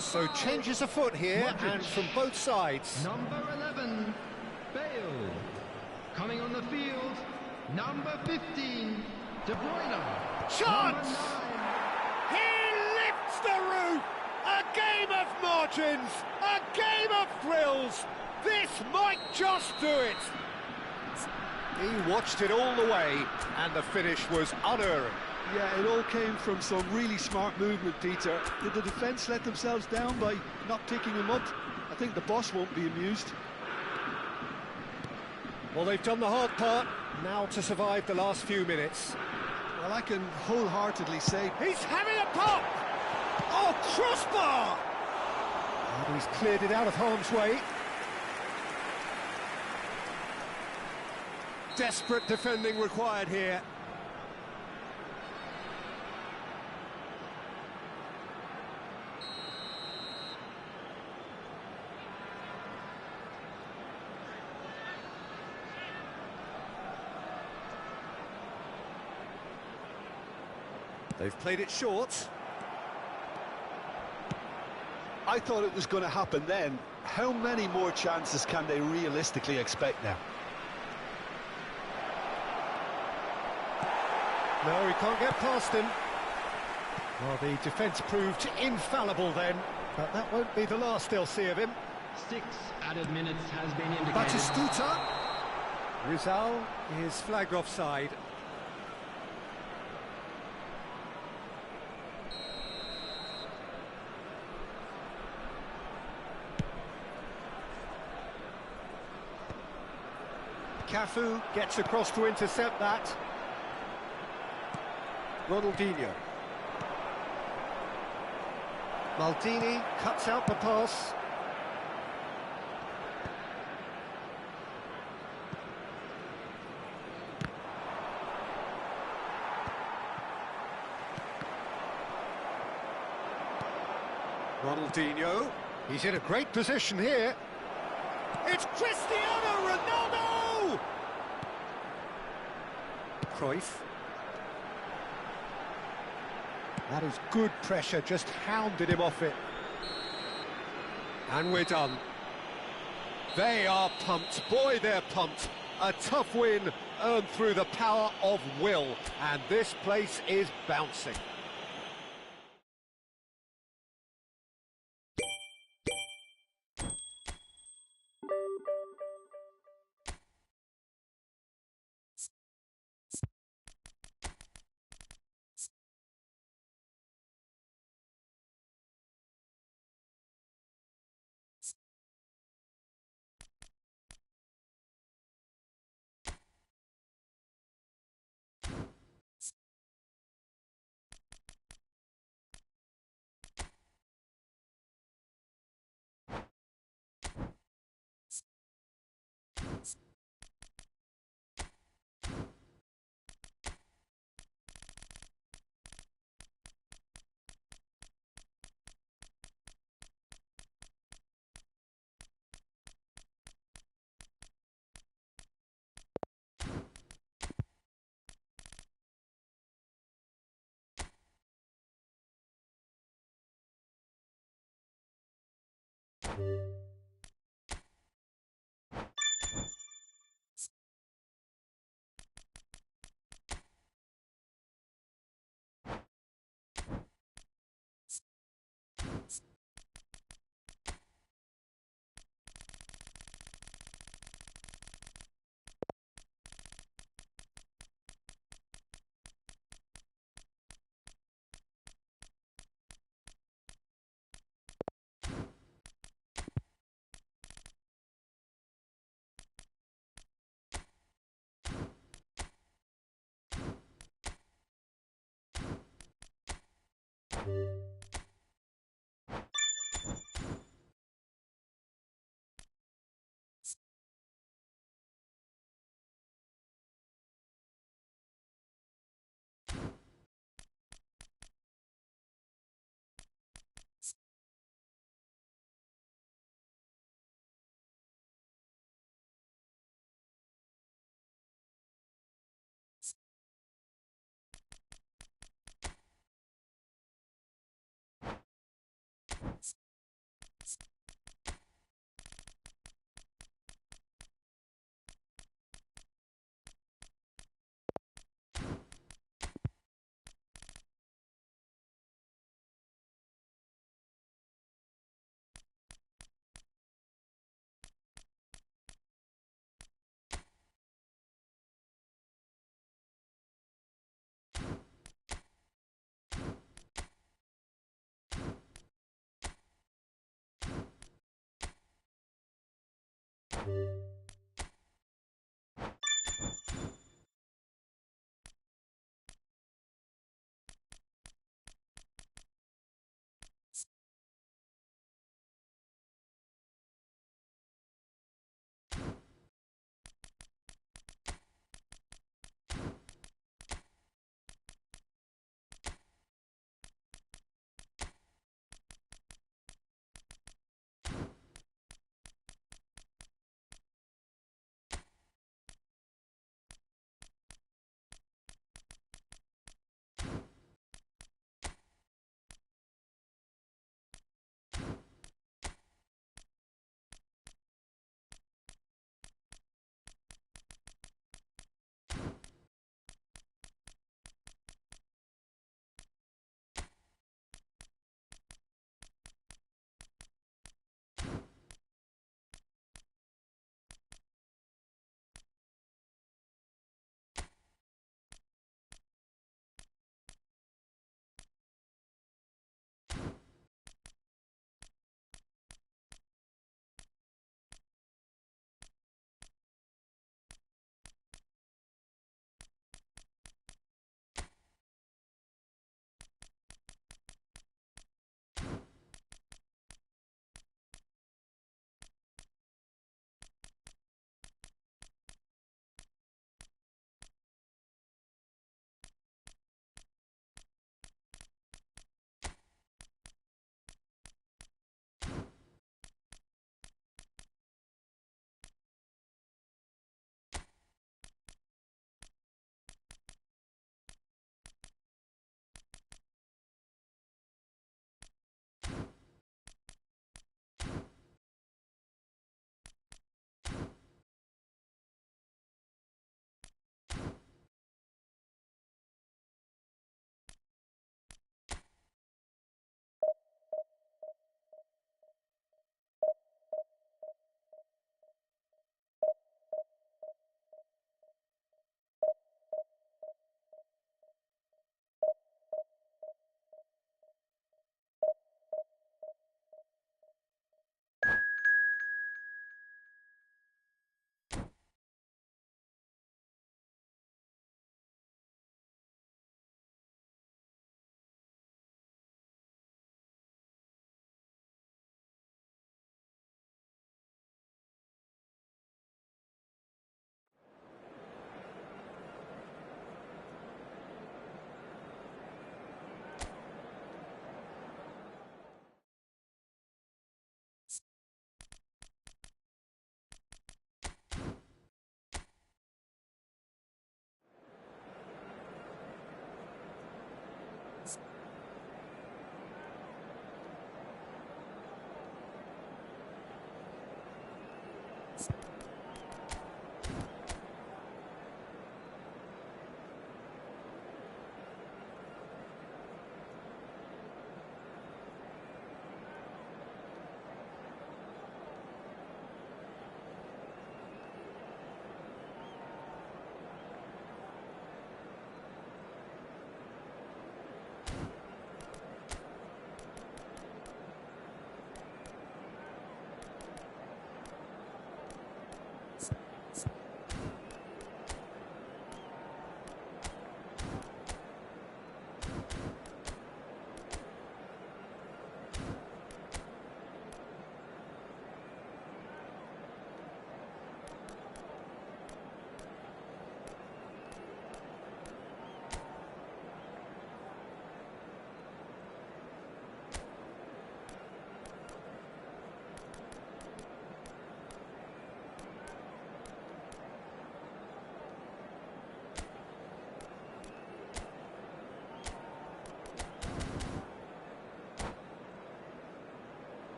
So changes afoot here, and from both sides. Number 11, Bale. Coming on the field, number 15, De Bruyne. Shot! He lifts the roof! A game of margins! A game of thrills! This might just do it! He watched it all the way, and the finish was unerring. Yeah, it all came from some really smart movement, Peter. Did the defence let themselves down by not picking him up? I think the boss won't be amused. Well, they've done the hard part, now to survive the last few minutes. Well, I can wholeheartedly say... He's having a pop! Oh, crossbar! And he's cleared it out of harm's way. Desperate defending required here. They've played it short. I thought it was going to happen then. How many more chances can they realistically expect now? No, he can't get past him. Well, the defence proved infallible then, but that won't be the last they'll see of him. 6 added minutes has been indicated. Batistuta. Rizal is flagged offside. Cafu gets across to intercept that. Ronaldinho. Maldini cuts out the pass. Ronaldinho. He's in a great position here. It's Cristiano Ronaldo! Cruyff. That is good pressure, just hounded him off it. And we're done. They are pumped. Boy, they're pumped. A tough win earned through the power of will. And this place is bouncing.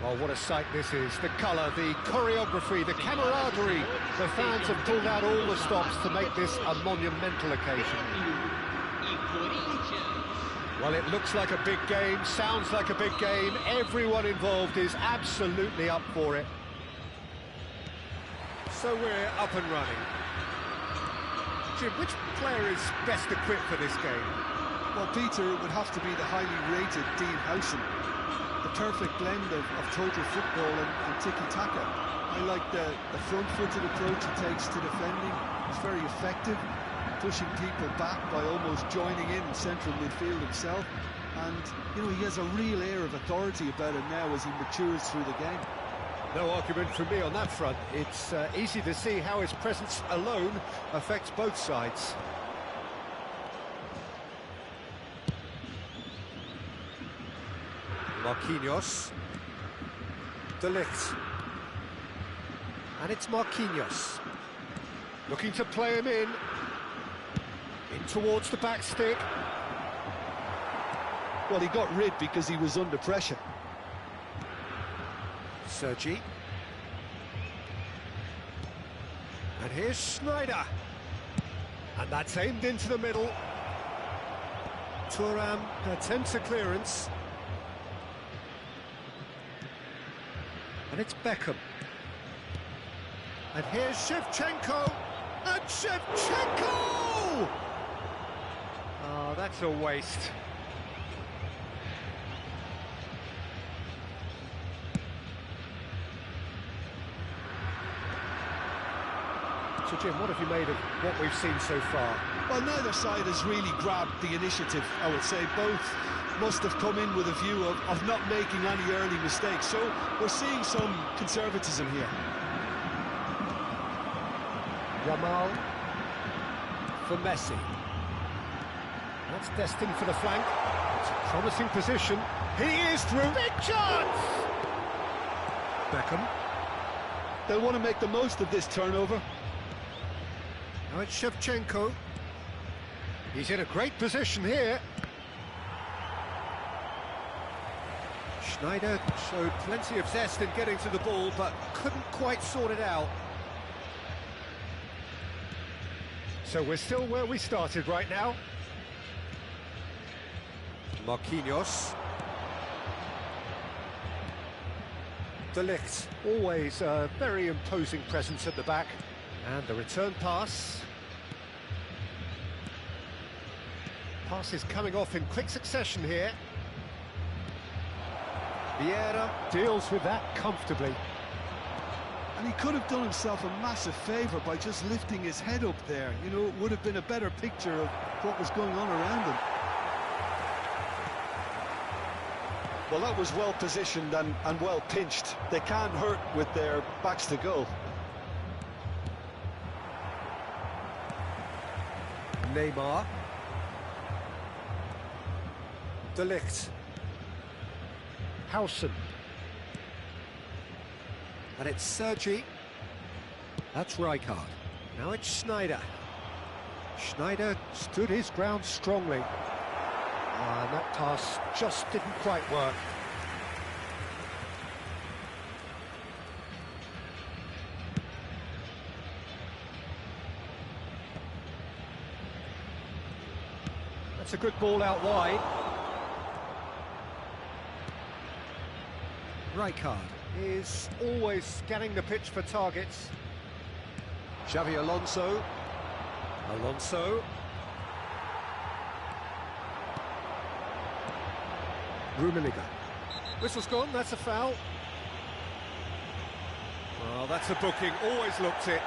Oh, what a sight this is. The colour, the choreography, the camaraderie. The fans have pulled out all the stops to make this a monumental occasion. Well, it looks like a big game, sounds like a big game. Everyone involved is absolutely up for it. So we're up and running. Jim, which player is best equipped for this game? Well, Peter, it would have to be the highly rated Dean Howson. The perfect blend of total football and tiki-taka. I like the front-footed approach he takes to defending. It's very effective, pushing people back by almost joining in central midfield himself. And, you know, he has a real air of authority about him now as he matures through the game. No argument from me on that front. It's easy to see how his presence alone affects both sides. Marquinhos. De Ligt. And it's Marquinhos. Looking to play him in. In towards the back stick. Well, he got rid because he was under pressure. Sergi. And here's Schneider. And that's aimed into the middle. Thuram attempts a clearance. And it's Beckham. And here's Shevchenko. And Shevchenko! Oh, that's a waste. So, Jim, what have you made of what we've seen so far? Well, neither side has really grabbed the initiative, I would say. Both must have come in with a view of not making any early mistakes. So we're seeing some conservatism here. Yamal for Messi. That's destined for the flank. It's a promising position. He is through. Big chance! Beckham. They'll want to make the most of this turnover. Now it's Shevchenko. He's in a great position here. Schneider showed plenty of zest in getting to the ball, but couldn't quite sort it out. So we're still where we started right now. Marquinhos. De Ligt, always a very imposing presence at the back. And the return pass. Pass is coming off in quick succession here. Vieira deals with that comfortably. And he could have done himself a massive favour by just lifting his head up there. You know, it would have been a better picture of what was going on around him. Well, that was well positioned and well pinched. They can't hurt with their backs to goal. Neymar. De Ligt. Howson. And it's Sergi. That's Rijkaard. Now it's Schneider. Schneider stood his ground strongly. And that pass just didn't quite work. That's a good ball out wide. Rijkaard is always scanning the pitch for targets. Xavi Alonso. Alonso. Rummenigge. Whistle's gone, that's a foul. Well, that's a booking, always looked it.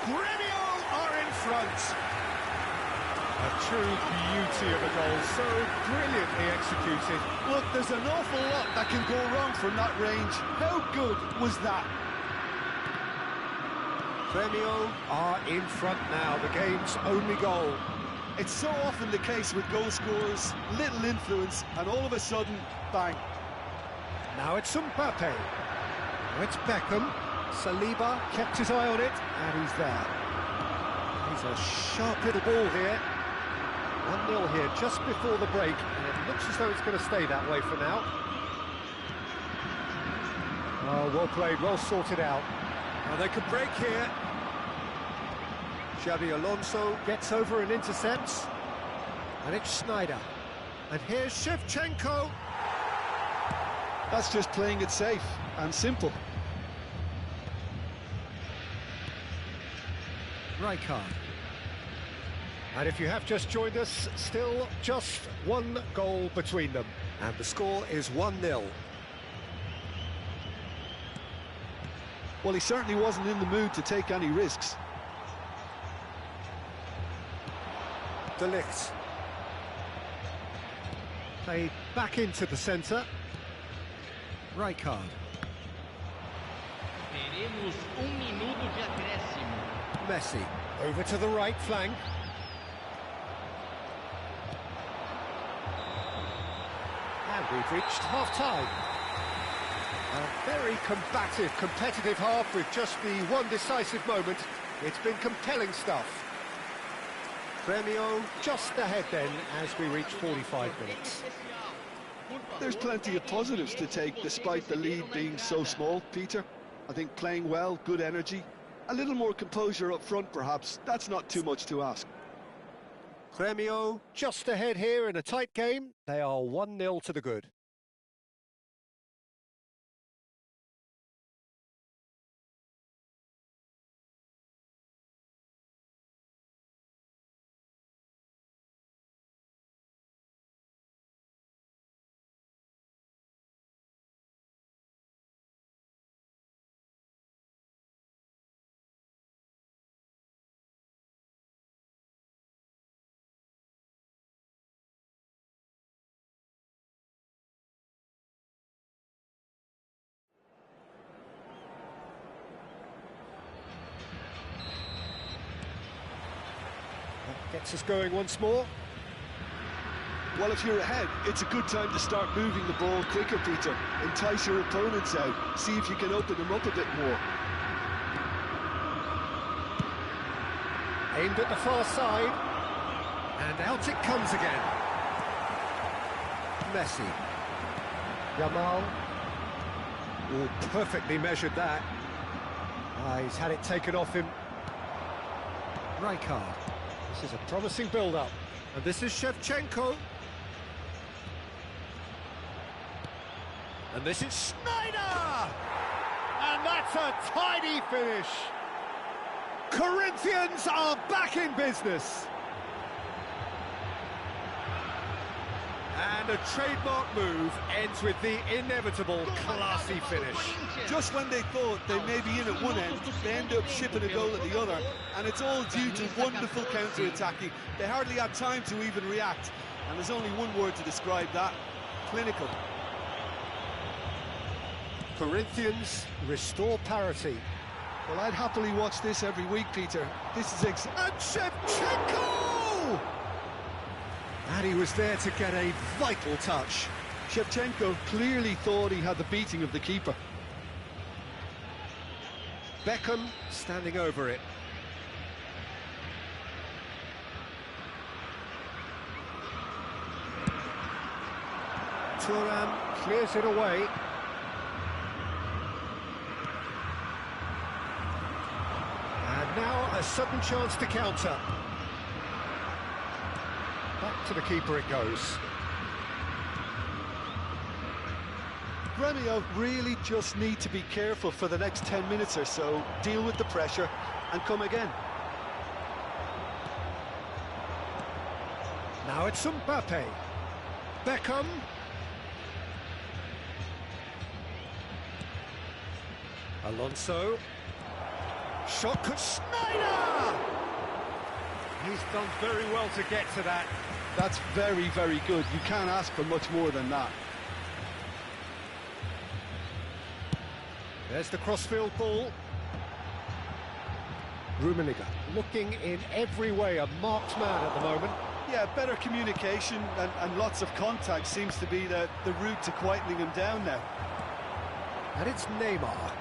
Gremio are in front. A true beauty of a goal, so brilliantly executed. Look, there's an awful lot that can go wrong from that range. How good was that? Gremio are in front now, the game's only goal. It's so often the case with goal scorers, little influence, and all of a sudden, bang. Now it's Mbappe. Now it's Beckham. Saliba kept his eye on it, and he's there. He's a sharp little ball here. 1-0 here, just before the break, and it looks as though it's going to stay that way for now. Oh, well played, well sorted out. Now they could break here. Xabi Alonso gets over and intercepts. And it's Snyder. And here's Shevchenko. That's just playing it safe and simple. Rijkaard. And if you have just joined us, still just one goal between them. And the score is 1-0. Well, he certainly wasn't in the mood to take any risks. De Ligt. Played back into the centre. Rijkaard. Teremos minuto de acréscimo. Messi. Over to the right flank. And we've reached half-time. A very combative, competitive half with just the one decisive moment. It's been compelling stuff. Gremio just ahead then as we reach 45 minutes. There's plenty of positives to take despite the lead being so small, Peter. I think playing well, good energy, a little more composure up front perhaps, that's not too much to ask. Gremio just ahead here in a tight game. They are 1-0 to the good. Gets us going once more. Well, if you're ahead, it's a good time to start moving the ball quicker, Peter. Entice your opponents out, see if you can open them up a bit more. Aimed at the far side, and out it comes again. Messi. Yamal. Oh, perfectly measured that. He's had it taken off him. Rijkaard. This is a promising build-up. And this is Shevchenko. And this is Snyder! And that's a tidy finish. Corinthians are back in business. And a trademark move ends with the inevitable classy finish. Just when they thought they may be in at one end, they end up shipping a goal at the other, and it's all due to wonderful counter-attacking. They hardly had time to even react, and there's only one word to describe that: clinical. Corinthians restore parity. Well, I'd happily watch this every week, Peter. This is And Shevchenko! And he was there to get a vital touch. Shevchenko clearly thought he had the beating of the keeper. Beckham standing over it. Thuram clears it away. And now a sudden chance to counter. Back to the keeper it goes. Gremio really just need to be careful for the next 10 minutes or so, deal with the pressure and come again. Now it's Mbappe. Beckham. Alonso. Shot could... Schneider! He's done very well to get to that. That's very, very good. You can't ask for much more than that. There's the crossfield ball. Rummenigge looking in every way a marked man at the moment. Yeah, better communication and lots of contact seems to be the route to quietening him down now. And it's Neymar.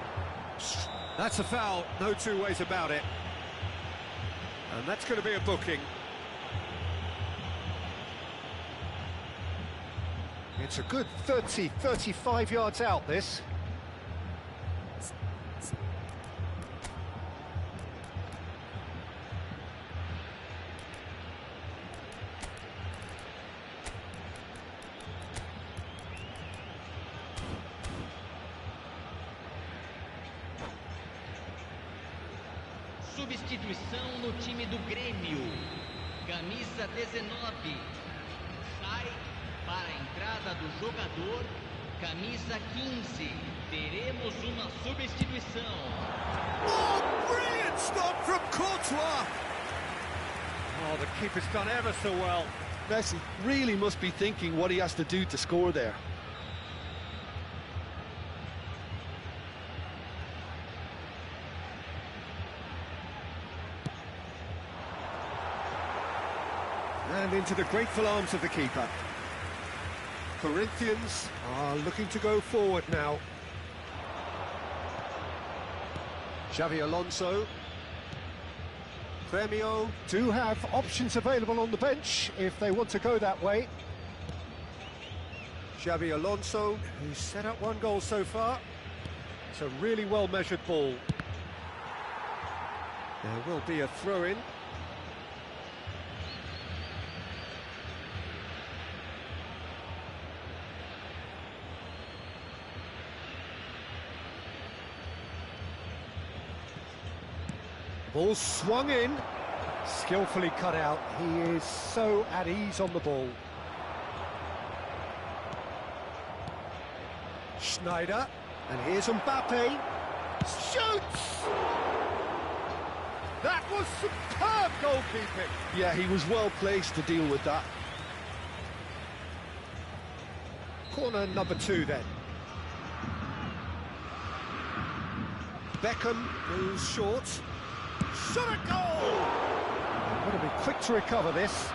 That's a foul, no two ways about it. And that's going to be a booking. It's a good 30, 35 yards out, this. Substituição no time do Grêmio. Camisa 19. Sai para a entrada do jogador. Camisa 15. Teremos uma substituição. Oh, brilliant stop from Courtois! Oh, the keeper's done ever so well. Messi really must be thinking what he has to do to score there. And into the grateful arms of the keeper. Corinthians are looking to go forward now. Xavi Alonso. Premio do have options available on the bench if they want to go that way. Xavi Alonso, who's set up one goal so far. It's a really well-measured ball. There will be a throw-in. Ball swung in, skillfully cut out. He is so at ease on the ball. Schneider, and here's Mbappe. Shoots! That was superb goalkeeping. Yeah, he was well placed to deal with that. Corner number 2 then. Beckham goes short. Shot a goal! Got to be quick to recover this.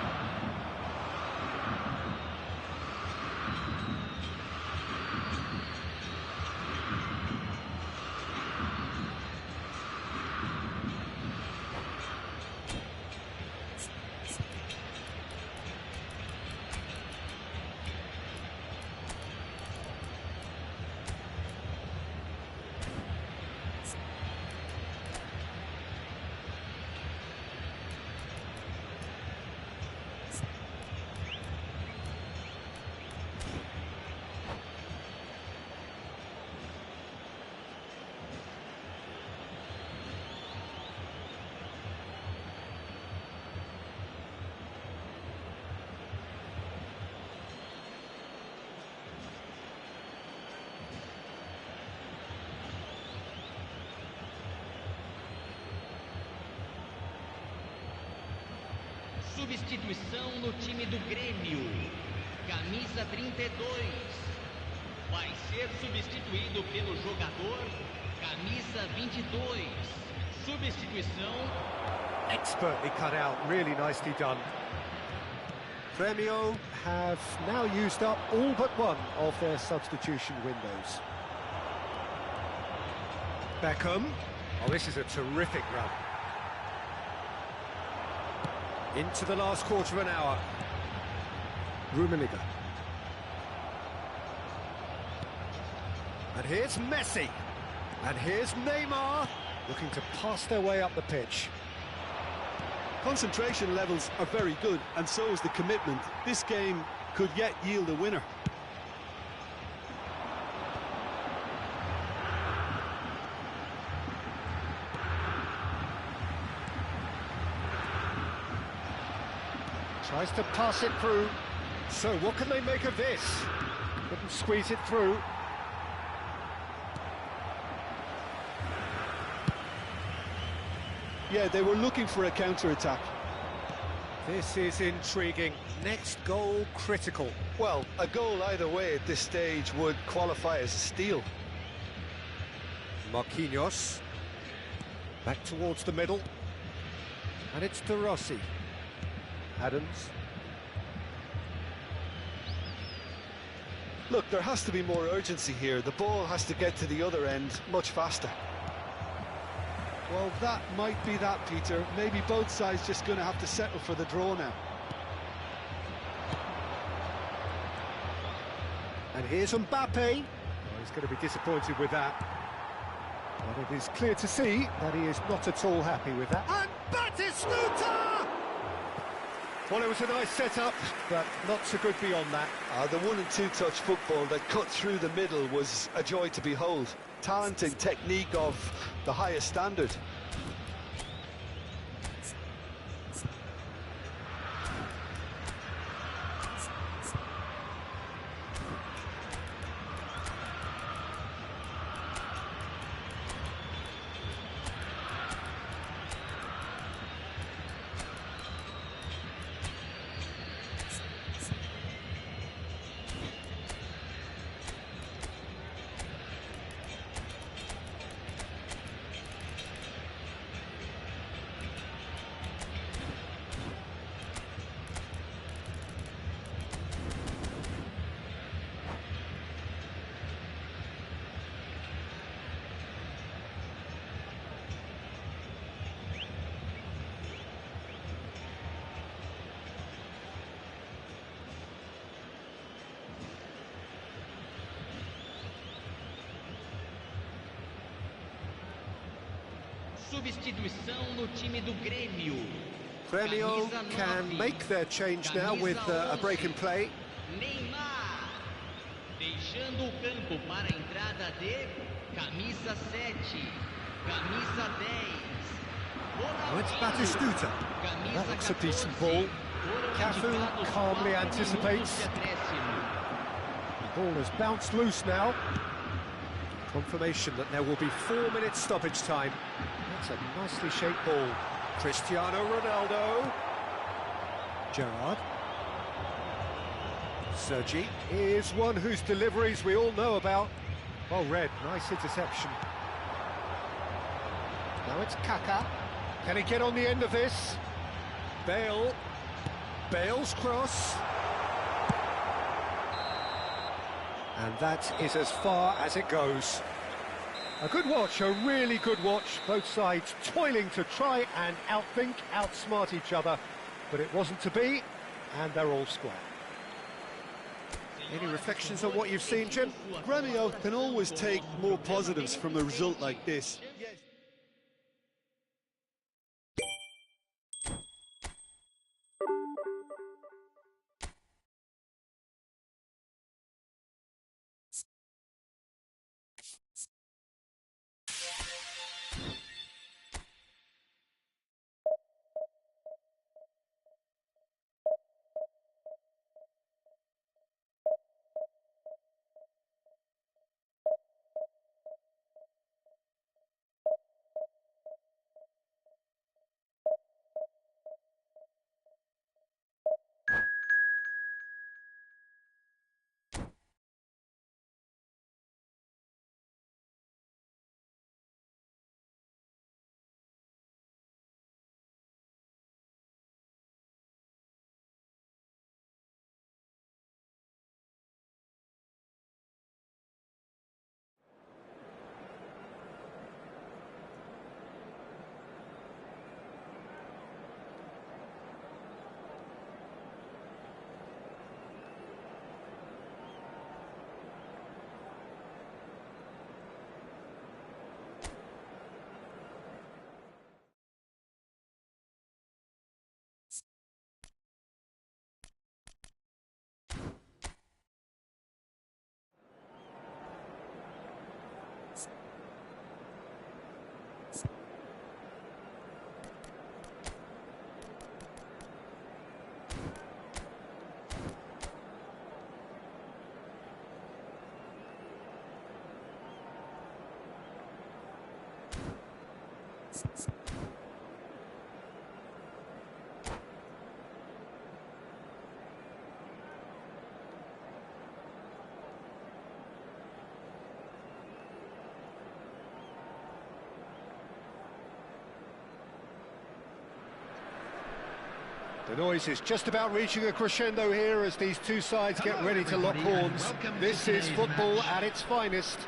Substituição no time do Grêmio. Camisa 32. Vai ser substituído pelo jogador. Camisa 22. Substituição. Expertly cut out, really nicely done. Premio have now used up all but one of their substitution windows. Beckham. Oh, this is a terrific run. Into the last quarter of an hour. Rummenigge. And here's Messi. And here's Neymar, looking to pass their way up the pitch. Concentration levels are very good, and so is the commitment. This game could yet yield a winner. Tries to pass it through. So what can they make of this? Couldn't squeeze it through. Yeah, they were looking for a counter-attack. This is intriguing. Next goal critical. Well, a goal either way at this stage would qualify as a steal. Marquinhos. Back towards the middle. And it's De Rossi. Adams. Look, there has to be more urgency here. The ball has to get to the other end much faster. Well, that might be that, Peter. Maybe both sides just going to have to settle for the draw now. And here's Mbappe. Oh, he's going to be disappointed with that. But it is clear to see that he is not at all happy with that. And Batistuta! Well, it was a nice setup, but not so good beyond that. The 1- and 2-touch football that cut through the middle was a joy to behold. Talent and technique of the highest standard. Substituição no time do Grêmio. Grêmio can make their change now with a break in play. Neymar. Deixando o campo para a entrada de camisa 7, camisa 10. Oh, it's Batistuta. That looks a decent ball. Cafu calmly anticipates. The ball has bounced loose now. Confirmation that there will be 4 minutes stoppage time. That's a nicely shaped ball. Cristiano Ronaldo. Gerrard. Sergi is one whose deliveries we all know about. Well read, nice interception. Now it's Kaká. Can he get on the end of this? Bale. Bale's cross. And that is as far as it goes. A good watch, a really good watch. Both sides toiling to try and outthink, outsmart each other. But it wasn't to be, and they're all square. Any reflections on what you've seen, Jim? Grêmio can always take more positives from a result like this. The noise is just about reaching a crescendo here as these two sides get ready to lock horns. This is football at its finest.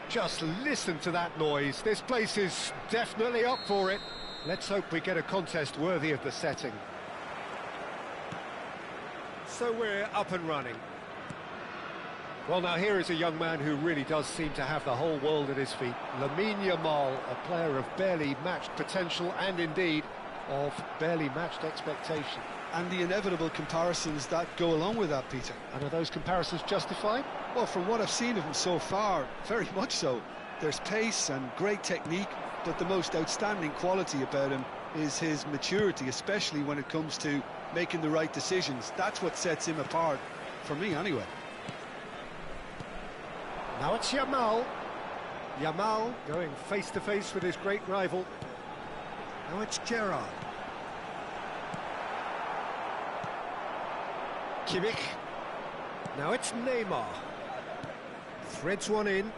Just listen to that noise. This place is definitely up for it. Let's hope we get a contest worthy of the setting. So we're up and running. Well, now here is a young man who really does seem to have the whole world at his feet. Lamine Yamal, a player of barely matched potential and indeed of barely matched expectation. And the inevitable comparisons that go along with that, Peter. And are those comparisons justified? Well, from what I've seen of him so far, very much so. There's pace and great technique, but the most outstanding quality about him is his maturity, especially when it comes to making the right decisions. That's what sets him apart, for me anyway. Now it's Yamal. Yamal going face-to-face with his great rival. Now it's Gerrard. Kimmich. Now it's Neymar. Threads one in.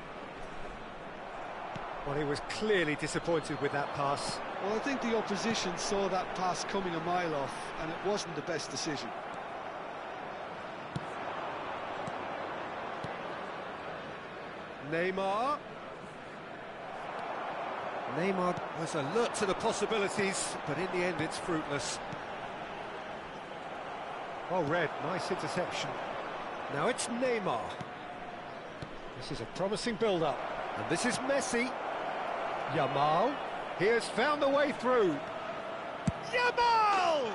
Well, he was clearly disappointed with that pass. Well, I think the opposition saw that pass coming a mile off, and it wasn't the best decision. Neymar. Neymar was alert to the possibilities, but in the end it's fruitless. Well read, nice interception. Now it's Neymar. This is a promising build-up, and this is Messi. Yamal, he has found the way through. Yamal!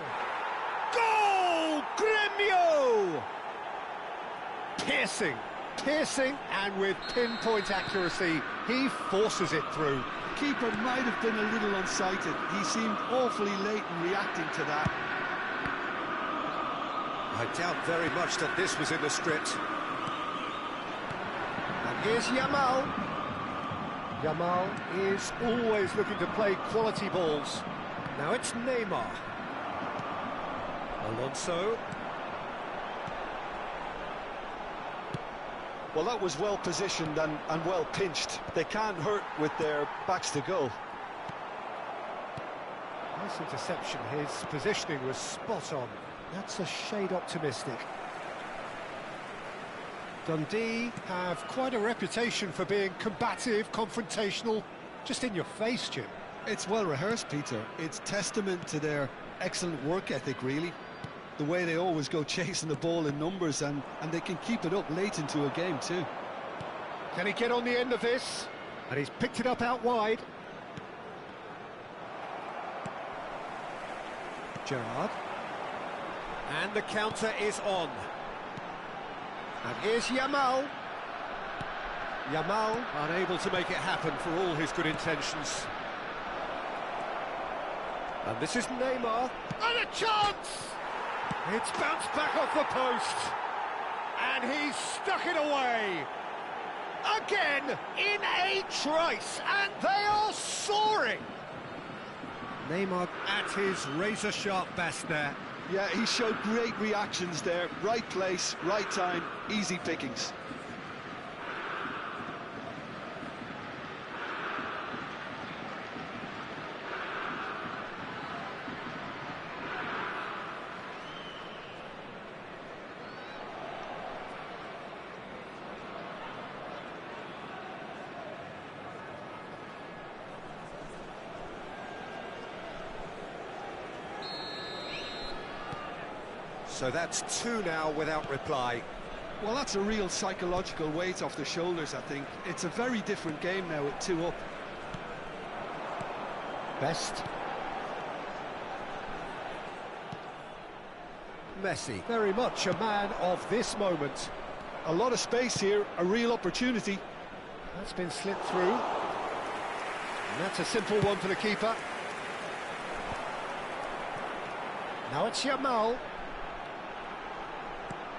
Goal! Gremio! Piercing, and with pinpoint accuracy, he forces it through. The keeper might have been a little unsighted. He seemed awfully late in reacting to that. I doubt very much that this was in the script. And here's Yamal. Yamal is always looking to play quality balls. Now it's Neymar. Alonso. Well, that was well positioned and well pinched. They can't hurt with their backs to goal. Nice interception. His positioning was spot on. That's a shade optimistic. Dundee have quite a reputation for being combative, confrontational, just in your face, Jim. It's well rehearsed, Peter. It's testament to their excellent work ethic, really. The way they always go chasing the ball in numbers, and they can keep it up late into a game too. Can he get on the end of this? And he's picked it up out wide. Gerrard. And the counter is on. And here's Yamal. Yamal unable to make it happen for all his good intentions. And this is Neymar. And a chance! It's bounced back off the post. And he's stuck it away. Again, in a trice. And they are soaring. Neymar at his razor-sharp best there. Yeah, he showed great reactions there. Right place, right time, easy pickings. So that's two now without reply. Well, that's a real psychological weight off their shoulders, I think. It's a very different game now with 2 up. Best. Messi, very much a man of this moment. A lot of space here, a real opportunity. That's been slipped through. And that's a simple one for the keeper. Now it's Yamal.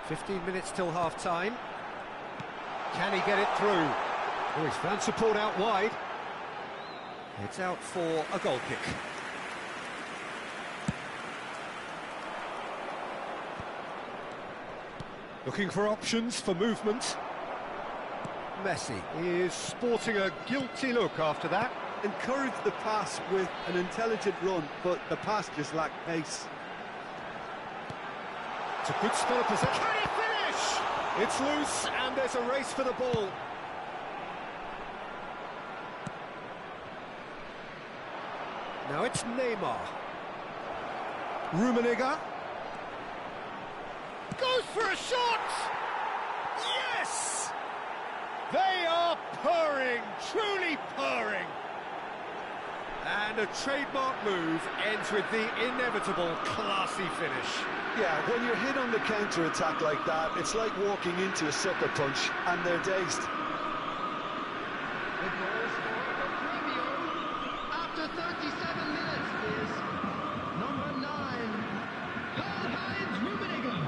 15 minutes till half-time. Can he get it through? Oh, he's found support out wide. It's out for a goal kick. Looking for options for movement. Messi is sporting a guilty look after that. encouraged the pass with an intelligent run, but the pass just lacked pace. It's a good spell of possession. Can he finish? It's loose, and there's a race for the ball. Now it's Neymar. Rummenigge. Goes for a shot! Yes! They are purring, truly purring. And a trademark move ends with the inevitable classy finish. Yeah, when you're hit on the counter-attack like that, it's like walking into a sucker punch, and they're dazed. The goal scorer for Grêmio after 37 minutes is number 9, Karl-Heinz Rummenigge.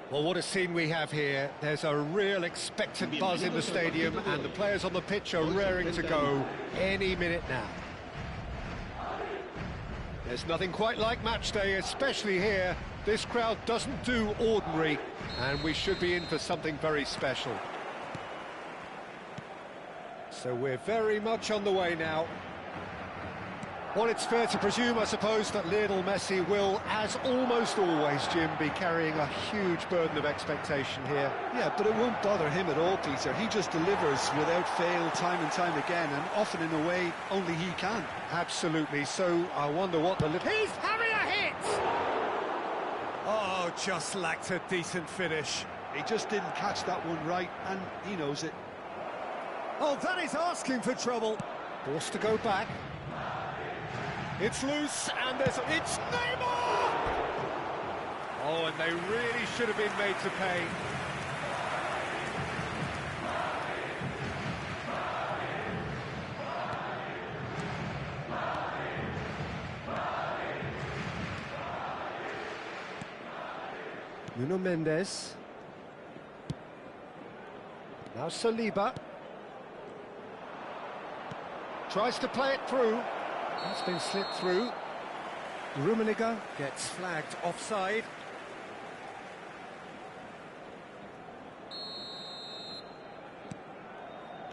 Well, what a scene we have here. There's a real expectant buzz in the stadium, and the players on the pitch are raring to go any minute now. There's nothing quite like match day, especially here. This crowd doesn't do ordinary, and we should be in for something very special. So we're very much on the way now. Well, it's fair to presume, I suppose, that Lionel Messi will, as almost always, Jim, be carrying a huge burden of expectation here. Yeah, but it won't bother him at all, Peter. He just delivers without fail time and time again, and often in a way only he can. Absolutely. So I wonder what the... He's having a hit! Oh, just lacked a decent finish. He just didn't catch that one right, and he knows it. Oh, that is asking for trouble. Forced to go back. It's loose, and it's Neymar! Oh, and they really should have been made to pay. Nuno Mendes. Now Saliba. Tries to play it through. That's been slipped through. Rummenigge gets flagged offside.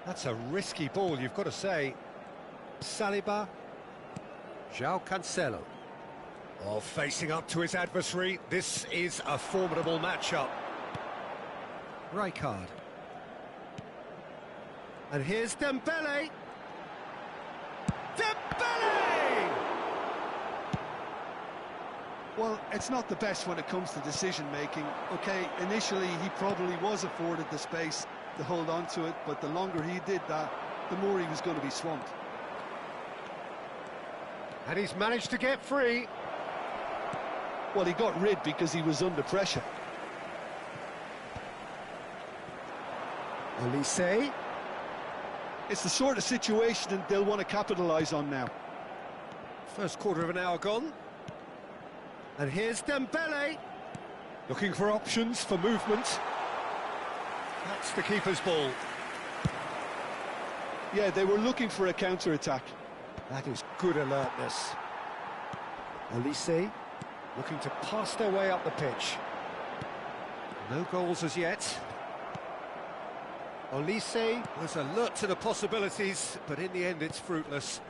That's a risky ball, you've got to say. Saliba. João Cancelo. Oh, facing up to his adversary. This is a formidable matchup. Rijkaard. And here's Dembele. Dembele! Well, it's not the best when it comes to decision-making. Okay, initially he probably was afforded the space to hold on to it, but the longer he did that, the more he was going to be swamped. And he's managed to get free. Well, he got rid because he was under pressure. Olise. It's the sort of situation they'll want to capitalise on now. First quarter of an hour gone. And here's Dembele. Looking for options for movement. That's the keeper's ball. Yeah, they were looking for a counter-attack. That is good alertness. Olise looking to pass their way up the pitch. No goals as yet. Olise was alert to the possibilities, but in the end it's fruitless.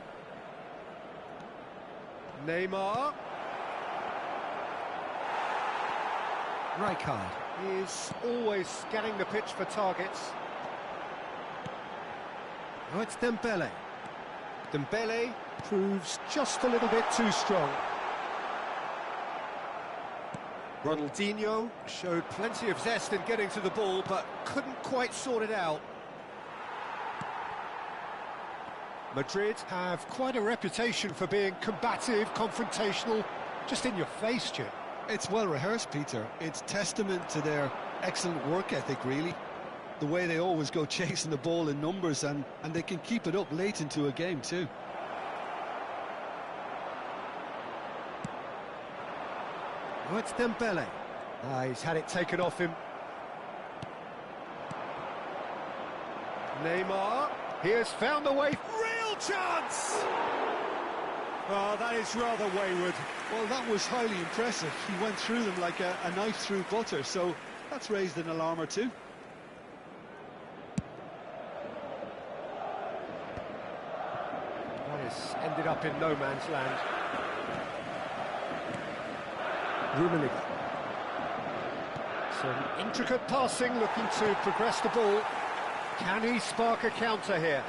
Neymar. Rijkaard is always scanning the pitch for targets. Now it's Dembele. Dembele proves just a little bit too strong. Ronaldinho showed plenty of zest in getting to the ball, but couldn't quite sort it out. Madrid have quite a reputation for being combative, confrontational, just in your face, Jim. It's well rehearsed, Peter. It's testament to their excellent work ethic, really. The way they always go chasing the ball in numbers, and they can keep it up late into a game too. Oh, it's Dembele. He's had it taken off him. Neymar. He has found a way. Real chance! Oh, that is rather wayward. Well, that was highly impressive. He went through them like a knife through butter, so that's raised an alarm or two. That has ended up in no man's land. Rummenigge. Some intricate passing, looking to progress the ball. Can he spark a counter here?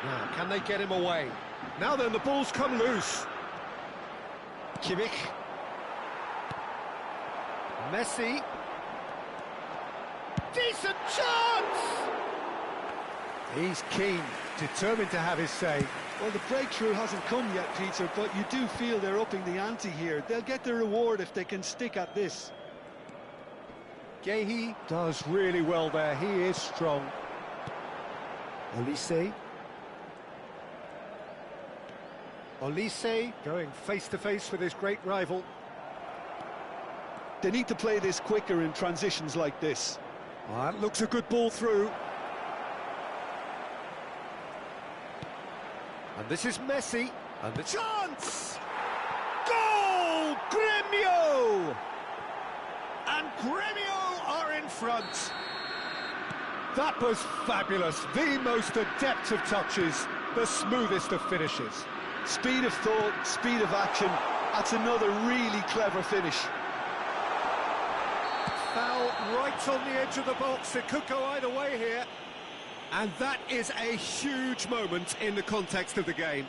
Now, can they get him away? Now then, the ball's come loose. Kimmich. Messi. Decent chance! He's keen, determined to have his say. Well, the breakthrough hasn't come yet, Peter, but you do feel they're upping the ante here. They'll get their reward if they can stick at this. Guehi does really well there. He is strong. Olise. Olise going face-to-face with his great rival. They need to play this quicker in transitions like this. That looks a good ball through. And this is Messi. And the chance! Goal! Gremio! And Gremio are in front. That was fabulous. The most adept of touches, the smoothest of finishes. Speed of thought, speed of action. That's another really clever finish. Foul right on the edge of the box. It could go either way here. And that is a huge moment in the context of the game.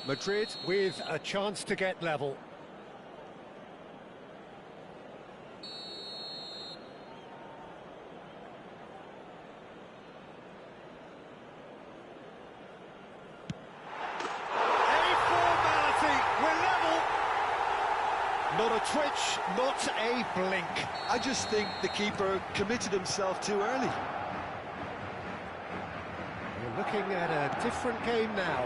Madrid with a chance to get level. Not a twitch, not a blink. I just think the keeper committed himself too early. We're looking at a different game now.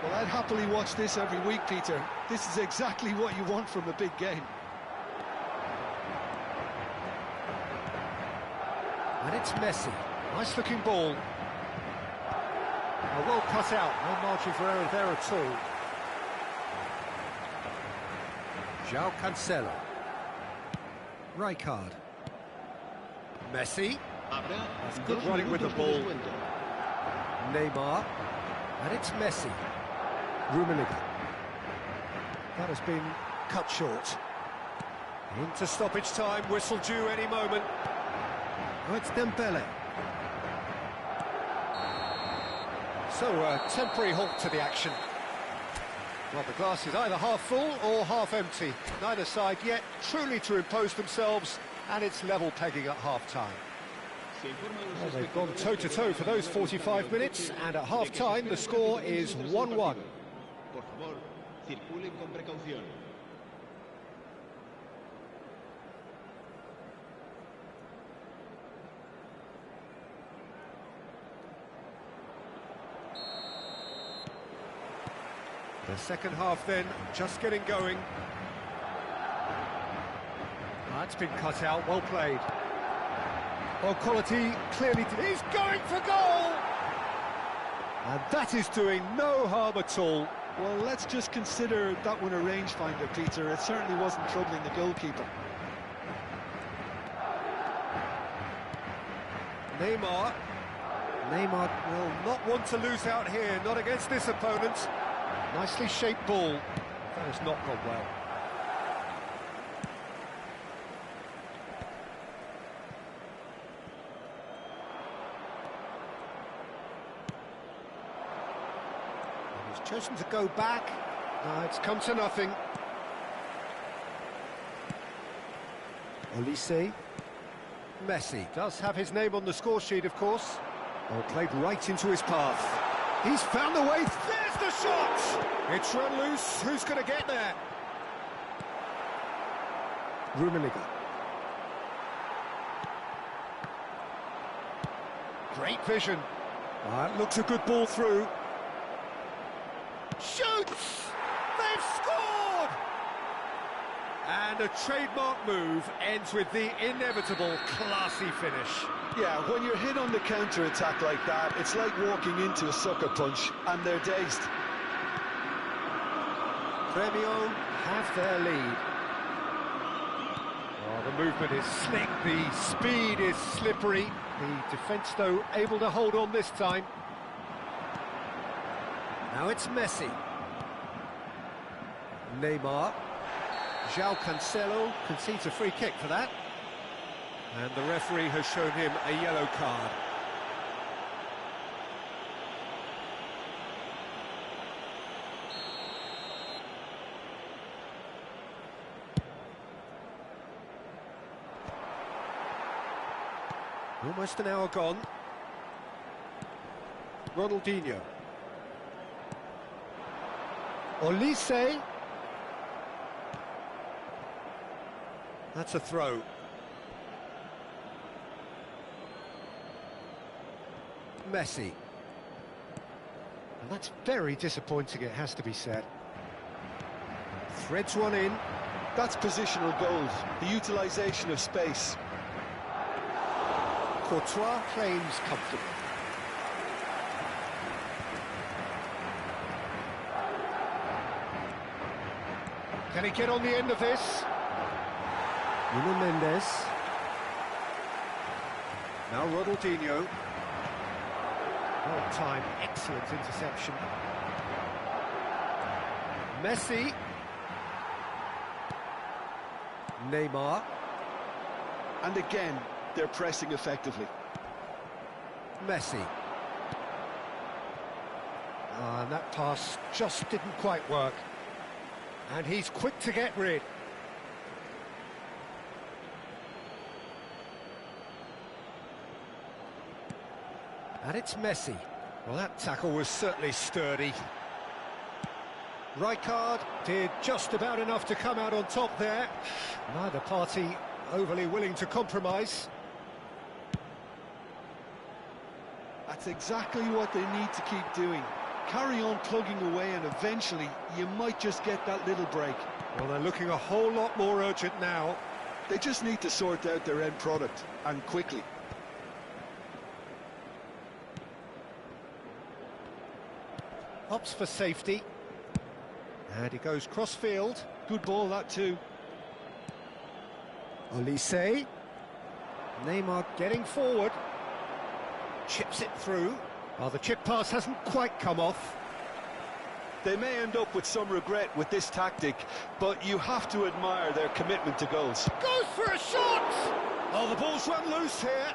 Well, I'd happily watch this every week, Peter. This is exactly what you want from a big game. And it's Messi. Nice looking ball. Well cut out, no margin for error there at all. João Cancelo. Rijkaard. Messi. That's good running with the ball. Neymar. And it's Messi. Rummenigge. That has been cut short. Into stoppage time, whistle due any moment. Oh, it's Dembele. So, a temporary halt to the action. Well, the glass is either half full or half empty. Neither side yet truly to impose themselves, and it's level pegging at half-time. Well, they've gone toe-to-toe for those 45 minutes, and at half-time the score is 1-1. The second half then, just getting going. That's been cut out, well played. Well, quality clearly... He's going for goal! And that is doing no harm at all. Well, let's just consider that one a rangefinder, Peter. It certainly wasn't troubling the goalkeeper. Neymar will not want to lose out here, not against this opponent. Nicely shaped ball. That has not gone well. And he's chosen to go back. No, it's come to nothing. Olise. Messi does have his name on the score sheet, of course. Oh, played right into his path. He's found the way. There's the shot! It's run loose. Who's going to get there? Rummenigge. Great vision. That looks a good ball through. Shoots! They've scored! And a trademark move ends with the inevitable classy finish. Yeah, when you're hit on the counter-attack like that, it's like walking into a sucker punch, and they're dazed. Grêmio have their lead. Oh, the movement is slick, the speed is slippery. The defence, though, able to hold on this time. Now it's Messi. Neymar. João Cancelo concedes a free kick for that. And the referee has shown him a yellow card. Almost an hour gone. Ronaldinho. Olise. That's a throw. Messi. And that's very disappointing, it has to be said. Threads one in. That's positional gold, the utilisation of space. Courtois claims comfortable. Can he get on the end of this? Nuno Mendes. Now Ronaldinho. Well timed, excellent interception. Messi. Neymar. And again, they're pressing effectively. Messi. And that pass just didn't quite work. And he's quick to get rid. And it's Messi. Well, that tackle was certainly sturdy. Rijkaard did just about enough to come out on top there. Neither party overly willing to compromise. That's exactly what they need to keep doing. Carry on plugging away and eventually you might just get that little break. Well, they're looking a whole lot more urgent now. They just need to sort out their end product, and quickly. Opts for safety. And he goes cross-field. Good ball, that too. Olise. Neymar getting forward. Chips it through. Oh, the chip pass hasn't quite come off. They may end up with some regret with this tactic, but you have to admire their commitment to goals. Goes for a shot! Oh, the ball's run loose here.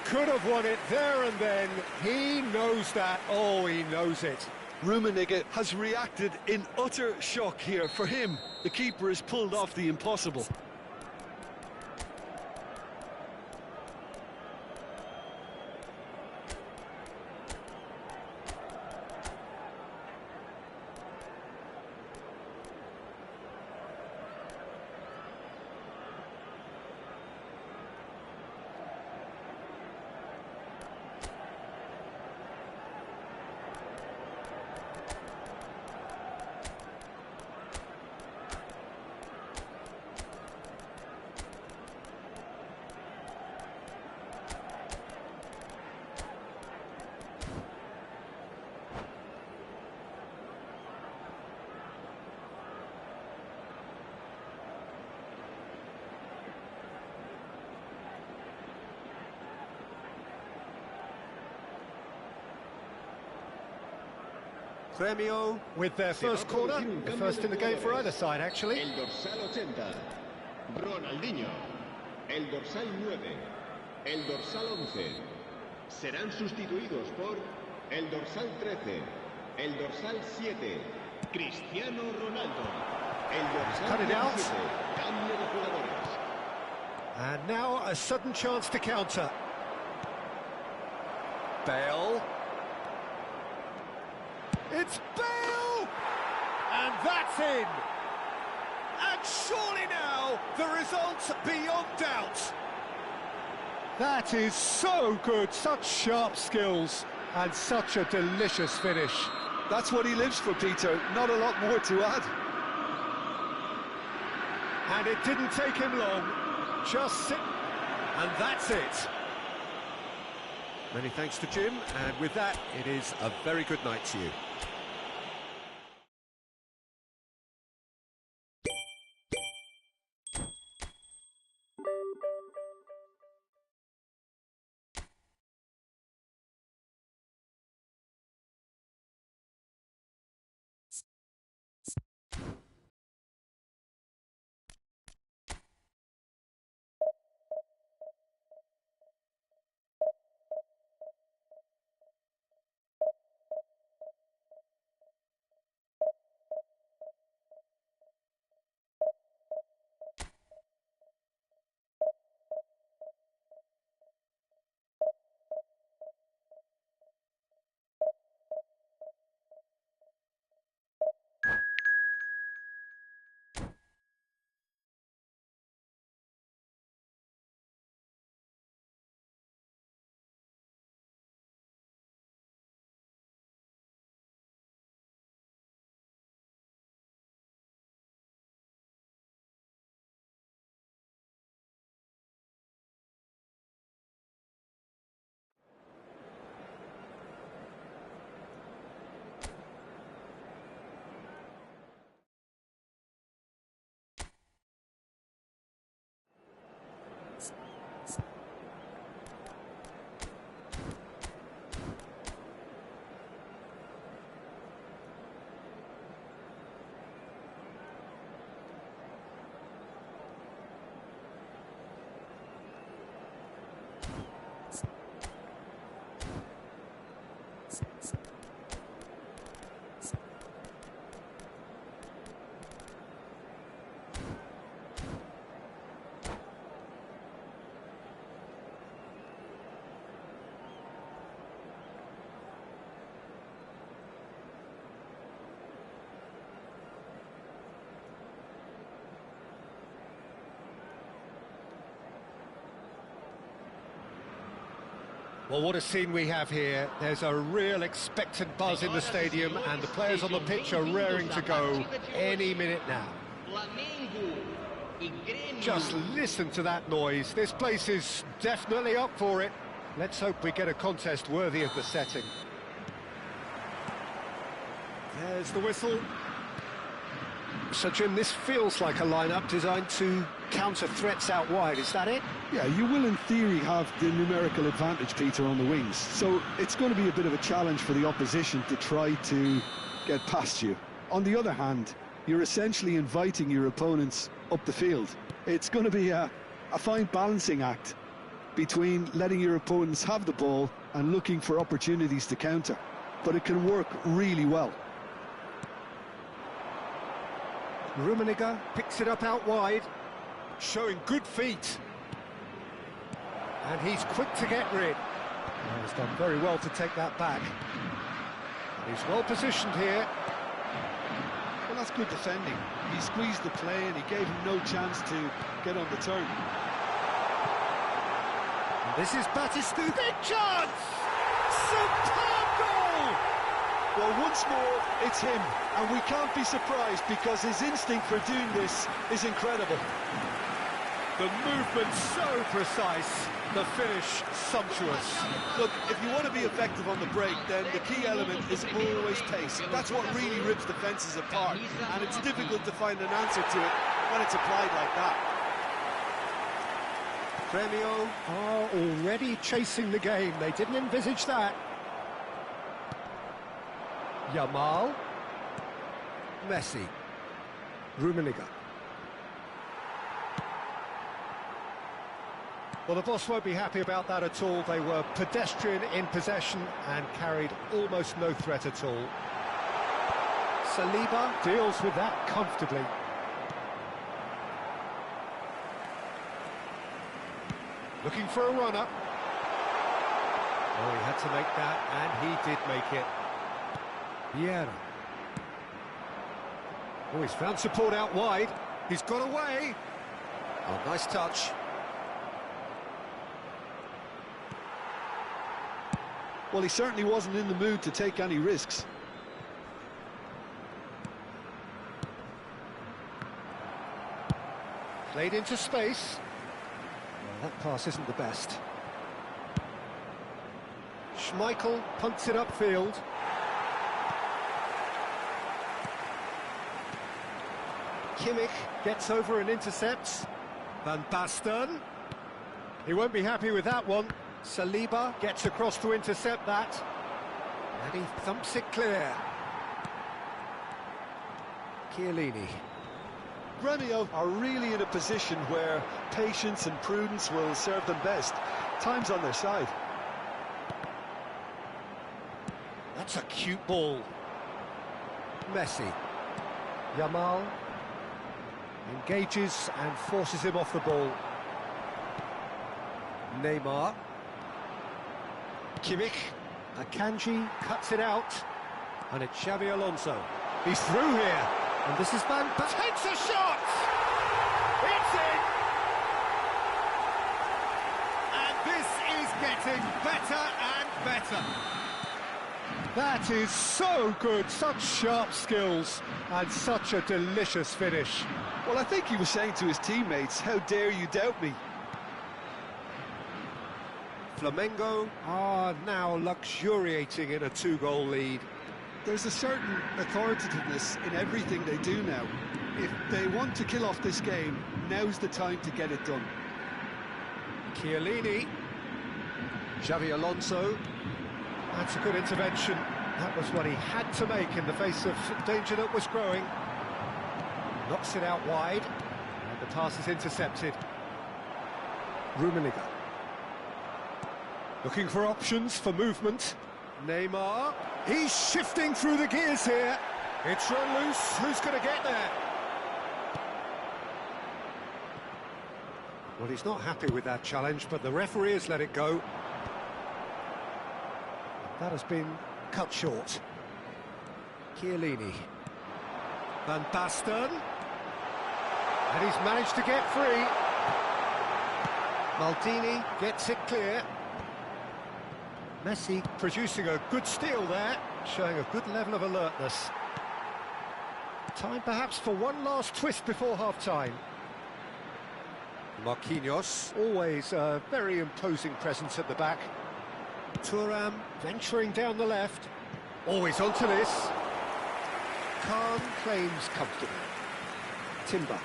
Could have won it there and then. He knows that. Oh, he knows it. Rummenigge has reacted in utter shock here. For him, the keeper has pulled off the impossible. Gremio with their first corner, the first in the game for either side, actually. El dorsal 80, Ronaldinho. El dorsal 9, el dorsal 11. Serán sustituidos por el dorsal 13, el dorsal 7, Cristiano Ronaldo. El dorsal 17, cambio de jugadores. And now a sudden chance to counter. Bale. It's Bale! And that's in! And surely now, the result's beyond doubt. That is so good, such sharp skills, and such a delicious finish. That's what he lives for, Peter. Not a lot more to add. And it didn't take him long. Just sit... And that's it. Many thanks to Jim, and with that, it is a very good night to you. Well, what a scene we have here. There's a real expectant buzz in the stadium, and the players on the pitch are raring to go any minute now. Just listen to that noise. This place is definitely up for it. Let's hope we get a contest worthy of the setting. There's the whistle. So, Jim, this feels like a lineup designed to counter threats out wide, is that it? Yeah, you will in theory have the numerical advantage, Peter, on the wings. So it's going to be a bit of a challenge for the opposition to try to get past you. On the other hand, you're essentially inviting your opponents up the field. It's going to be a fine balancing act between letting your opponents have the ball and looking for opportunities to counter. But it can work really well. Rummenigge picks it up out wide, showing good feet. And he's quick to get rid. Oh, he's done very well to take that back. He's well positioned here. Well, that's good defending. He squeezed the play and he gave him no chance to get on the turn. And this is Batistu. Big chance! Superb goal! Well, once more, it's him, and we can't be surprised because his instinct for doing this is incredible. The movement so precise, the finish sumptuous. Look, if you want to be effective on the break, then the key element is always pace. That's what really rips defences apart, and it's difficult to find an answer to it when it's applied like that. Grêmio are already chasing the game. They didn't envisage that. Yamal, Messi, Rummenigge. Well, the boss won't be happy about that at all. They were pedestrian in possession and carried almost no threat at all. Saliba deals with that comfortably. Looking for a runner. Oh, he had to make that, and he did make it. Vieira. Oh, he's found support out wide. He's got away. Oh, nice touch. Well, he certainly wasn't in the mood to take any risks. Played into space. Well, that pass isn't the best. Schmeichel punts it upfield. Kimmich gets over and intercepts. Van Basten. He won't be happy with that one. Saliba gets across to intercept that. And he thumps it clear. Chiellini. Grêmio are really in a position where patience and prudence will serve them best. Time's on their side. That's a cute ball. Messi. Yamal engages and forces him off the ball. Neymar. Kimmich. Akanji cuts it out. And it's Xabi Alonso. He's through here. And this is Van Basten. Takes a shot! It's in! And this is getting better and better. That is so good, such sharp skills, and such a delicious finish. Well, I think he was saying to his teammates, how dare you doubt me? Flamengo are now luxuriating in a 2-goal lead. There's a certain authoritativeness in everything they do now. If they want to kill off this game, now's the time to get it done. Chiellini. Xabi Alonso. That's a good intervention. That was what he had to make in the face of danger that was growing. Knocks it out wide. And the pass is intercepted. Rummenigge. Looking for options for movement. Neymar. He's shifting through the gears here. It's run loose. Who's going to get there? Well, he's not happy with that challenge, but the referee has let it go. That has been cut short. Chiellini. Van Basten. And he's managed to get free. Maldini gets it clear. Messi producing a good steal there, showing a good level of alertness. Time perhaps for one last twist before half-time. Marquinhos, always a very imposing presence at the back. Thuram venturing down the left. Always onto this. Khan claims comfortably. Timber.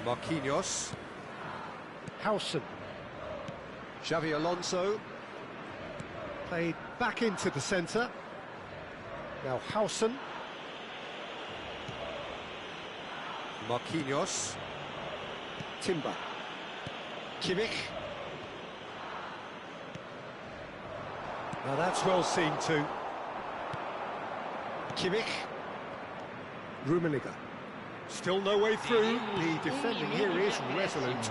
Marquinhos. Howson. Xavi Alonso. Played back into the centre. Now Howson. Marquinhos. Timber. Kimmich. Now that's well seen too. Kimmich. Rummenigge. Still no way through. The defending here is resolute.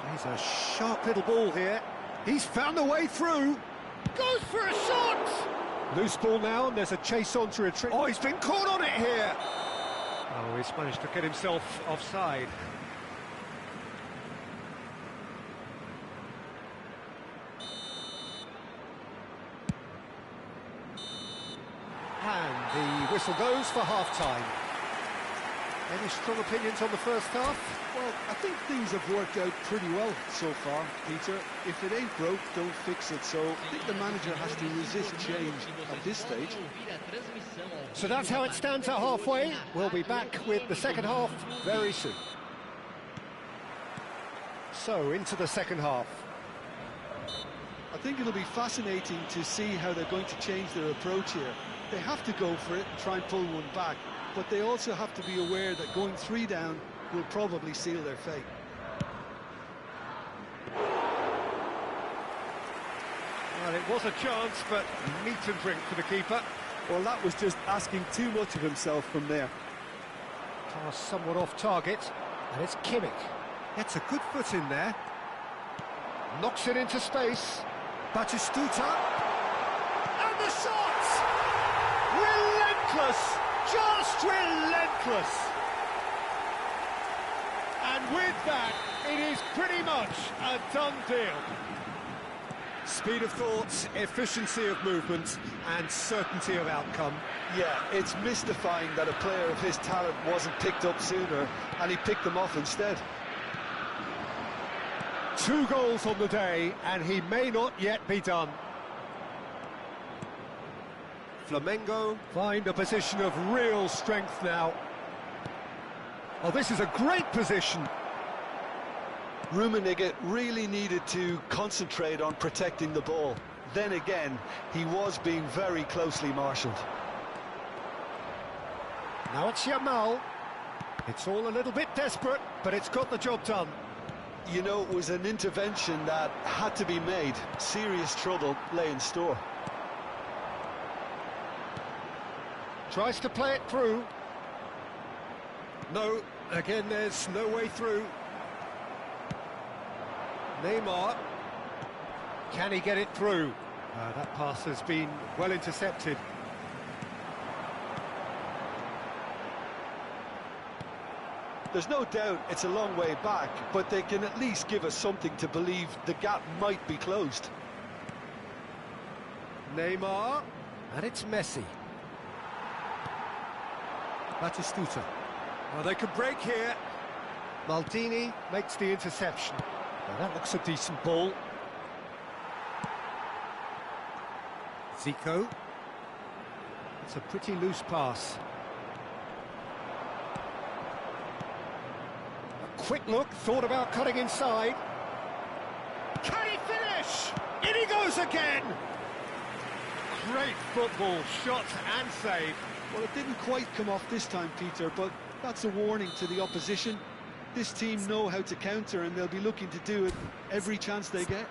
Plays a sharp little ball here. He's found a way through. Goes for a shot! Loose ball now, and there's a chase on to retreat. Oh, he's been caught on it here! Oh, he's managed to get himself offside. And the whistle goes for half-time. Any strong opinions on the first half? Well, I think things have worked out pretty well so far, Peter. If it ain't broke, don't fix it. So I think the manager has to resist change at this stage. So that's how it stands at halfway. We'll be back with the second half very soon. So, into the second half. I think it'll be fascinating to see how they're going to change their approach here. They have to go for it and try and pull one back, but they also have to be aware that going 3 down will probably seal their fate. Well, it was a chance, but meat and drink for the keeper. Well, that was just asking too much of himself from there. Pass somewhat off target, and it's Kimmich. Gets a good foot in there. Knocks it into space. Batistuta. And the shot! Relentless! Just relentless! And with that, it is pretty much a done deal. Speed of thought, efficiency of movement, and certainty of outcome. Yeah, it's mystifying that a player of his talent wasn't picked up sooner, and he picked them off instead. 2 goals on the day, and he may not yet be done. Flamengo find a position of real strength now. Oh, this is a great position. Rummenigge really needed to concentrate on protecting the ball. Then again, he was being very closely marshalled. Now it's Yamal. It's all a little bit desperate, but it's got the job done. You know, it was an intervention that had to be made. Serious trouble lay in store. Tries to play it through. No, again there's no way through. Neymar. Can he get it through? That pass has been well intercepted. There's no doubt it's a long way back, but they can at least give us something to believe the gap might be closed. Neymar. And it's Messi. Batistuta. Well, they can break here. Maldini makes the interception. Now that looks a decent ball. Zico. It's a pretty loose pass. A quick look, thought about cutting inside. Can he finish? In he goes again! Great football, shot and save. Well, it didn't quite come off this time, Peter, but that's a warning to the opposition. This team know how to counter, and they'll be looking to do it every chance they get.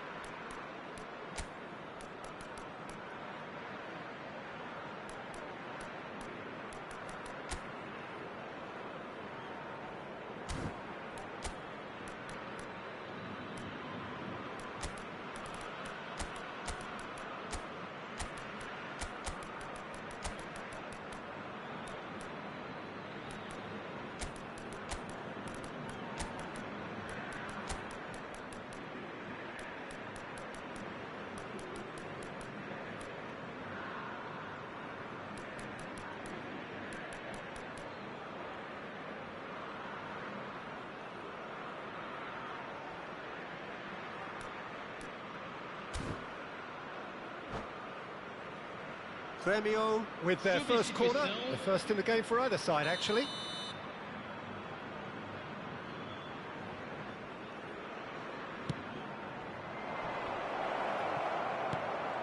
Grêmio with their first corner, the first in the game for either side, actually.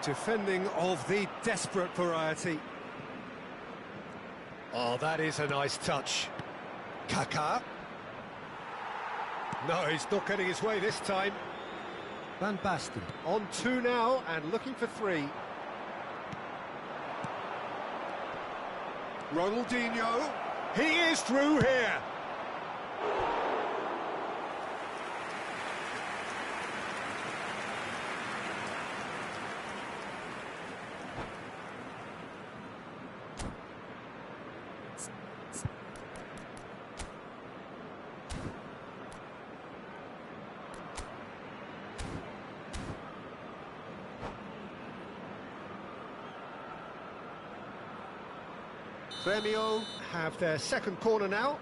Defending of the desperate variety. Oh, that is a nice touch. Kaká. No, he's not getting his way this time. Van Basten. On 2 now, and looking for 3. Ronaldinho. He is through here. Grêmio have their second corner now.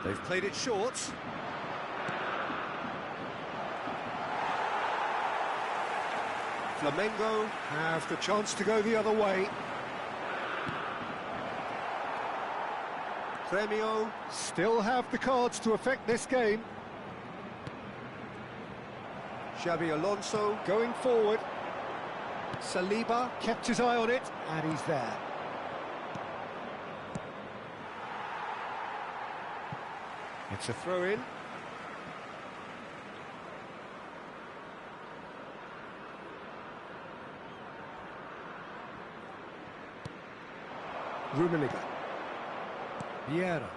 They've played it short. Flamengo have the chance to go the other way. Grêmio still have the cards to affect this game. Xabi Alonso going forward. Saliba kept his eye on it, and he's there. It's a throw-in. Rummenigge. Vieira.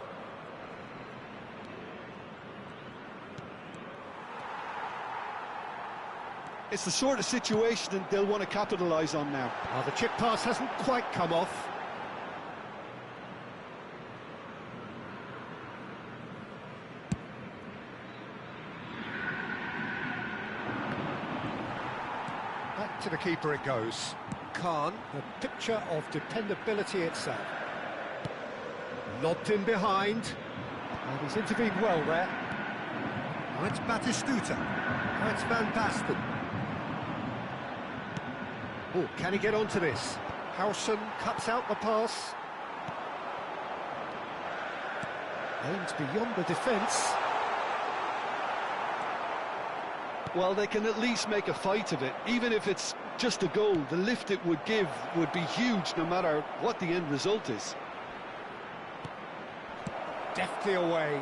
It's the sort of situation that they'll want to capitalise on now. Oh, the chip pass hasn't quite come off. Back to the keeper it goes. Khan, the picture of dependability itself. Lobbed in behind. And he's intervened well there. Now it's Batistuta. Now it's Van Basten. Oh, can he get onto this? Howson cuts out the pass. Aims beyond the defence. Well, they can at least make a fight of it. Even if it's just a goal, the lift it would give would be huge no matter what the end result is. Deftly away.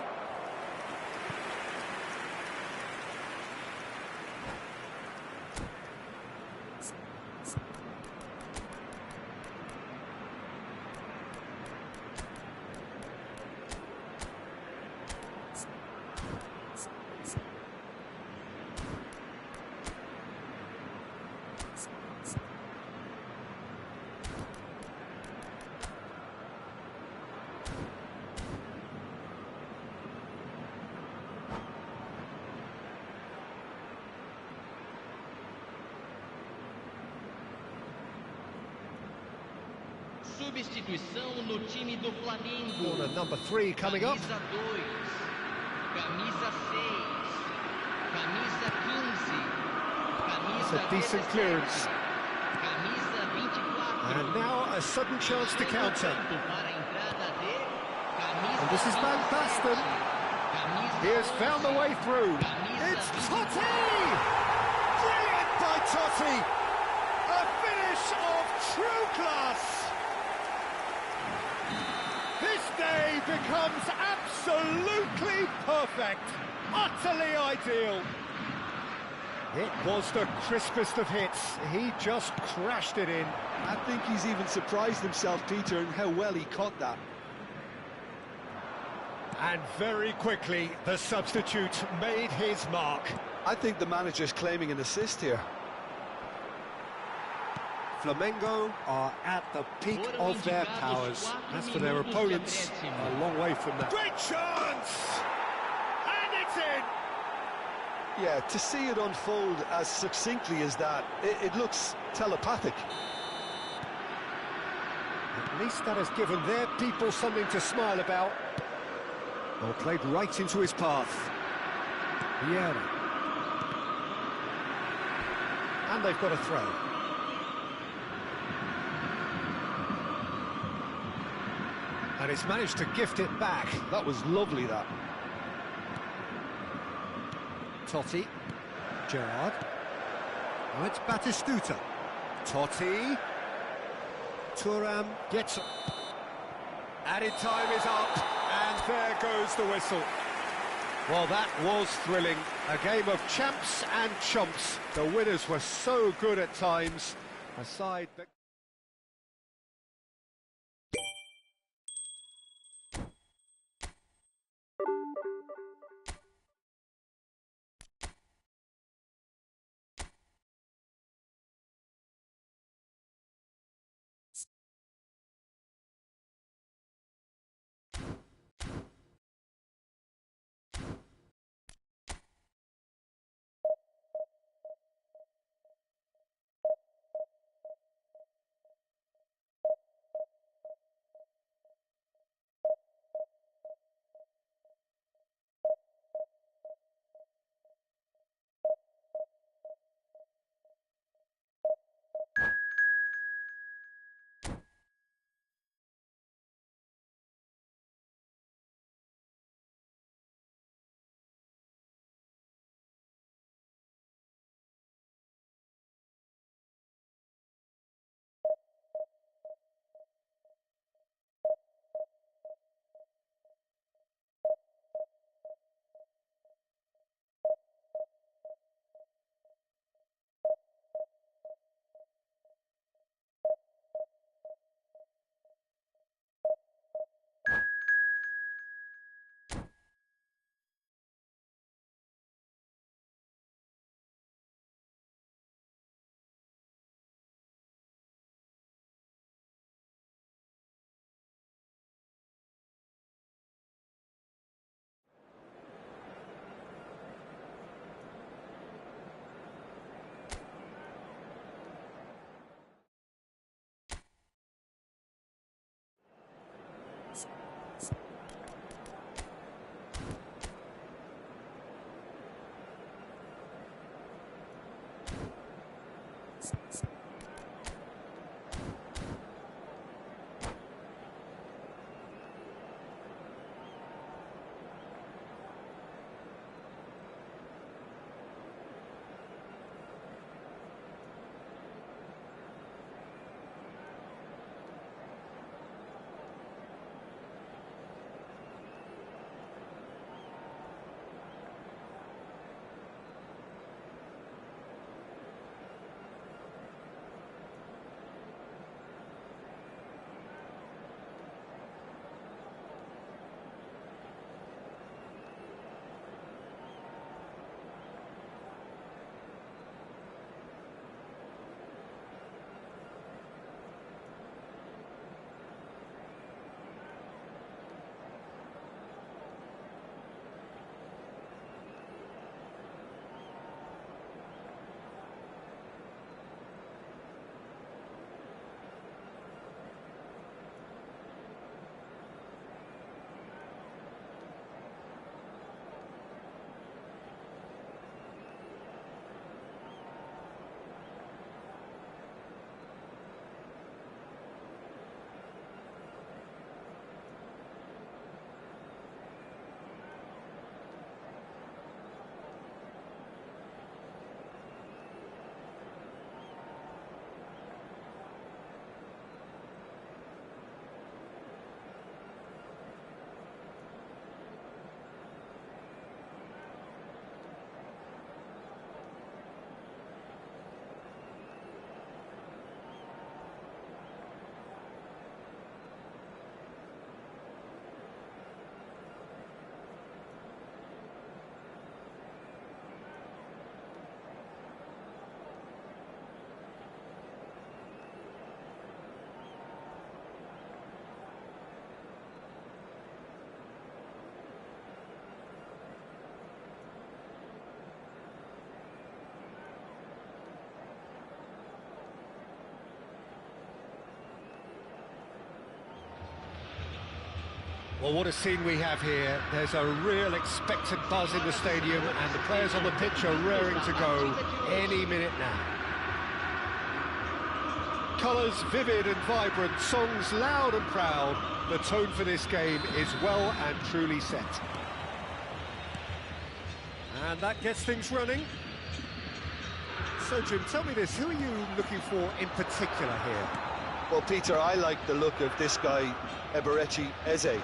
Substituição no time do Flamengo. Corner number 3 coming up. Camisa 2, camisa 6, camisa 15, camisa It's a decent 17, clearance. camisa 24. And now a sudden chance to counter. Para a entrada de camisa And this is Van Basten. He has found the way through. It's Totti! Brilliant by Totti! A finish of true class! This day becomes absolutely perfect, utterly ideal. It was the crispest of hits. He just crashed it in. I think he's even surprised himself, Peter, in how well he caught that. And very quickly, the substitute made his mark. I think the manager's claiming an assist here. Flamengo are at the peak of their powers. As for their opponents, a long way from that. Great chance! And it's in! Yeah, to see it unfold as succinctly as that, it looks telepathic. At least that has given their people something to smile about. Well, played right into his path. Vieira. And they've got a throw. And it's managed to gift it back. That was lovely, that. Totti. Gerrard. Now it's Batistuta. Totti. Thuram gets... Added time is up, and there goes the whistle. Well, that was thrilling. A game of champs and chumps. The winners were so good at times. A side that... Well, what a scene we have here. There's a real expectant buzz in the stadium, and the players on the pitch are raring to go any minute now. Colours vivid and vibrant, songs loud and proud. The tone for this game is well and truly set. And that gets things running. So, Jim, tell me this, who are you looking for in particular here? Well, Peter, I like the look of this guy, Eberechi Eze.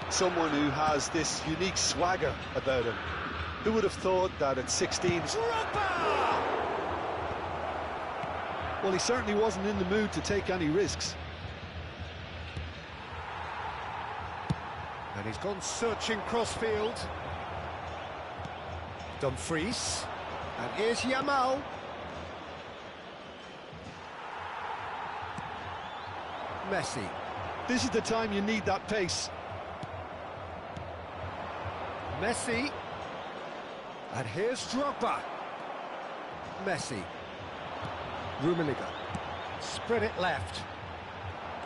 Someone who has this unique swagger about him. Who would have thought that at 16... Drogba! Well, he certainly wasn't in the mood to take any risks. And he's gone searching crossfield. Dumfries. And here's Yamal. Messi. This is the time you need that pace. Messi. And here's Drogba. Messi. Rummenigge. Spread it left.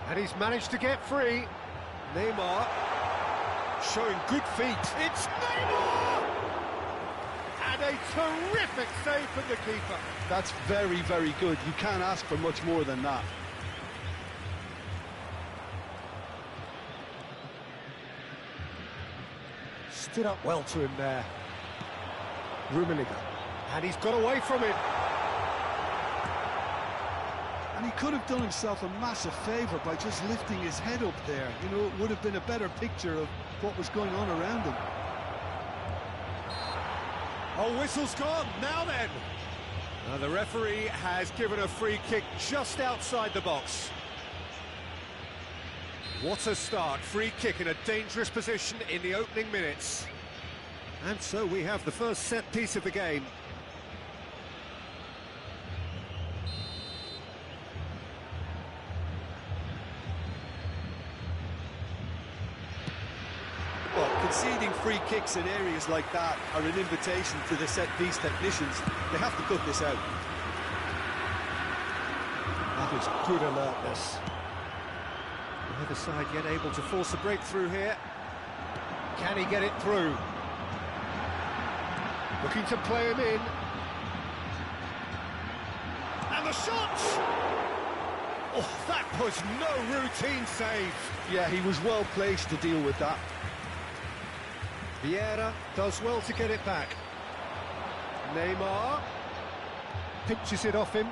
And he's managed to get free. Neymar. Showing good feet. It's Neymar! And a terrific save from the keeper. That's very, very good. You can't ask for much more than that. Stood up well to him there. Rummenigge. And he's got away from him. And he could have done himself a massive favour by just lifting his head up there. You know, it would have been a better picture of what was going on around him. Oh, whistle's gone. Now then. The referee has given a free kick just outside the box. What a start. Free kick in a dangerous position in the opening minutes. And so we have the first set piece of the game. Well, conceding free kicks in areas like that are an invitation to the set-piece technicians. They have to cut this out. That is good alertness. Neither side yet able to force a breakthrough here. Can he get it through? Looking to play him in. And the shot! Oh, that was no routine save. Yeah, he was well placed to deal with that. Vieira does well to get it back. Neymar pinches it off him.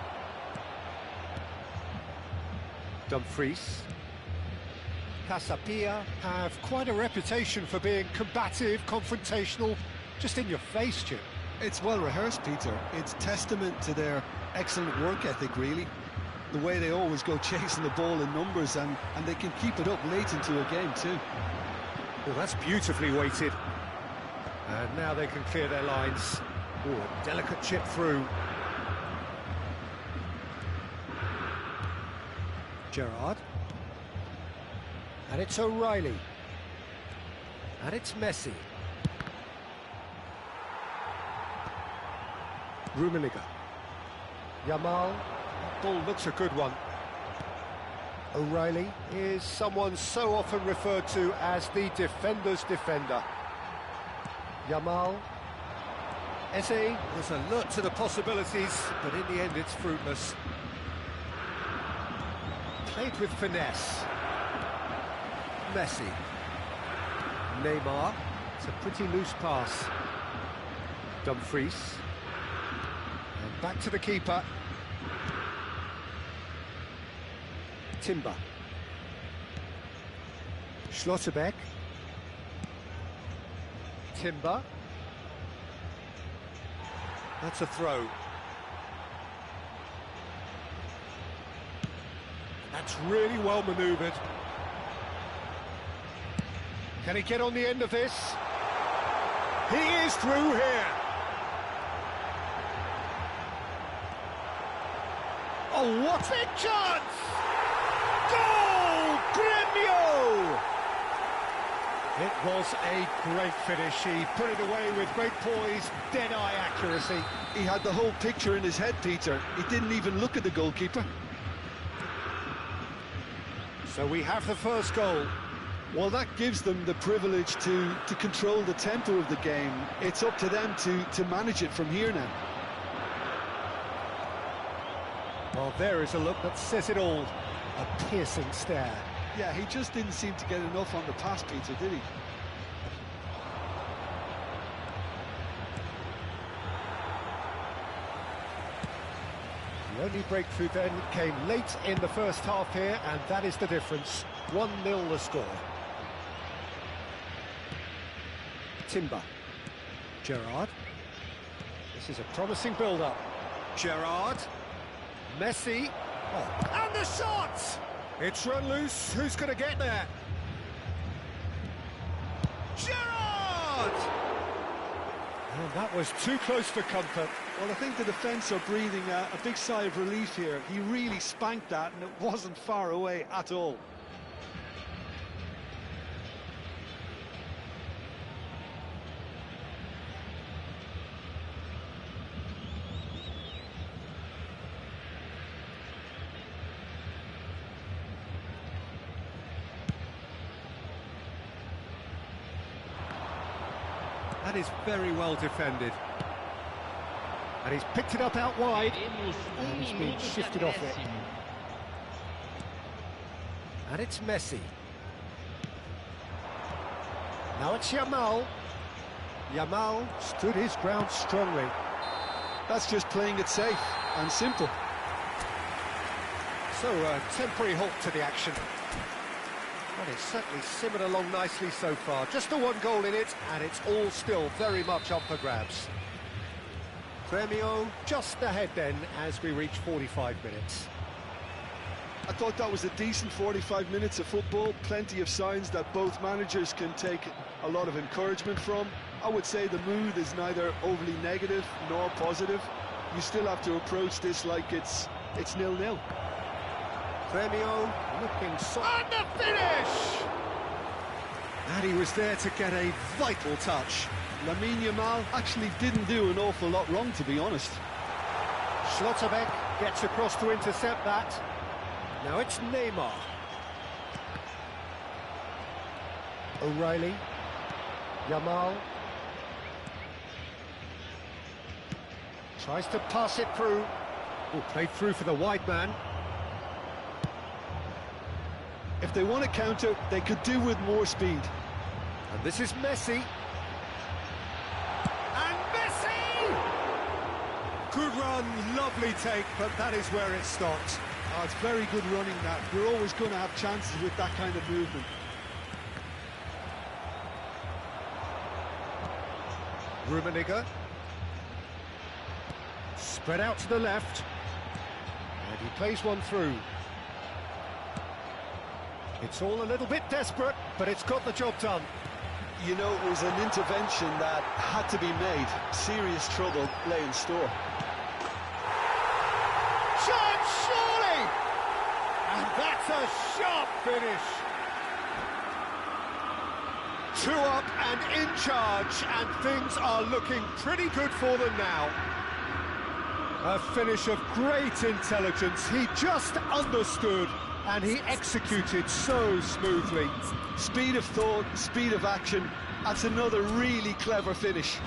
Dumfries. Casapia have quite a reputation for being combative, confrontational, just in your face, Jim. It's well rehearsed, Peter. It's testament to their excellent work ethic, really. The way they always go chasing the ball in numbers, and they can keep it up late into a game too. Well, that's beautifully weighted. And now they can clear their lines. Oh, a delicate chip through. Gerrard. And it's O'Reilly. And it's Messi. Rummenigge. Yamal. Ball looks a good one. O'Reilly is someone so often referred to as the defender's defender. Yamal. Eze was alert to the possibilities, but in the end it's fruitless. Played with finesse. Messi. Neymar. It's a pretty loose pass. Dumfries. And back to the keeper. Timber. Schlotterbeck. Timber. That's a throw. That's really well manoeuvred. Can he get on the end of this? He is through here. Oh, what a chance! Goal! Gremio! It was a great finish. He put it away with great poise, dead-eye accuracy. He had the whole picture in his head, Peter. He didn't even look at the goalkeeper. So we have the first goal. Well, that gives them the privilege to control the tempo of the game. It's up to them to manage it from here now. Well, there is a look that says it all. A piercing stare. Yeah, he just didn't seem to get enough on the pass, Peter, did he? The only breakthrough then came late in the first half here, and that is the difference. 1-0 the score. Timber. Gerrard. This is a promising build-up. Gerrard. Messi. Oh. And the shot! It's run loose. Who's going to get there? Gerrard! And that was too close for comfort. Well, I think the defence are breathing a big sigh of relief here. He really spanked that, and it wasn't far away at all. That is very well defended. And he's picked it up out wide. And he's been shifted off it. And it's Messi. Now it's Yamal. Yamal stood his ground strongly. That's just playing it safe and simple. So a temporary halt to the action. Well, it's certainly simmered along nicely so far. Just the one goal in it, and it's all still very much up for grabs. Premio just ahead then as we reach 45 minutes. I thought that was a decent 45 minutes of football. Plenty of signs that both managers can take a lot of encouragement from. I would say the mood is neither overly negative nor positive. You still have to approach this like it's 0-0. Premio looking so... And the finish! And he was there to get a vital touch. Lamine Yamal actually didn't do an awful lot wrong, to be honest. Schlotterbeck gets across to intercept that. Now it's Neymar. O'Reilly. Yamal. Tries to pass it through. Oh, played through for the wide man. If they want to counter, they could do with more speed. And this is Messi. And Messi! Good run, lovely take, but that is where it stopped. Oh, it's very good running that. You're always going to have chances with that kind of movement. Rummenigge. Spread out to the left. And he plays one through. It's all a little bit desperate, but it's got the job done. You know, it was an intervention that had to be made. Serious trouble lay in store. Chance, surely! And that's a sharp finish. 2 up and in charge, and things are looking pretty good for them now. A finish of great intelligence. He just understood. And he executed so smoothly. Speed of thought, speed of action. That's another really clever finish.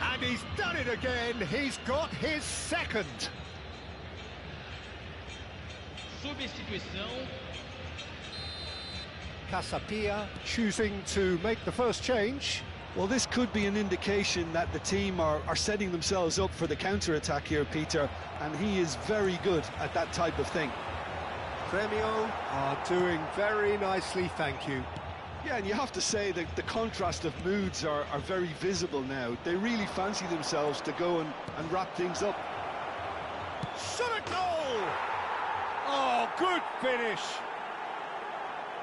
And he's done it again. He's got his second. Substituição. Casapia choosing to make the first change. Well, this could be an indication that the team are setting themselves up for the counter-attack here, Peter, and he is very good at that type of thing. Premio are doing very nicely, thank you. Yeah, and you have to say that the contrast of moods are very visible now. They really fancy themselves to go and wrap things up. Shot a goal! Oh, good finish!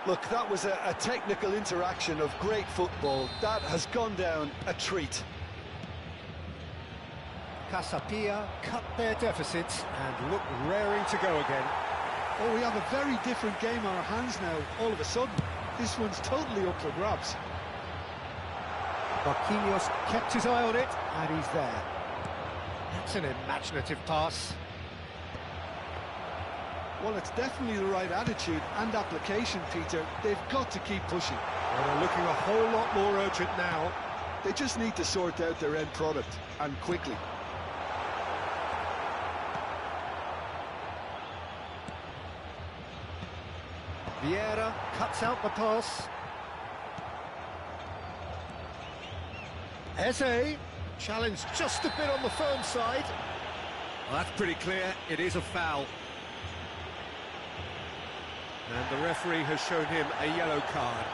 Look, that was a technical interaction of great football. That has gone down a treat. Casapia cut their deficits and look raring to go again. Oh, we have a very different game on our hands now, all of a sudden. This one's totally up for grabs. Marquinhos kept his eye on it, and he's there. That's an imaginative pass. Well, it's definitely the right attitude and application, Peter. They've got to keep pushing. Well, they're looking a whole lot more urgent now. They just need to sort out their end product, and quickly. Vieira cuts out the pass. Eze, challenged just a bit on the firm side. Well, that's pretty clear, it is a foul. And the referee has shown him a yellow card.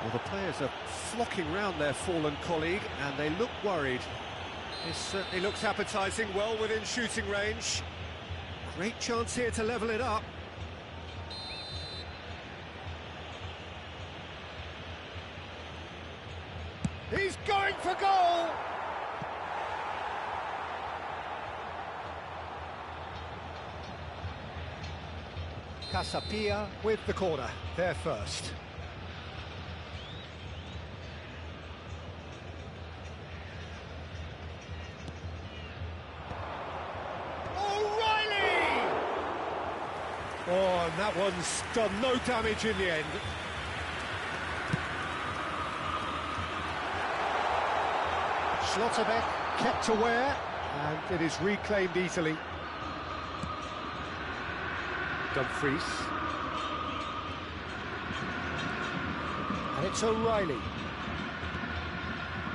Well, the players are flocking round their fallen colleague, and they look worried. This certainly looks appetising, well within shooting range. Great chance here to level it up. He's going for goal! Casapia with the corner, there first. O'Reilly! Oh, and that one's done no damage in the end. Schlotterbeck kept aware, and it is reclaimed easily. Dumfries. And it's O'Reilly.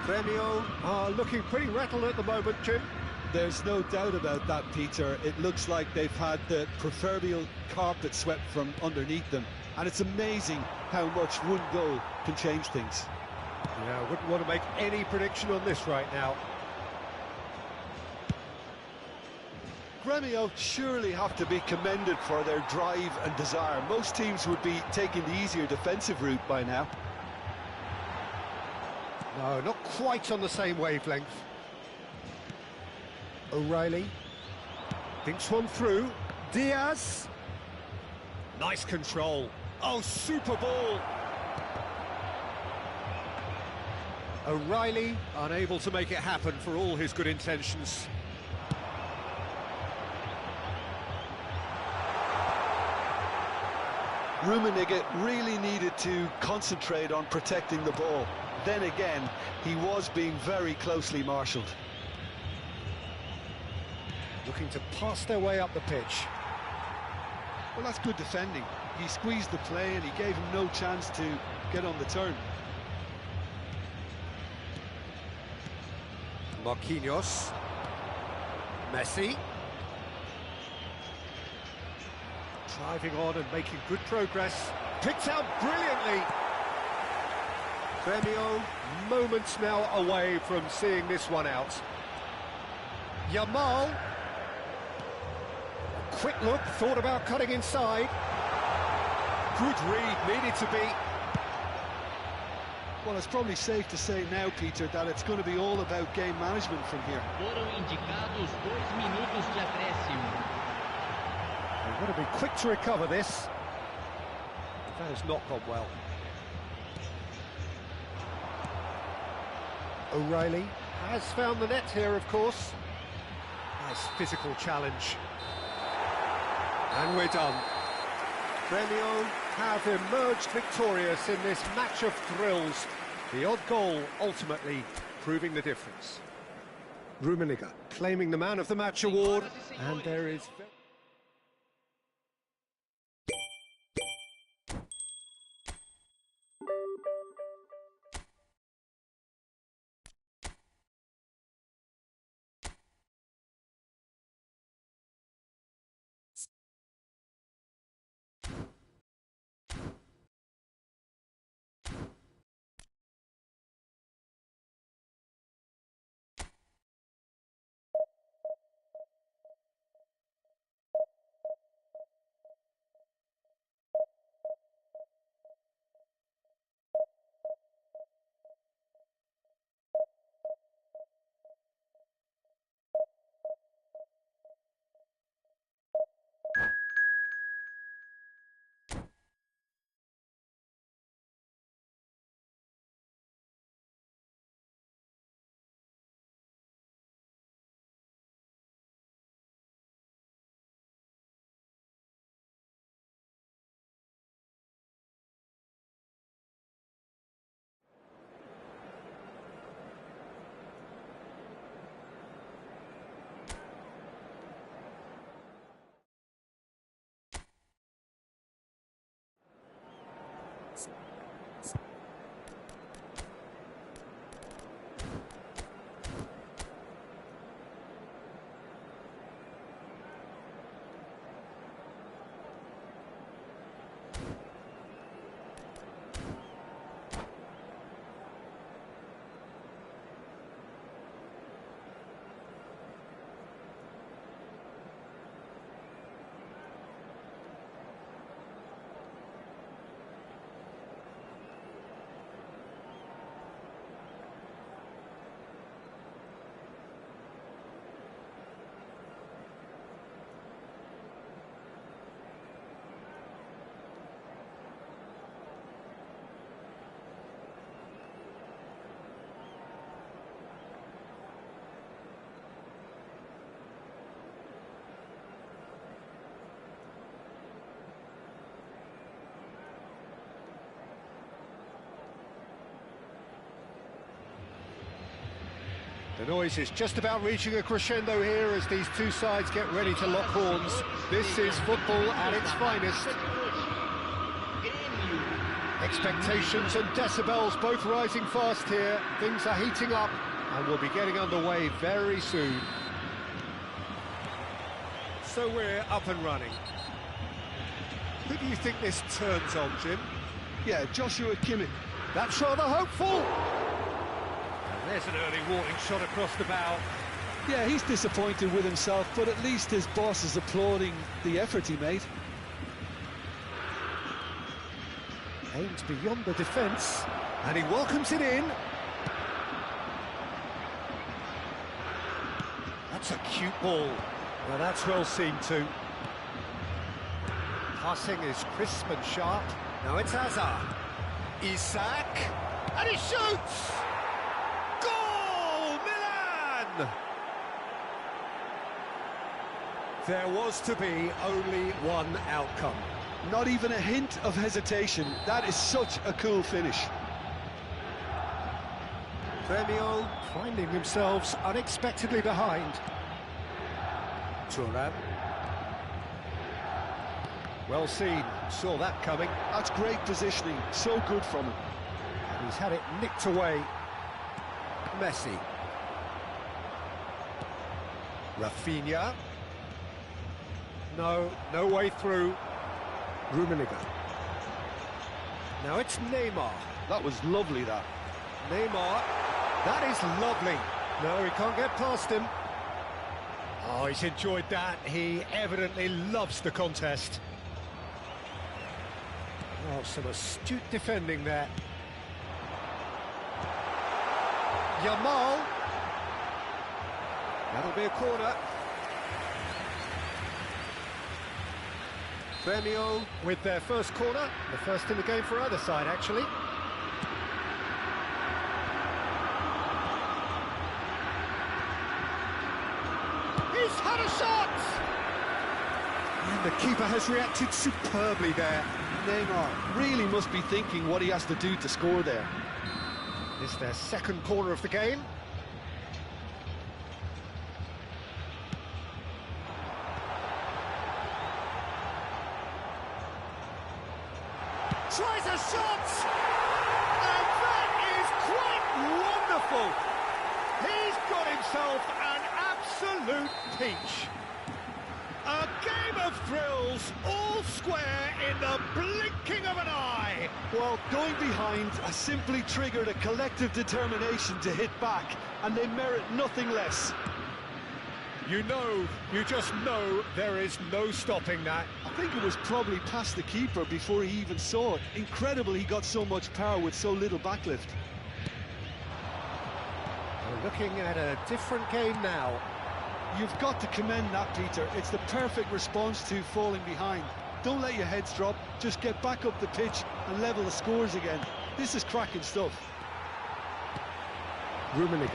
Gremio are looking pretty rattled at the moment, Jim. There's no doubt about that, Peter. It looks like they've had the proverbial carpet swept from underneath them. And it's amazing how much one goal can change things. Yeah, I wouldn't want to make any prediction on this right now. Gremio surely have to be commended for their drive and desire. Most teams would be taking the easier defensive route by now. No, not quite on the same wavelength. O'Reilly thinks one through. Diaz. Nice control. Oh, super ball. O'Reilly unable to make it happen for all his good intentions. Rummenigge really needed to concentrate on protecting the ball. Then again, he was being very closely marshalled. Looking to pass their way up the pitch. Well, that's good defending. He squeezed the play and he gave him no chance to get on the turn. Marquinhos. Messi. Driving on and making good progress. Picked out brilliantly. Gremio moments now away from seeing this one out. Yamal. Quick look, thought about cutting inside. Good read, needed to be. Well, it's probably safe to say now, Peter, that it's going to be all about game management from here. Foram indicados 2 minutos de acréscimo. They've got to be quick to recover this. That has not gone well. O'Reilly has found the net here, of course. Nice physical challenge. And we're done. Gremio have emerged victorious in this match of thrills. The odd goal ultimately proving the difference. Rummenigge claiming the Man of the Match award, and there is... The noise is just about reaching a crescendo here as these two sides get ready to lock horns. This is football at its finest. Expectations and decibels both rising fast here. Things are heating up and we'll be getting underway very soon. So we're up and running. Who do you think this turns on, Jim? Yeah, Joshua Kimmich. That's rather hopeful. And there's an early warning shot across the bow. Yeah, he's disappointed with himself, but at least his boss is applauding the effort he made. Aims beyond the defence, and he welcomes it in. That's a cute ball. Well, that's well seen too. Passing is crisp and sharp. Now it's Hazard. Isak, and he shoots! Goal, Milan! There was to be only one outcome. Not even a hint of hesitation. That is such a cool finish. Firmino finding themselves unexpectedly behind. Thuram. Well seen, saw that coming. That's great positioning, so good from him. And he's had it nicked away. Messi. Rafinha. No way through. Rummenigge. Now it's Neymar. That was lovely, that. Neymar. That is lovely. No, he can't get past him. Oh, he's enjoyed that. He evidently loves the contest. Oh, some astute defending there. Yamal. That'll be a corner. Firmino with their first corner, the first in the game for either side, actually. He's had a shot! And the keeper has reacted superbly there. Neymar really must be thinking what he has to do to score there. It's their second corner of the game. Tries a shot! And that is quite wonderful! He's got himself an absolute peach. A game of thrills, all square in the blinking of an eye. Well, going behind has simply triggered a collective determination to hit back, and they merit nothing less. You just know there is no stopping that. I think it was probably past the keeper before he even saw it. Incredible he got so much power with so little backlift. We're looking at a different game now. You've got to commend that, Peter. It's the perfect response to falling behind. Don't let your heads drop, just get back up the pitch and level the scores again. This is cracking stuff. Rummenigge.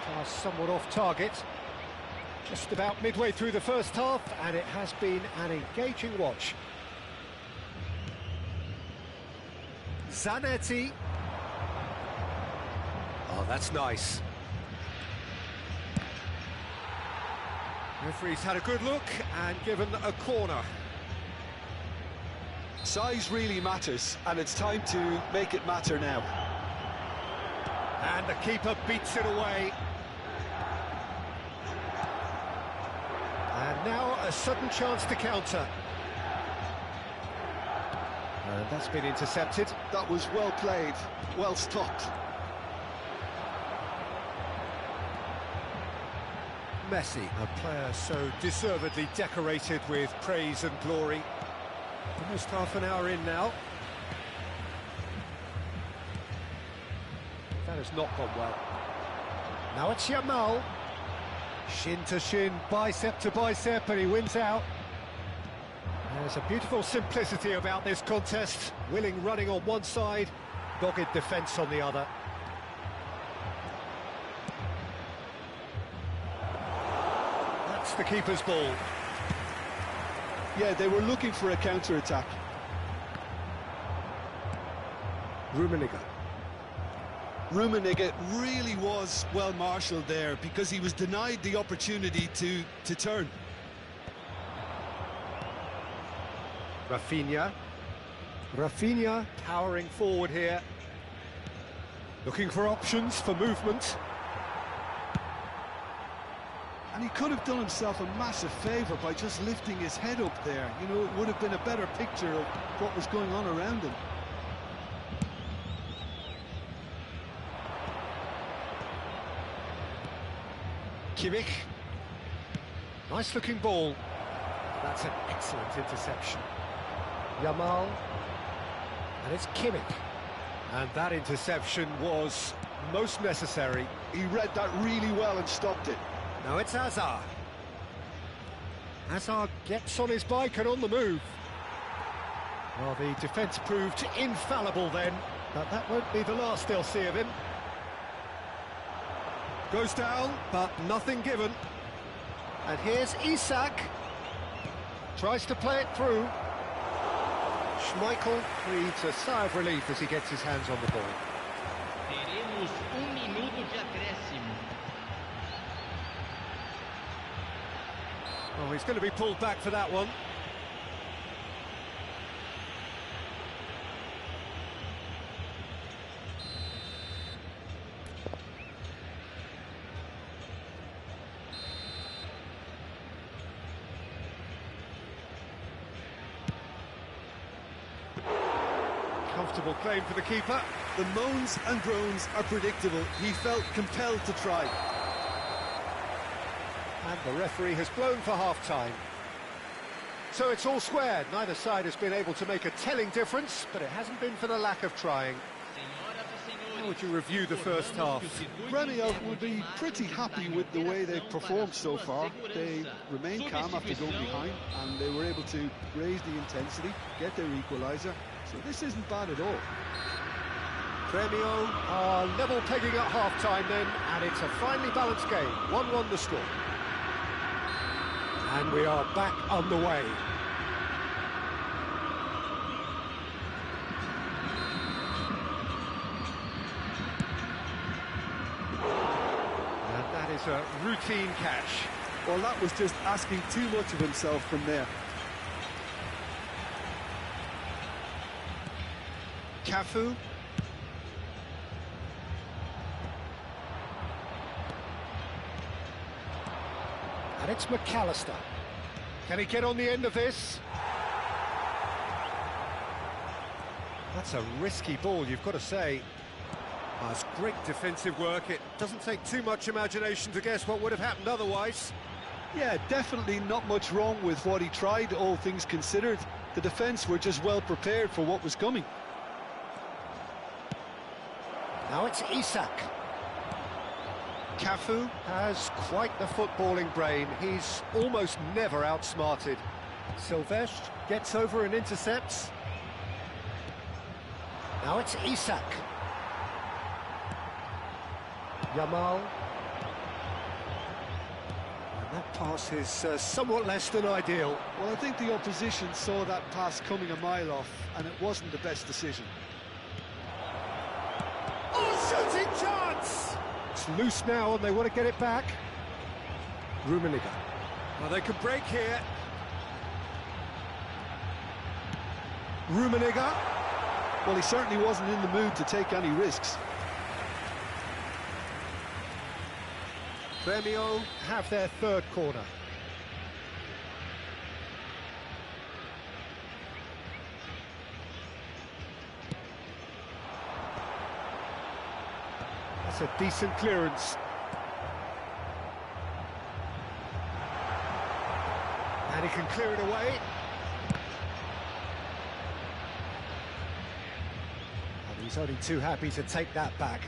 Pass somewhat off target. Just about midway through the first half, and it has been an engaging watch. Zanetti. Oh, that's nice. Referee's had a good look and given a corner. Size really matters, and it's time to make it matter now. And the keeper beats it away. And now a sudden chance to counter. And that's been intercepted. That was well played, well stopped. Messi, a player so deservedly decorated with praise and glory. Almost half an hour in now. That has not gone well. Now it's Yamal. Shin to shin, bicep to bicep, and he wins out. There's a beautiful simplicity about this contest. Willing running on one side, dogged defence on the other. That's the keeper's ball. Yeah, they were looking for a counter-attack. Rummenigge. Rummenigge really was well marshalled there because he was denied the opportunity to turn. Rafinha powering forward here, looking for options for movement. And he could have done himself a massive favour by just lifting his head up there. You know, it would have been a better picture of what was going on around him. Kimmich. Nice looking ball. That's an excellent interception. Yamal. And it's Kimmich. And that interception was most necessary. He read that really well and stopped it. Now it's Hazard. Hazard gets on his bike and on the move. Well, the defence proved infallible then, but that won't be the last they'll see of him. Goes down, but nothing given. And here's Isak. Tries to play it through. Schmeichel breathes a sigh of relief as he gets his hands on the ball. Teremos minuto de acréscimo. Oh, he's going to be pulled back for that one. Comfortable claim for the keeper. The moans and groans are predictable. He felt compelled to try. And the referee has blown for half-time. So it's all squared. Neither side has been able to make a telling difference, but it hasn't been for the lack of trying. How would you review the first half? Gremio would be pretty happy with the way they've performed so far. They remained calm after going behind, and they were able to raise the intensity, get their equaliser. So this isn't bad at all. Gremio are level pegging at half-time then, and it's a finely balanced game. 1-1 the score. And we are back underway. And that is a routine catch. Well, that was just asking too much of himself from there. Cafu. And it's McAllister. Can he get on the end of this? That's a risky ball, you've got to say. Oh, it's great defensive work. It doesn't take too much imagination to guess what would have happened otherwise. Yeah, definitely not much wrong with what he tried, all things considered. The defence were just well prepared for what was coming. Now it's Isak. Cafu has quite the footballing brain. He's almost never outsmarted. Silvestre gets over and intercepts. Now it's Isak. Yamal. And that pass is somewhat less than ideal. Well, I think the opposition saw that pass coming a mile off, and it wasn't the best decision. Oh, shooting chance! It's loose now and they want to get it back. Rummenigge. Well, they can break here. Rummenigge. Well, he certainly wasn't in the mood to take any risks. Gremio have their third corner. That's a decent clearance. And he can clear it away. And he's only too happy to take that back.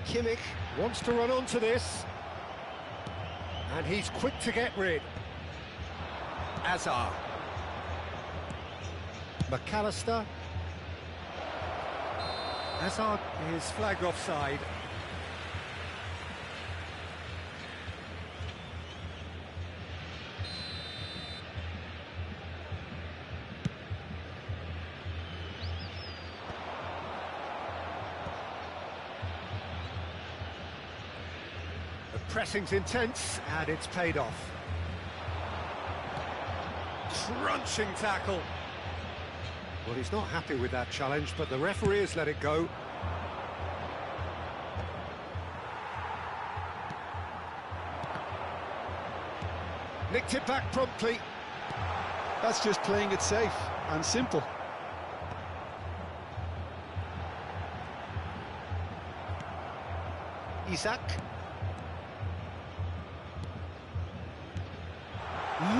Kimmich wants to run onto this. And he's quick to get rid. Hazard. McAllister. Hazard is flagged offside. Pressing's intense, and it's paid off. Crunching tackle. Well, he's not happy with that challenge, but the referee has let it go. Nicked it back promptly. That's just playing it safe and simple. Isaac.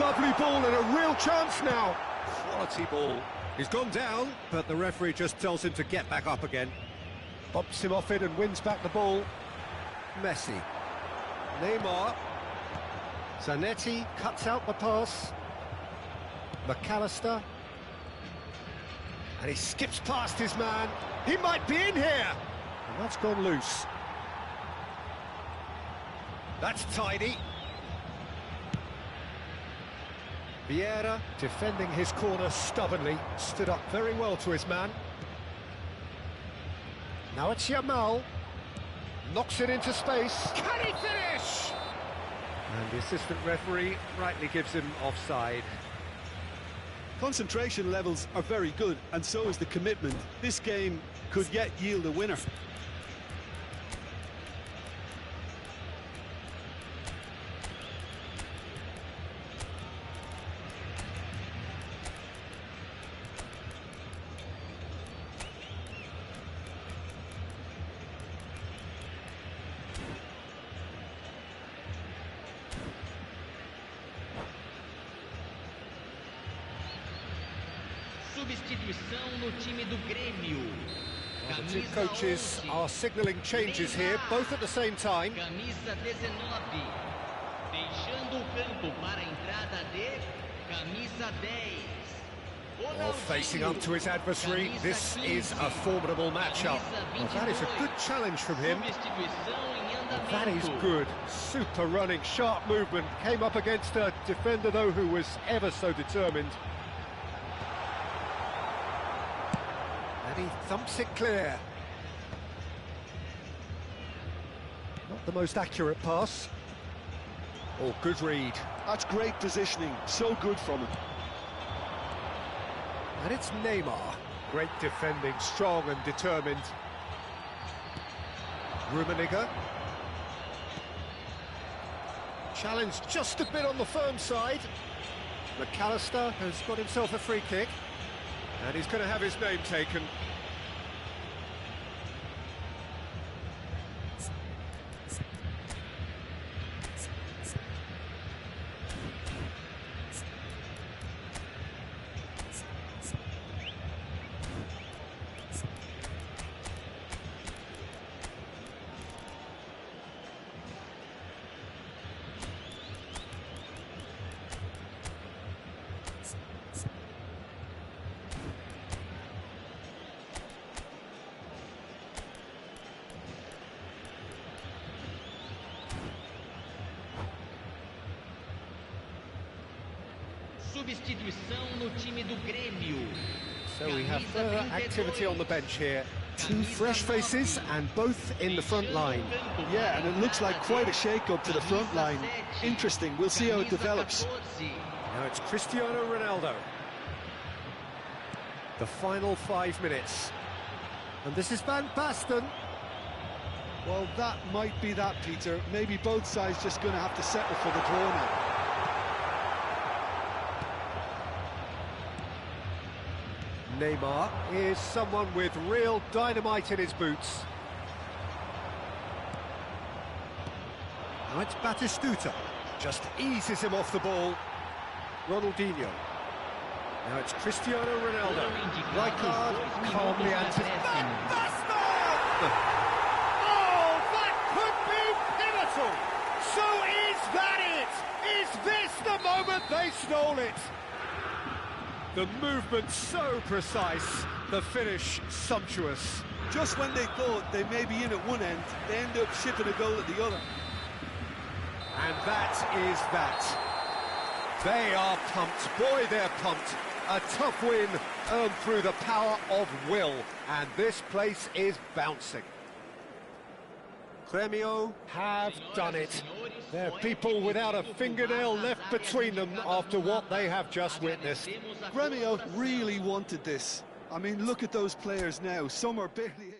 Lovely ball and a real chance now. Quality ball. He's gone down, but the referee just tells him to get back up again. Bumps him off it and wins back the ball. Messi. Neymar. Zanetti cuts out the pass. McAllister. And he skips past his man. He might be in here. And that's gone loose. That's tidy. Vieira, defending his corner stubbornly, stood up very well to his man. Now it's Yamal. Knocks it into space. Can he finish? And the assistant referee rightly gives him offside. Concentration levels are very good, and so is the commitment. This game could yet yield a winner. Substituição no time do Grêmio. Well, the two coaches are signalling changes here, both at the same time. Camisa 19. Deixando o campo para a entrada de camisa 10. Well, facing up to his adversary, this is a formidable matchup. Well, that is a good challenge from him. That is good. Super running, sharp movement. Came up against a defender, though, who was ever so determined. And he thumps it clear. Not the most accurate pass. Oh, good read. That's great positioning. So good from him. And it's Neymar. Great defending, strong and determined. Rummenigge. Challenged just a bit on the firm side. McAllister has got himself a free kick. And he's going to have his name taken. Substituição no time do Grêmio. So we have further activity on the bench here. Two fresh faces and both in the front line. Yeah, and it looks like quite a shake-up to the front line. Interesting, we'll see how it develops. Now it's Cristiano Ronaldo. The final 5 minutes. And this is Van Basten. Well, that might be that, Peter. Maybe both sides just going to have to settle for the draw now. Neymar is someone with real dynamite in his boots. Now it's Batistuta. Just eases him off the ball. Ronaldinho. Now it's Cristiano Ronaldo. Rijkaard calmly answers. Van Basten! Oh, that could be pivotal! So is that it? Is this the moment they stole it? The movement so precise, the finish sumptuous. Just when they thought they may be in at one end, they end up shipping a goal at the other. And that is that. They are pumped. Boy, they're pumped. A tough win earned through the power of will. And this place is bouncing. Grêmio have done it. They're people without a fingernail left between them after what they have just witnessed. Gremio really wanted this. I mean, look at those players now. Some are barely...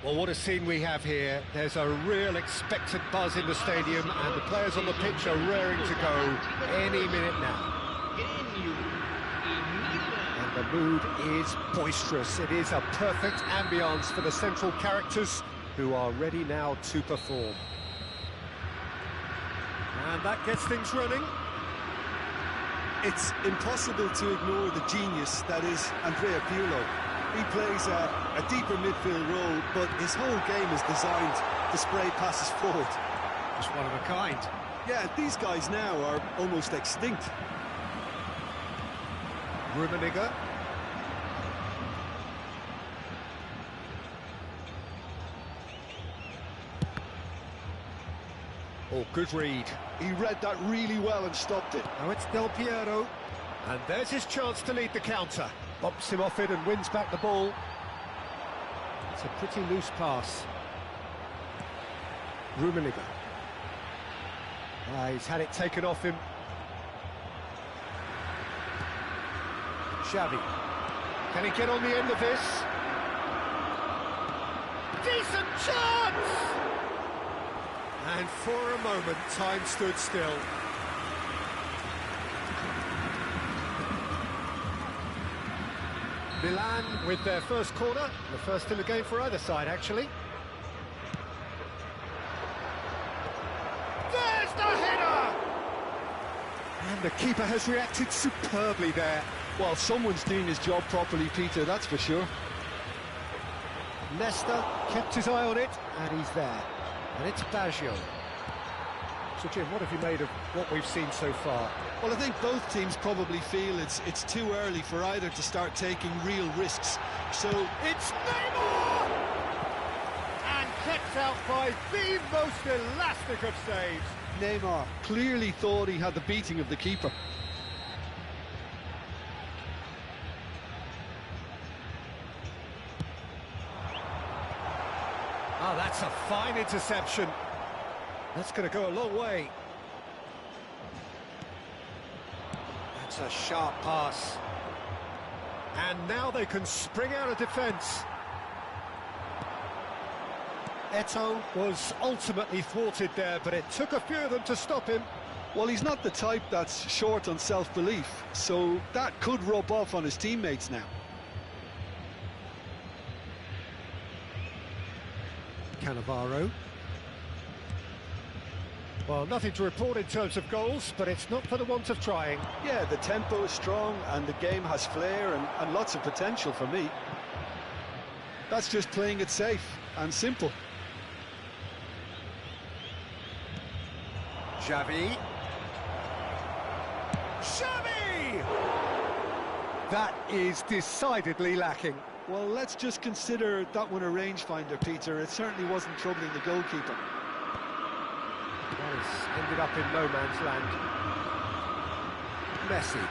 Well, what a scene we have here. There's a real expectant buzz in the stadium, and the players on the pitch are raring to go any minute now. And the mood is boisterous. It is a perfect ambience for the central characters who are ready now to perform. And that gets things running. It's impossible to ignore the genius that is Andrea Pirlo. He plays a deeper midfield role, but his whole game is designed to spray passes forward. Just one of a kind. Yeah, these guys now are almost extinct. Rummenigge. Oh, good read. He read that really well and stopped it. Now it's Del Piero. And there's his chance to lead the counter. Bumps him off it and wins back the ball. It's a pretty loose pass. Rummenigge. He's had it taken off him. Xavi. Can he get on the end of this? Decent chance! And for a moment, time stood still. Milan with their first corner, the first in the game for either side, actually. There's the header! And the keeper has reacted superbly there. Well, someone's doing his job properly, Peter, that's for sure. Nesta kept his eye on it, and he's there. And it's Baggio. So, Jim, what have you made of what we've seen so far? Well, I think both teams probably feel it's too early for either to start taking real risks. So It's Neymar! And kept out by the most elastic of saves. Neymar clearly thought he had the beating of the keeper. Oh, that's a fine interception. That's going to go a long way. That's a sharp pass. And now they can spring out of defence. Eto'o was ultimately thwarted there, but it took a few of them to stop him. Well, he's not the type that's short on self-belief, so that could rub off on his teammates now. Cannavaro. Well, nothing to report in terms of goals, but it's not for the want of trying. Yeah, the tempo is strong and the game has flair and lots of potential for me. That's just playing it safe and simple. Xavi. Xavi! That is decidedly lacking. Well, let's just consider that one a rangefinder, Peter. It certainly wasn't troubling the goalkeeper. That has ended up in no man's land. Messi.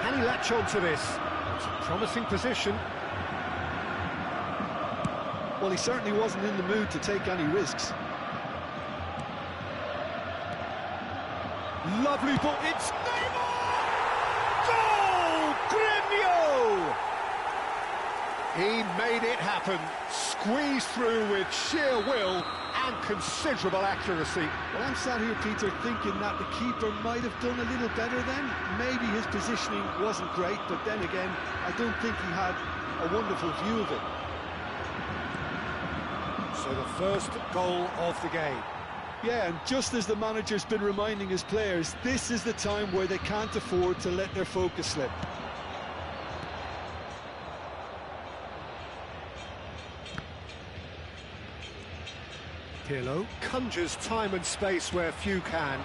Can he latch on to this? It's a promising position. Well, he certainly wasn't in the mood to take any risks. Lovely ball. It's Neymar! Goal! Gremio! He made it happen. Squeezed through with sheer will and considerable accuracy. Well, I'm sat here, Peter, thinking that the keeper might have done a little better then. Maybe his positioning wasn't great, but then again, I don't think he had a wonderful view of it. So the first goal of the game. Yeah, and just as the manager's been reminding his players, this is the time where they can't afford to let their focus slip. Pirlo conjures time and space where few can.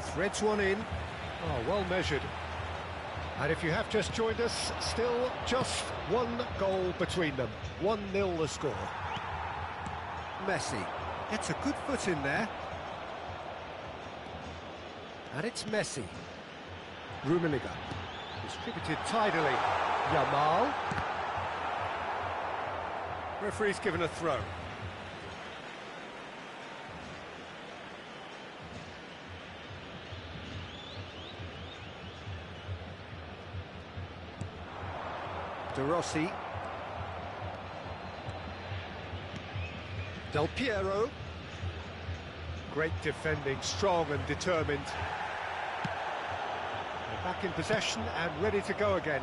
Threads one in. Oh, well measured. And if you have just joined us, still just one goal between them. 1-0 the score. Messi gets a good foot in there. And it's Messi. Rummenigge. Distributed tidily. Yamal. Referee's given a throw. De Rossi. Del Piero. Great defending, strong and determined. They're back in possession and ready to go again.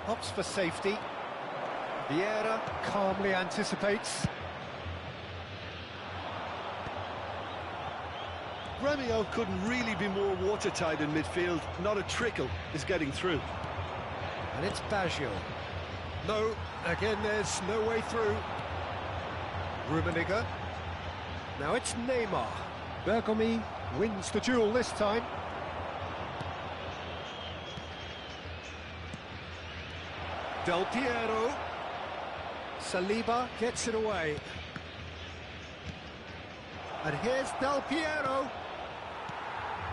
Opts for safety. Vieira calmly anticipates. Gremio couldn't really be more watertight in midfield. Not a trickle is getting through. And it's Baggio. No, again there's no way through. Rummenigge. Now it's Neymar. Bergomi wins the duel this time. Del Piero. Saliba gets it away. And here's Del Piero.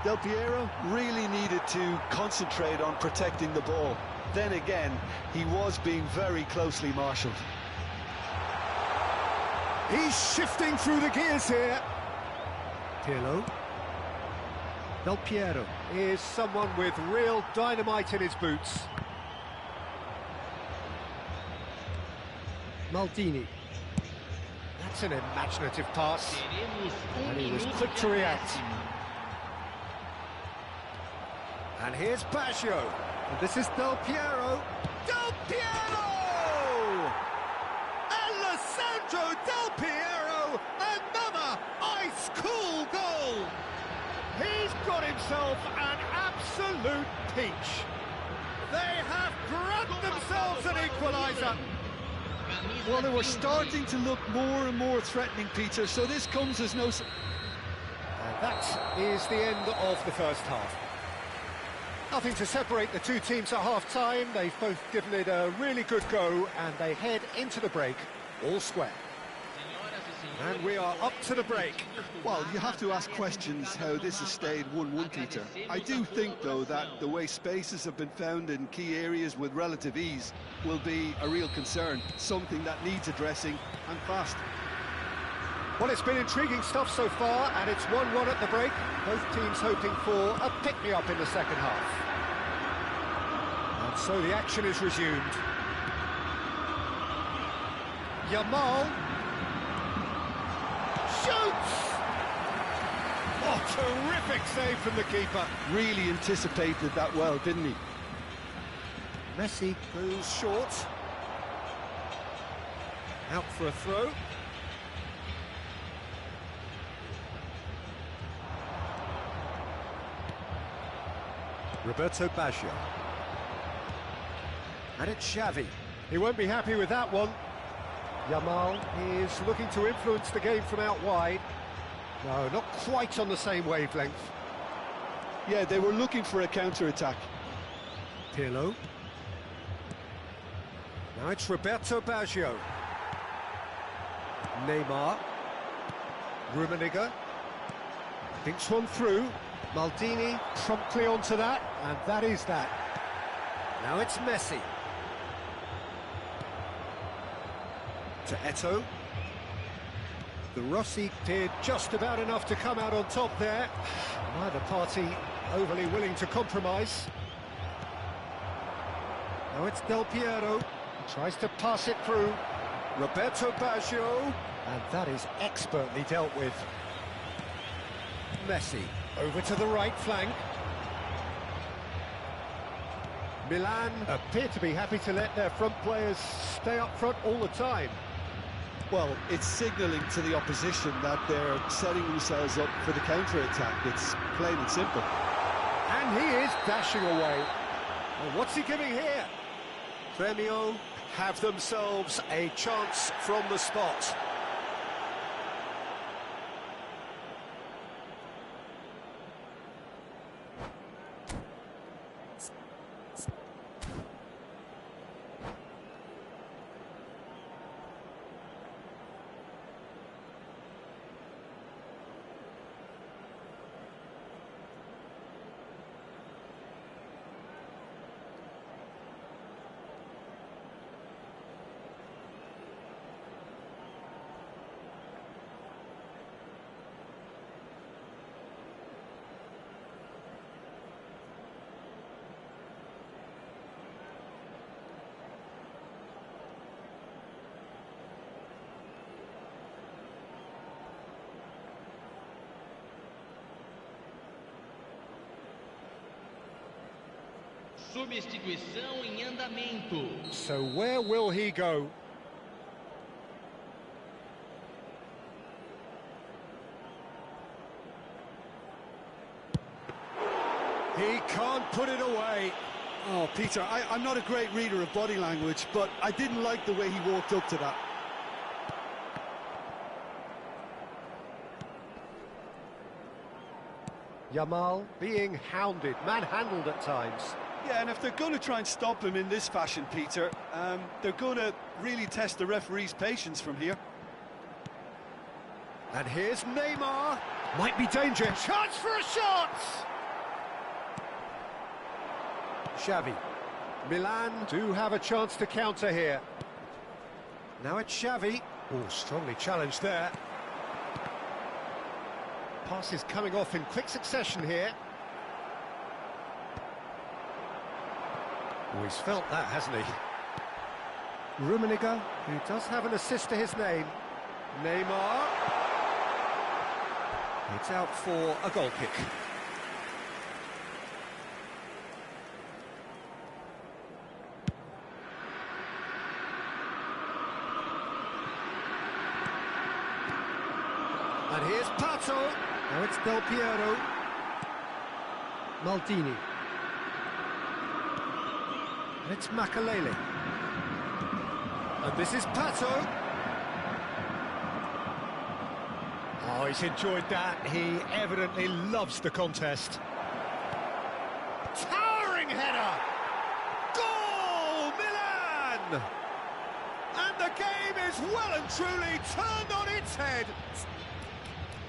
Del Piero really needed to concentrate on protecting the ball. Then again, he was being very closely marshalled. He's shifting through the gears here. Pirlo. Del Piero is someone with real dynamite in his boots. Maldini. That's an imaginative pass. And he was quick to react. And here's Baggio. And this is Del Piero. Del Piero! Alessandro Del Piero! Another ice-cool goal! He's got himself an absolute peach. They have grabbed themselves an equaliser. Well, they were starting to look more and more threatening, Peter, so this comes as no... And that is the end of the first half. Nothing to separate the two teams at half-time. They've both given it a really good go, and they head into the break all square. And we are up to the break. Well, you have to ask questions how this has stayed 1-1, Peter. I do think, though, that the way spaces have been found in key areas with relative ease will be a real concern, something that needs addressing, and fast. Well, it's been intriguing stuff so far, and it's 1-1 at the break. Both teams hoping for a pick-me-up in the second half. And so the action is resumed. Yamal shoots! Oh, terrific save from the keeper. Really anticipated that well, didn't he? Messi goes short. Out for a throw. Roberto Baggio. And it's Xavi. He won't be happy with that one. Yamal is looking to influence the game from out wide. No, not quite on the same wavelength. Yeah, they were looking for a counter-attack. Pirlo. Now it's Roberto Baggio. Neymar. Rummenigge. Thinks one through. Maldini promptly onto that, and that is that. Now it's Messi. To Eto'o. The Rossi did just about enough to come out on top there. Neither party overly willing to compromise. Now it's Del Piero. He tries to pass it through. Roberto Baggio. And that is expertly dealt with. Messi over to the right flank. Milan appear to be happy to let their front players stay up front all the time. Well, it's signalling to the opposition that they're setting themselves up for the counter-attack. It's plain and simple. And he is dashing away. Well, what's he giving here? Grêmio have themselves a chance from the spot. Substituição em andamento. So where will he go? He can't put it away. Oh, Peter, I'm not a great reader of body language, but I didn't like the way he walked up to that. Yamal being hounded, manhandled at times. Yeah, and if they're going to try and stop him in this fashion, Peter, they're going to really test the referee's patience from here. And here's Neymar. Might be dangerous. Chance for a shot! Xavi. Milan do have a chance to counter here. Now it's Xavi. Oh, strongly challenged there. Passes coming off in quick succession here. Oh, he's felt that, hasn't he? Rummenigge, who does have an assist to his name. Neymar. It's out for a goal kick. And here's Pato. Now it's Del Piero. Maldini. And it's Makalele. And this is Pato. Oh, he's enjoyed that. He evidently loves the contest. Towering header! Goal, Milan! And the game is well and truly turned on its head.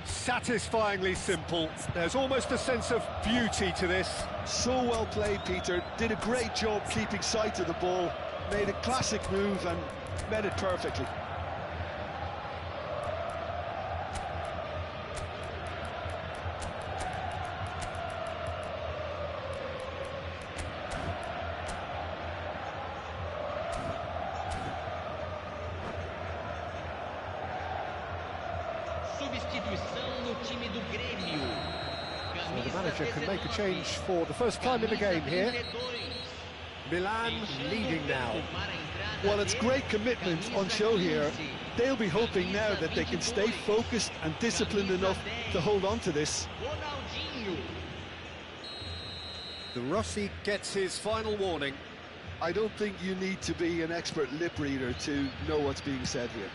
Satisfyingly simple. There's almost a sense of beauty to this. So well played, Peter. Did a great job keeping sight of the ball. Made a classic move and met it perfectly. Substituição no time do Grêmio. So the manager can make a change for the first time in the game here. Milan leading now. Well, it's great commitment on show here. They'll be hoping now that they can stay focused and disciplined enough to hold on to this. Ronaldinho. The Rossi gets his final warning. I don't think you need to be an expert lip reader to know what's being said here.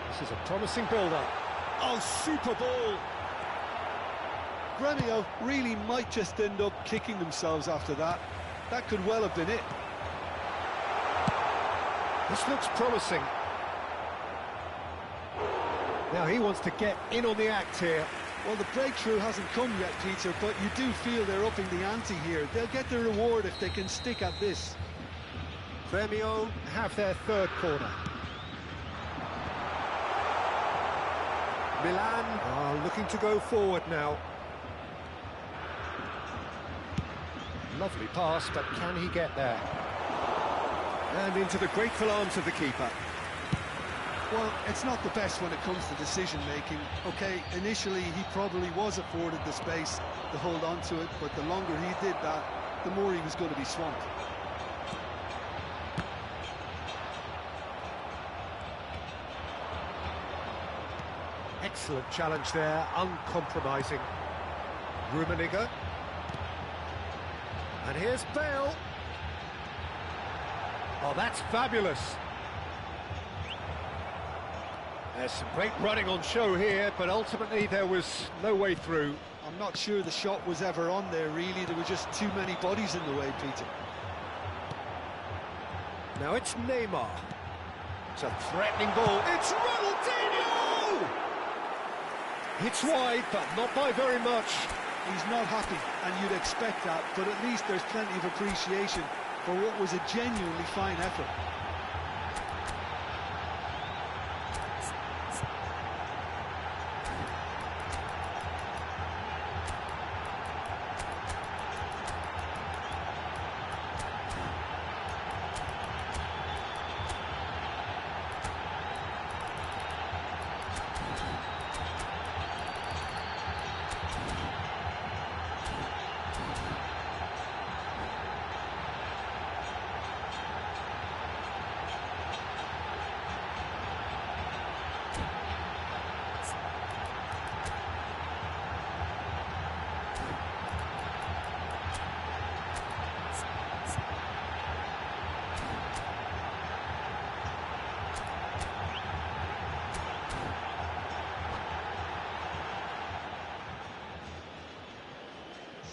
This is a promising build-up. Oh, super ball! Gremio really might just end up kicking themselves after that. That could well have been it. This looks promising. Now he wants to get in on the act here. Well, the breakthrough hasn't come yet, Peter, but you do feel they're upping the ante here. They'll get the reward if they can stick at this. Gremio have their third corner. Milan are looking to go forward now. Lovely pass, but can he get there? And into the grateful arms of the keeper. Well, it's not the best when it comes to decision-making. OK, initially he probably was afforded the space to hold on to it, but the longer he did that, the more he was going to be swamped. Excellent challenge there, uncompromising. Rummenigge. And here's Bale. Oh, that's fabulous. There's some great running on show here, but ultimately there was no way through. I'm not sure the shot was ever on there, really. There were just too many bodies in the way, Peter. Now it's Neymar. It's a threatening ball. It's Ronaldinho! It's wide, but not by very much. He's not happy, and you'd expect that, but at least there's plenty of appreciation for what was a genuinely fine effort.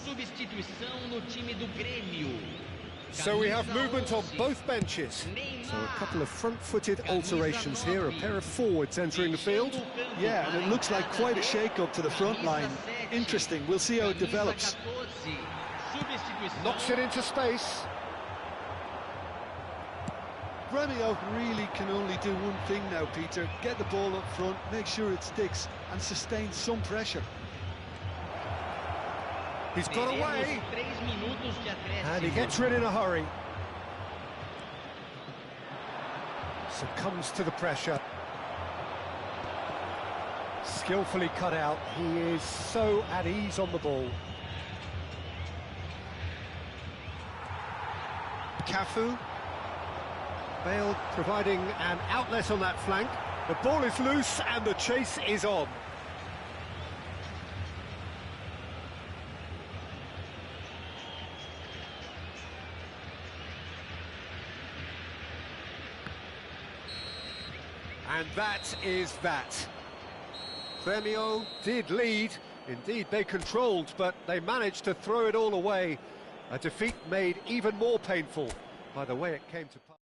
Substituição no time do Grêmio. So we have movement on both benches. So a couple of front-footed alterations here, a pair of forwards entering the field. Yeah, and it looks like quite a shake-up to the front line. Interesting, we'll see how it develops. Knocks it into space. Gremio really can only do one thing now, Peter. Get the ball up front, make sure it sticks, and sustain some pressure. He's got away. Teremos 3 minutos de acréscimo. And he gets rid in a hurry. Succumbs to the pressure. Skillfully cut out. He is so at ease on the ball. Cafu. Bale providing an outlet on that flank. The ball is loose and the chase is on. And that is that. Gremio did lead, indeed they controlled, but they managed to throw it all away. A defeat made even more painful by the way it came to pass.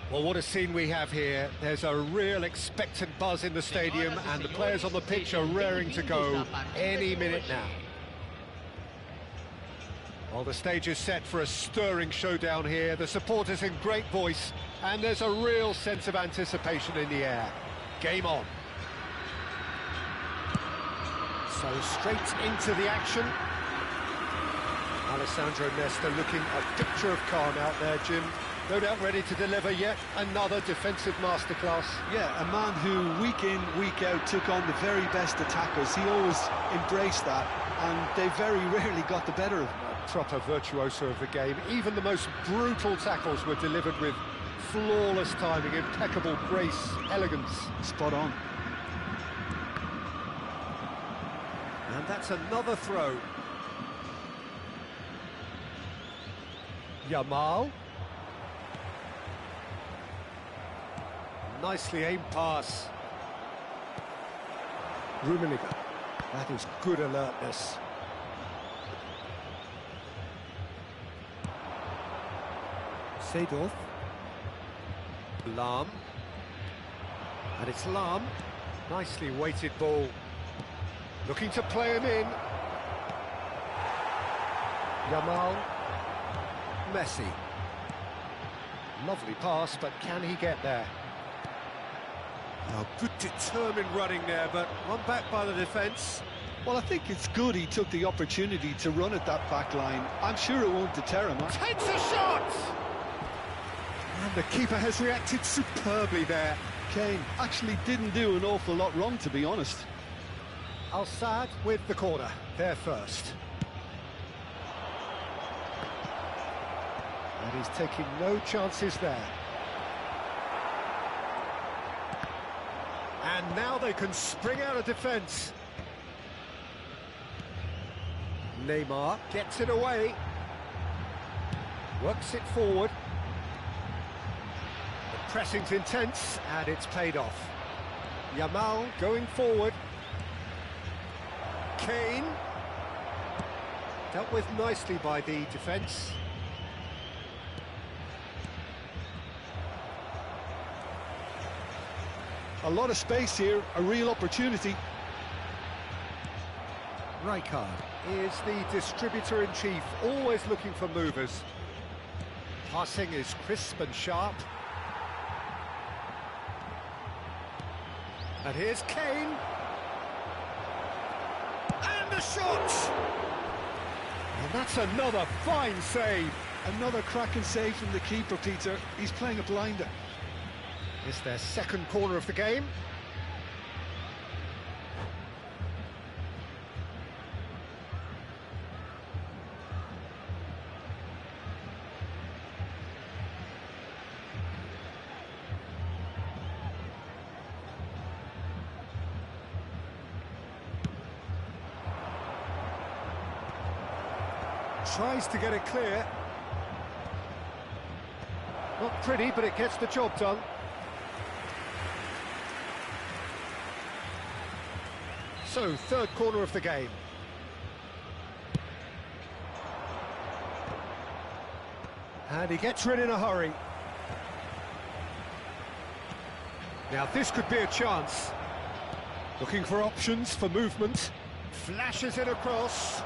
Well, what a scene we have here. There's a real expectant buzz in the stadium and the players on the pitch are raring to go any minute now. Well, the stage is set for a stirring showdown here. The supporters in great voice and there's a real sense of anticipation in the air. Game on. So straight into the action. Alessandro Nesta looking a picture of calm out there, Jim. No doubt ready to deliver yet another defensive masterclass. Yeah, a man who week in, week out took on the very best attackers. He always embraced that, and they very rarely got the better of him. A proper virtuoso of the game. Even the most brutal tackles were delivered with flawless timing, impeccable grace, elegance. Spot on. And that's another throw. Yamal. Nicely aimed pass. Rummenigge. That is good alertness. Seedorf. Lahm. And it's Lahm. Nicely weighted ball. Looking to play him in. Yamal. Messi. Lovely pass, but can he get there? Oh, good determined running there, but run back by the defence. Well, I think it's good he took the opportunity to run at that back line. I'm sure it won't deter him. Takes a shot! And the keeper has reacted superbly there. Kane actually didn't do an awful lot wrong, to be honest. Al-Saad with the corner, there first. And he's taking no chances there. And now they can spring out of defence. Neymar gets it away. Works it forward. The pressing's intense, and it's paid off. Yamal going forward. Kane. Dealt with nicely by the defence. A lot of space here, a real opportunity. Rijkaard is the distributor-in-chief, always looking for movers. Passing is crisp and sharp. And here's Kane. And the shot! And that's another fine save. Another cracking save from the keeper, Peter. He's playing a blinder. It's their second corner of the game. Tries to get it clear. Not pretty, but it gets the job done. So, third corner of the game. And he gets rid in a hurry. Now this could be a chance. Looking for options for movement. Flashes it across.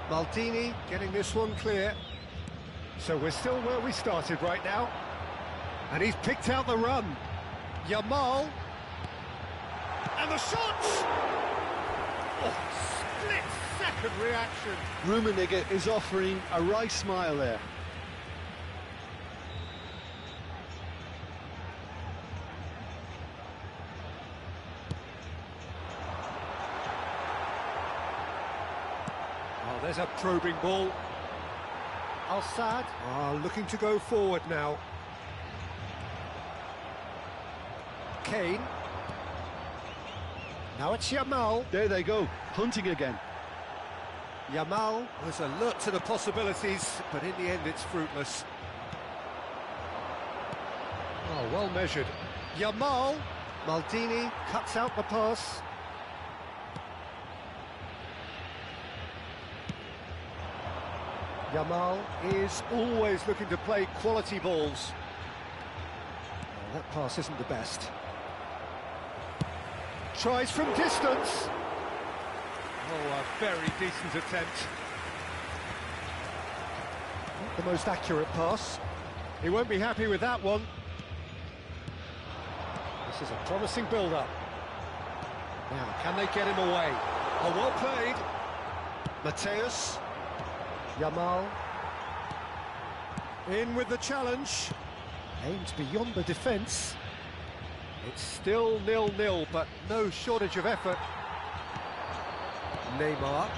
Maldini getting this one clear. So we're still where we started right now. And he's picked out the run. Yamal. And the shot! Oh, split-second reaction. Rummenigge is offering a wry smile there. Oh, there's a probing ball. Al-Sadd looking to go forward now. Kane. Now it's Yamal. There they go, hunting again. Yamal was alert to the possibilities, but in the end it's fruitless. Oh, well measured. Yamal. Maldini cuts out the pass. Yamal is always looking to play quality balls. Oh, that pass isn't the best. Tries from distance. Oh, a very decent attempt. Not the most accurate pass. He won't be happy with that one. This is a promising build-up. Now, can they get him away? Oh, well played. Mateus. Yamal. In with the challenge. Aims beyond the defence. It's still 0-0, but no shortage of effort. Neymar.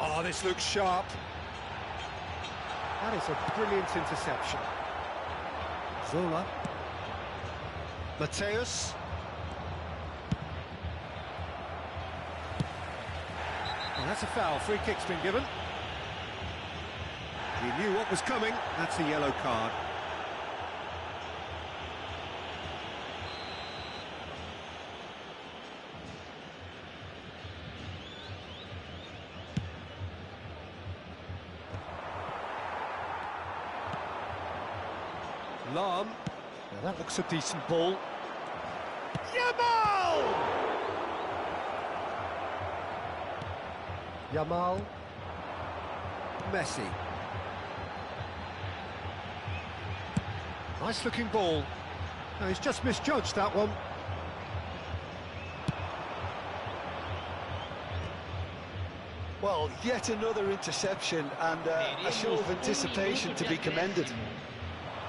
Oh, this looks sharp. That is a brilliant interception. Zola. Mateus. Oh, that's a foul. Free kick's been given. He knew what was coming. That's a yellow card. Lahm. Now that looks a decent ball. Yamal! Yamal. Messi. Nice looking ball. No, he's just misjudged that one. Well, yet another interception and a show of anticipation to be commended.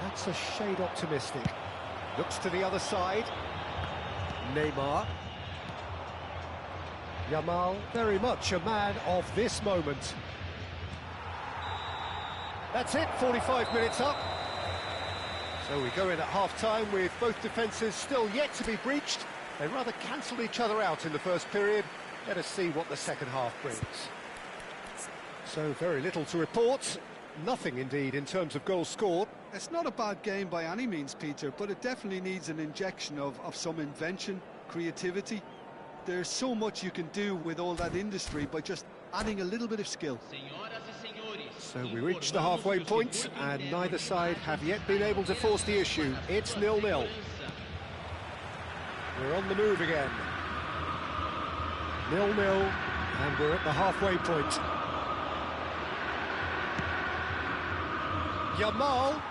That's a shade optimistic. Looks to the other side. Neymar. Yamal, very much a man of this moment. That's it, 45 minutes up. So we go in at half-time with both defences still yet to be breached. They rather cancelled each other out in the first period. Let us see what the second half brings. So very little to report. Nothing, indeed, in terms of goals scored. It's not a bad game by any means, Peter, but it definitely needs an injection of some invention, creativity. There's so much you can do with all that industry by just adding a little bit of skill. So we reach the halfway point, and neither side have yet been able to force the issue. It's 0-0. We're on the move again. 0-0, and we're at the halfway point. Yamal.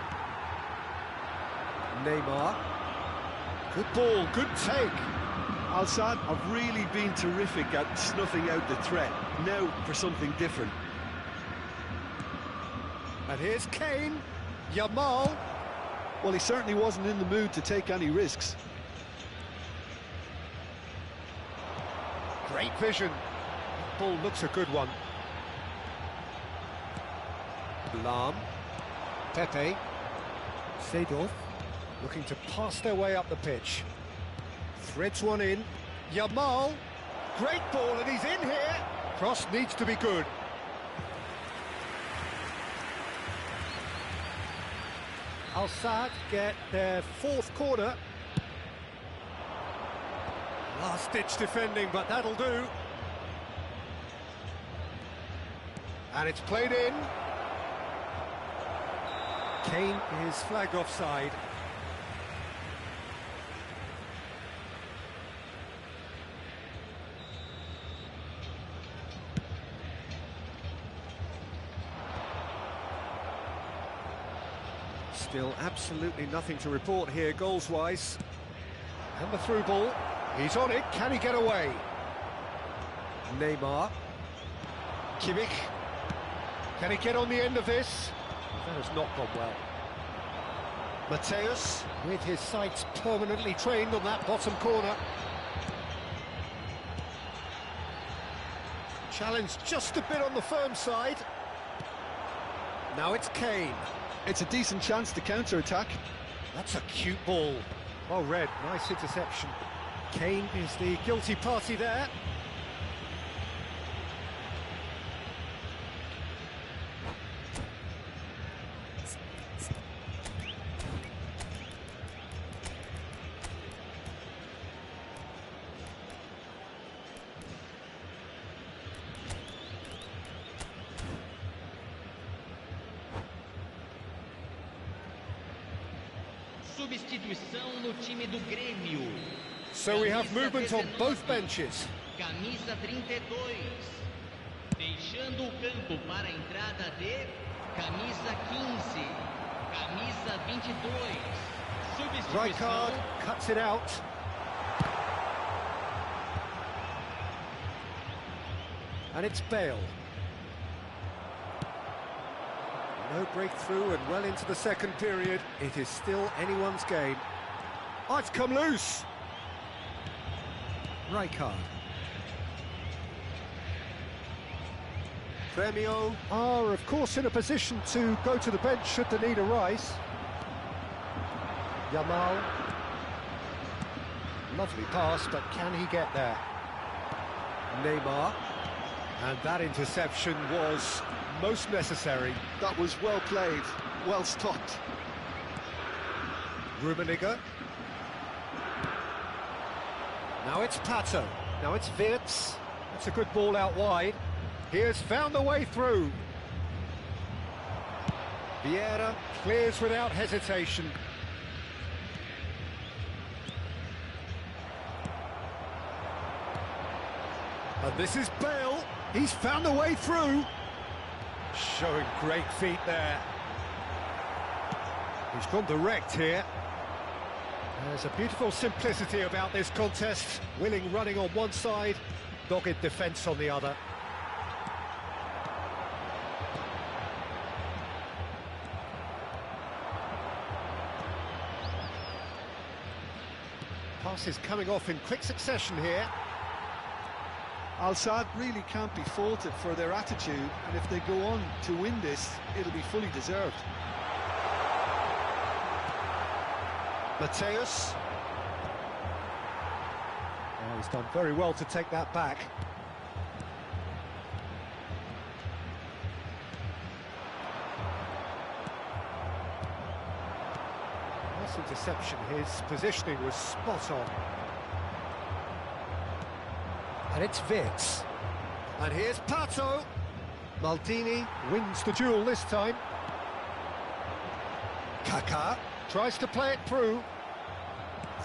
Neymar. Good ball, good take. Al-Sadd have really been terrific at snuffing out the threat. Now for something different. And here's Kane. Yamal. Well, he certainly wasn't in the mood to take any risks. Great vision. Ball looks a good one. Lahm. Pepe. Seedorf. Looking to pass their way up the pitch. Threads one in. Yamal. Great ball, and he's in here. Cross needs to be good. Al-Sadd get their fourth corner. Last-ditch defending, but that'll do. And it's played in. Kane is flagged offside. Still absolutely nothing to report here goals-wise. And the through ball. He's on it. Can he get away? Neymar. Kimmich. Can he get on the end of this? That has not gone well. Mateus, with his sights permanently trained on that bottom corner. Challenge just a bit on the firm side. Now it's Kane. It's a decent chance to counter-attack. That's a cute ball. Well read, nice interception. Kane is the guilty party there. Substituição no time do Grêmio. So we have movement on both benches. Camisa 32. Deixando o campo para a entrada de camisa 15. Camisa 22. Right Substituição. card, cuts it out. And it's Bale. No breakthrough and well into the second period. It is still anyone's game. Oh, it's come loose. Rijkaard. Grêmio are, of course, in a position to go to the bench should the need arise. Yamal. Lovely pass, but can he get there? Neymar. And that interception was most necessary. That was well played, well stopped. Rummenigge. Now it's Pato. Now it's Wirtz. That's a good ball out wide. He has found the way through. Vieira clears without hesitation. And this is Bale. He's found the way through. Showing great feet there. He's gone direct here. There's a beautiful simplicity about this contest. Willing running on one side, dogged defence on the other. Passes coming off in quick succession here. Al-Sadd really can't be faulted for their attitude, and if they go on to win this, it'll be fully deserved. Mateus. He's done very well to take that back. Nice interception. His positioning was spot on. And it's Vitz. And here's Pato. Maldini wins the duel this time. Kaká tries to play it through.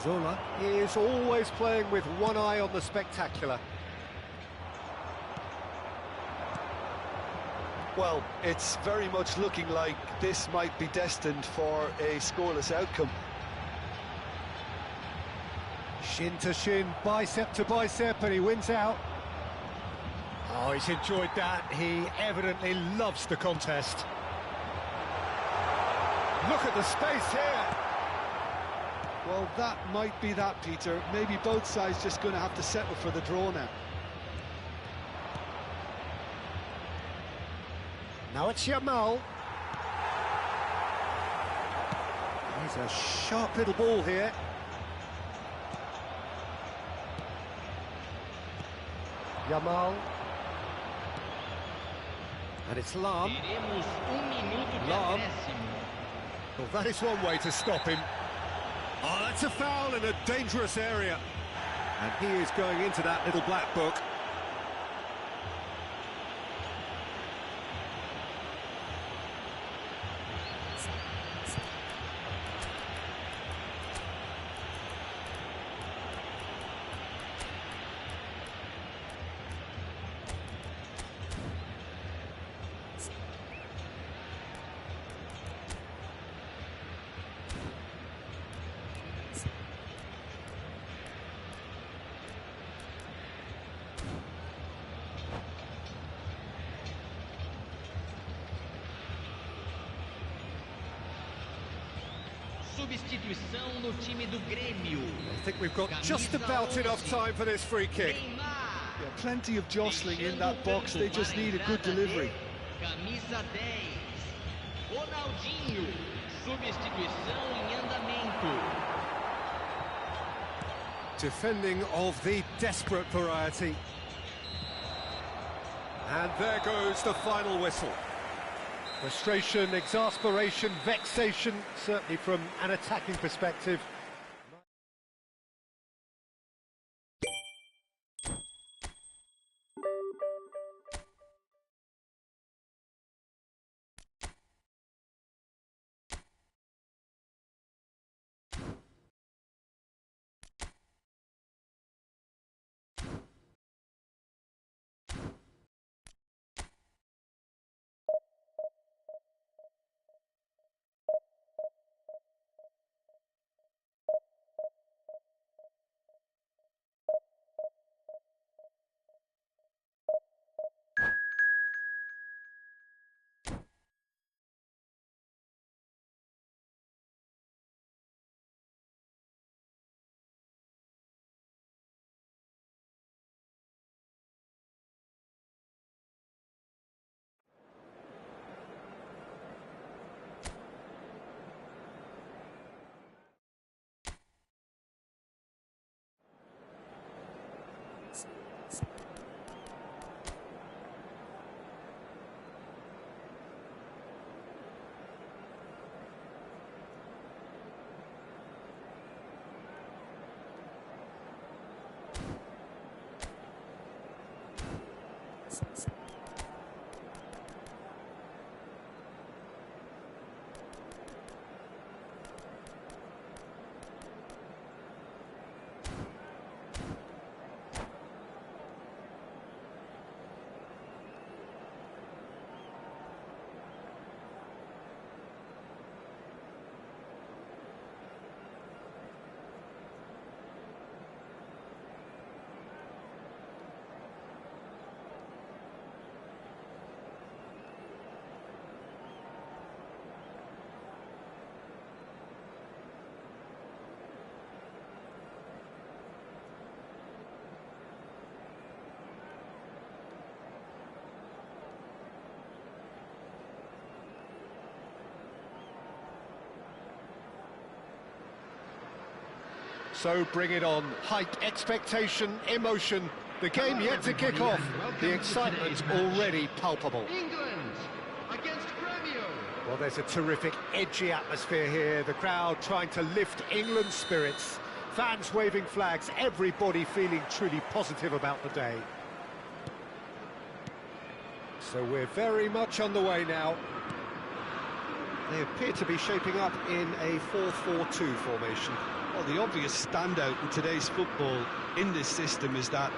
Zola is always playing with one eye on the spectacular. Well, it's very much looking like this might be destined for a scoreless outcome. Shin to shin, bicep to bicep, and he wins out. Oh, he's enjoyed that. He evidently loves the contest. Look at the space here. Well, that might be that, Peter. Maybe both sides just going to have to settle for the draw now. Now it's Yamal. He's a sharp little ball here. Yamal. And it's Lam. Lam. Well, that is one way to stop him. Oh, that's a foul in a dangerous area. And he is going into that little black book. Substituição no time do Grêmio. I think we've got just about enough time for this free kick. Yeah, plenty of jostling in that box, they just need a good delivery. Camisa 10. Ronaldinho. Substituição em andamento. Defending of the desperate variety. And there goes the final whistle. Frustration, exasperation, vexation, certainly from an attacking perspective. So bring it on. Hype, expectation, emotion. The game yet to kick off. The excitement's already palpable. England against Gremio. Well, there's a terrific, edgy atmosphere here. The crowd trying to lift England's spirits. Fans waving flags, everybody feeling truly positive about the day. So we're very much on the way now. They appear to be shaping up in a 4-4-2 formation. Well, the obvious standout in today's football in this system is that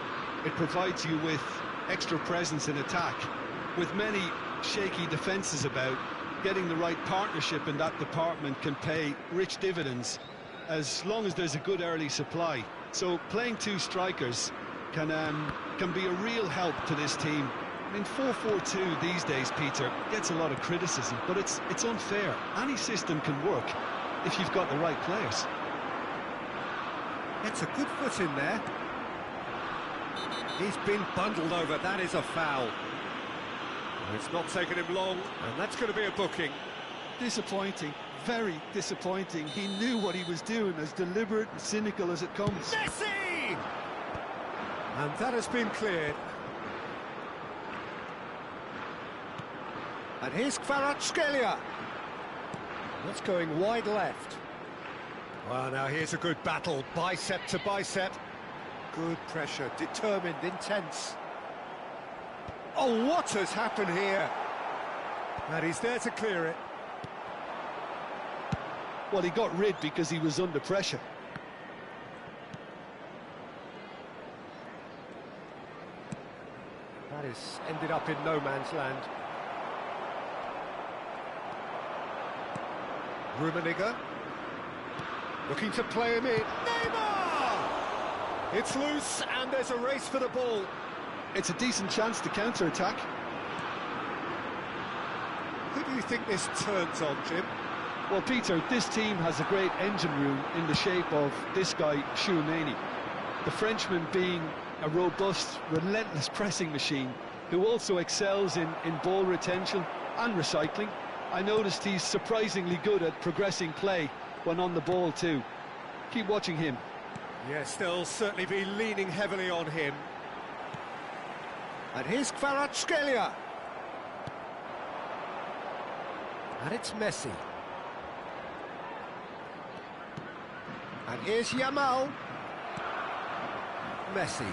it provides you with extra presence in attack. With many shaky defences about, getting the right partnership in that department can pay rich dividends as long as there's a good early supply. So playing two strikers can be a real help to this team. I mean, 4-4-2 these days, Peter, gets a lot of criticism, but it's unfair. Any system can work if you've got the right players. It's a good foot in there. He's been bundled over, that is a foul. It's not taken him long, and that's going to be a booking. Disappointing, very disappointing. He knew what he was doing, as deliberate and cynical as it comes. Messi! And that has been cleared. And here's Kvaratskhelia. That's going wide left. Well, now here's a good battle, bicep to bicep. Good pressure, determined, intense. Oh, what has happened here? And he's there to clear it. Well, he got rid because he was under pressure. That has ended up in no man's land. Rummenigge looking to play him in. Neymar! It's loose and there's a race for the ball. It's a decent chance to counter-attack. Who do you think this turns on, Jim? Well, Peter, this team has a great engine room in the shape of this guy, Tchouaméni. The Frenchman being a robust, relentless pressing machine who also excels in ball retention and recycling. I noticed he's surprisingly good at progressing play when on the ball too. Keep watching him. Yes, they'll certainly be leaning heavily on him. And here's Kvaratskhelia. And it's Messi. And here's Yamal. Messi.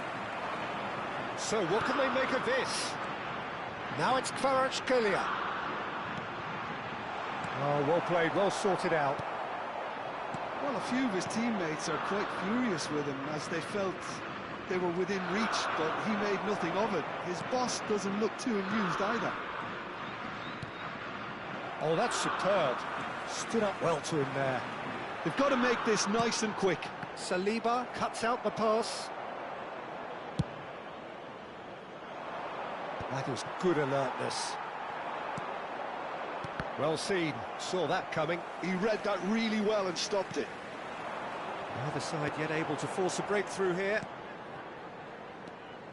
So what can they make of this? Now it's Kvaratskhelia. Oh, well played, well sorted out. Well, a few of his teammates are quite furious with him as they felt they were within reach, but he made nothing of it. His boss doesn't look too amused either. Oh, that's superb. Stood up well to him there. They've got to make this nice and quick. Saliba cuts out the pass. That is good alertness. Well seen, saw that coming. He read that really well and stopped it. Neither side yet able to force a breakthrough here.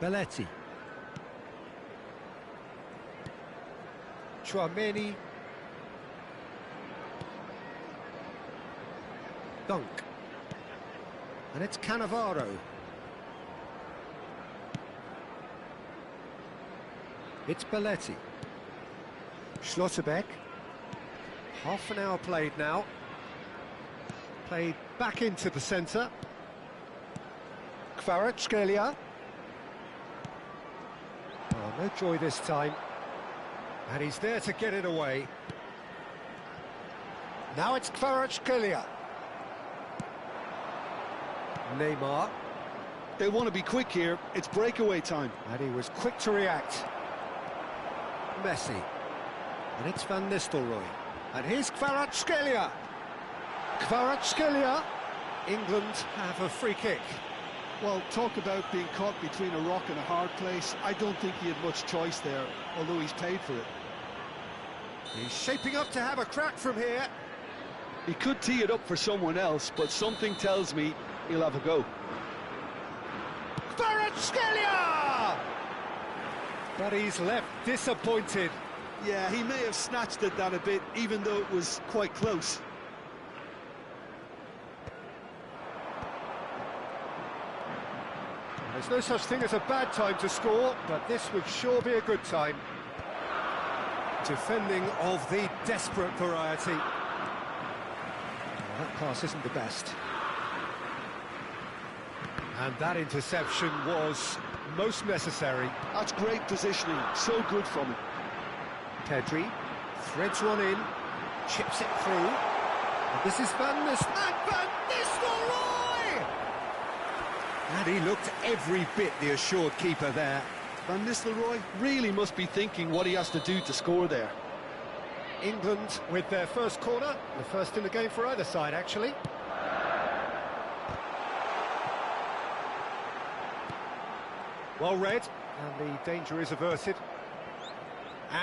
Belletti. Tchouaméni. Dunk. And it's Cannavaro. It's Belletti. Schlotterbeck. Half an hour played now. Played back into the centre. Kvaratskhelia. Oh, no joy this time. And he's there to get it away. Now it's Kvaratskhelia. Neymar. They want to be quick here. It's breakaway time. And he was quick to react. Messi. And it's Van Nistelrooy. And here's Kvaratskhelia. Kvaratskhelia. England have a free kick. Well, talk about being caught between a rock and a hard place. I don't think he had much choice there, although he's paid for it. He's shaping up to have a crack from here. He could tee it up for someone else, but something tells me he'll have a go. Kvaratskhelia! But he's left disappointed. Yeah, he may have snatched at that a bit, even though it was quite close. There's no such thing as a bad time to score, but this would sure be a good time. Defending of the desperate variety. Well, that pass isn't the best. And that interception was most necessary. That's great positioning, so good from him. Pedri threads one in, chips it through. And this is Van Nistelrooy! And he looked every bit the assured keeper there. Van Nistelrooy really must be thinking what he has to do to score there. England with their first corner, the first in the game for either side, actually. Well read, and the danger is averted.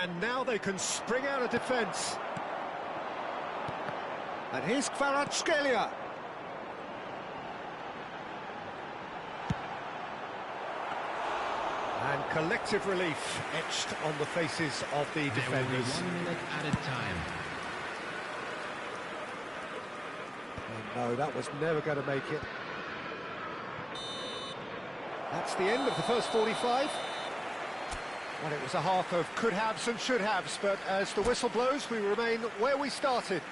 And now they can spring out of defence. And here's Kvaratskhelia. And collective relief etched on the faces of the defenders. There will be 1 minute added time. Oh, no, that was never going to make it. That's the end of the first 45. Well, it was a half of could-haves and should-haves, but as the whistle blows, we remain where we started.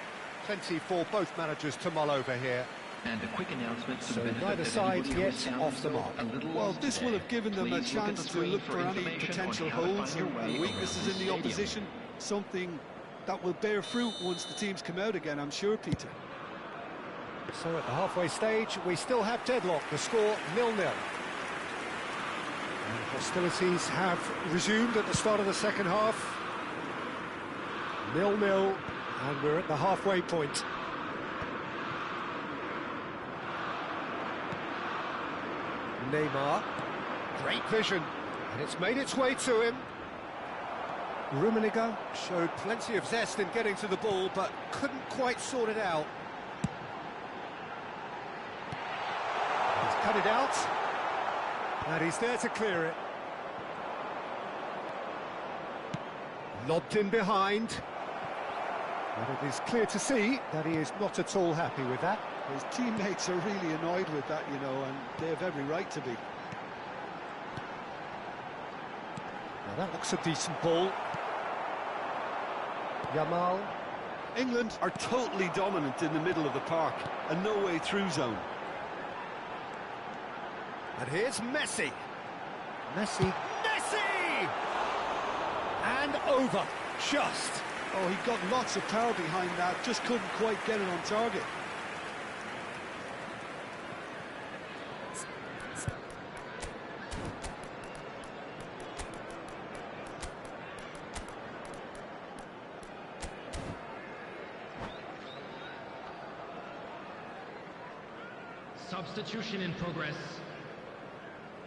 Plenty for both managers to mull over here. And a quick announcement to So the benefit neither of side anybody yet who sounds off the mark. a little Well, lost this will today. have given them a Please look at chance the to screen look for any information on potential how to holes find your way and weaknesses around in the the opposition. Something that will bear fruit once the teams come out again, I'm sure, Peter. So at the halfway stage, we still have deadlock. The score 0-0. And hostilities have resumed at the start of the second half. 0-0, and we're at the halfway point. Neymar, great vision, and it's made its way to him. Rummenigge showed plenty of zest in getting to the ball, but couldn't quite sort it out. He's cut it out, and he's there to clear it. Lobbed in behind, but it is clear to see that he is not at all happy with that. His teammates are really annoyed with that, you know, and they have every right to be. Now that looks a decent ball. Yamal. England are totally dominant in the middle of the park, and no way through zone. And here's Messi. Messi! And over, just. Oh, he got lots of power behind that, just couldn't quite get it on target. Substitution in progress.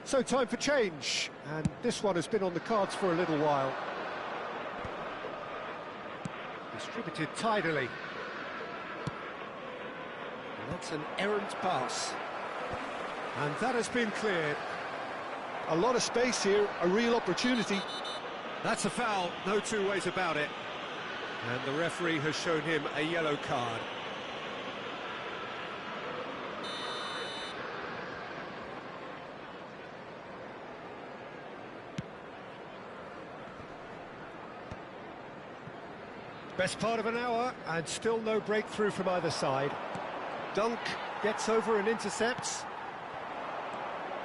So time for change, and this one has been on the cards for a little while. Distributed tidily. And that's an errant pass. And that has been cleared. A lot of space here, a real opportunity. That's a foul, no two ways about it. And the referee has shown him a yellow card. Best part of an hour, and still no breakthrough from either side. Dunk gets over and intercepts.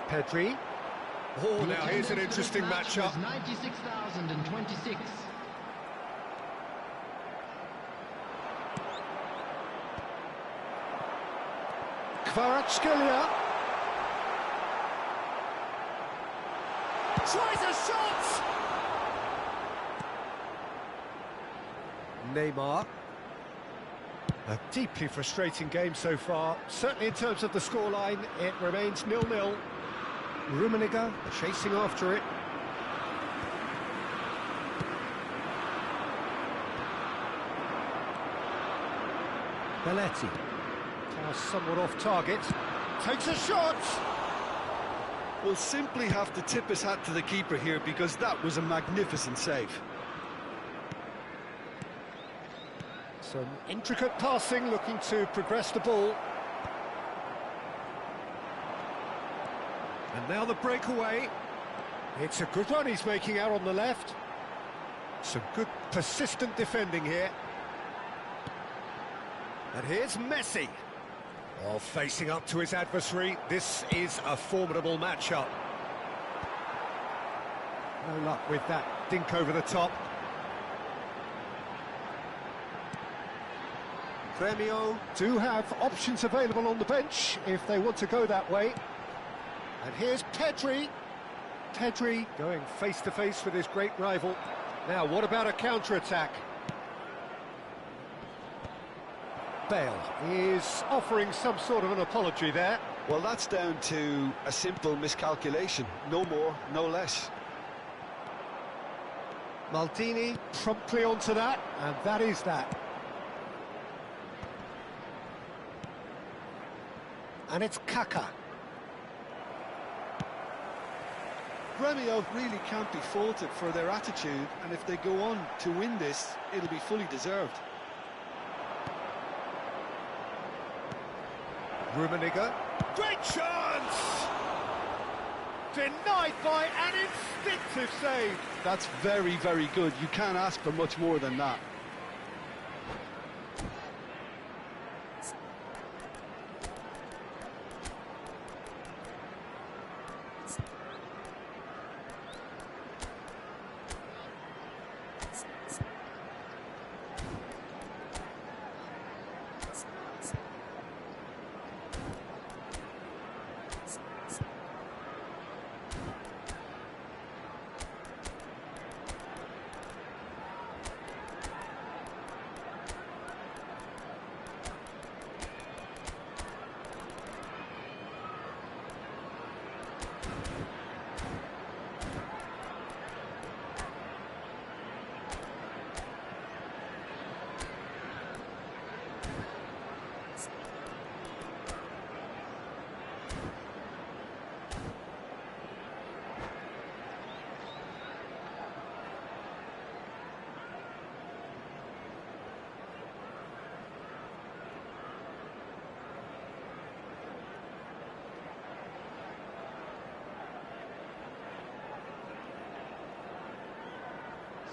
Pedri. Oh, now here's an interesting matchup. 96,026. Kvaratskhelia. Tries a shot! Neymar. A deeply frustrating game so far. Certainly in terms of the scoreline, it remains 0-0. Rummenigge chasing after it. Belletti. Pass somewhat off target. Takes a shot! We'll simply have to tip his hat to the keeper here because that was a magnificent save. Some intricate passing, looking to progress the ball. And now the breakaway. It's a good run he's making out on the left. Some good persistent defending here. And here's Messi. Well, facing up to his adversary, this is a formidable matchup. No luck with that dink over the top. Gremio do have options available on the bench if they want to go that way. And here's Pedri. Pedri going face-to-face with his great rival. Now, what about a counter-attack? Bale is offering some sort of an apology there. Well, that's down to a simple miscalculation. No more, no less. Maldini promptly onto that, and that is that. And it's Kaka. Gremio really can't be faulted for their attitude, and if they go on to win this, it'll be fully deserved. Rummenigge. Great chance! Denied by an instinctive save. That's very, very good. You can't ask for much more than that.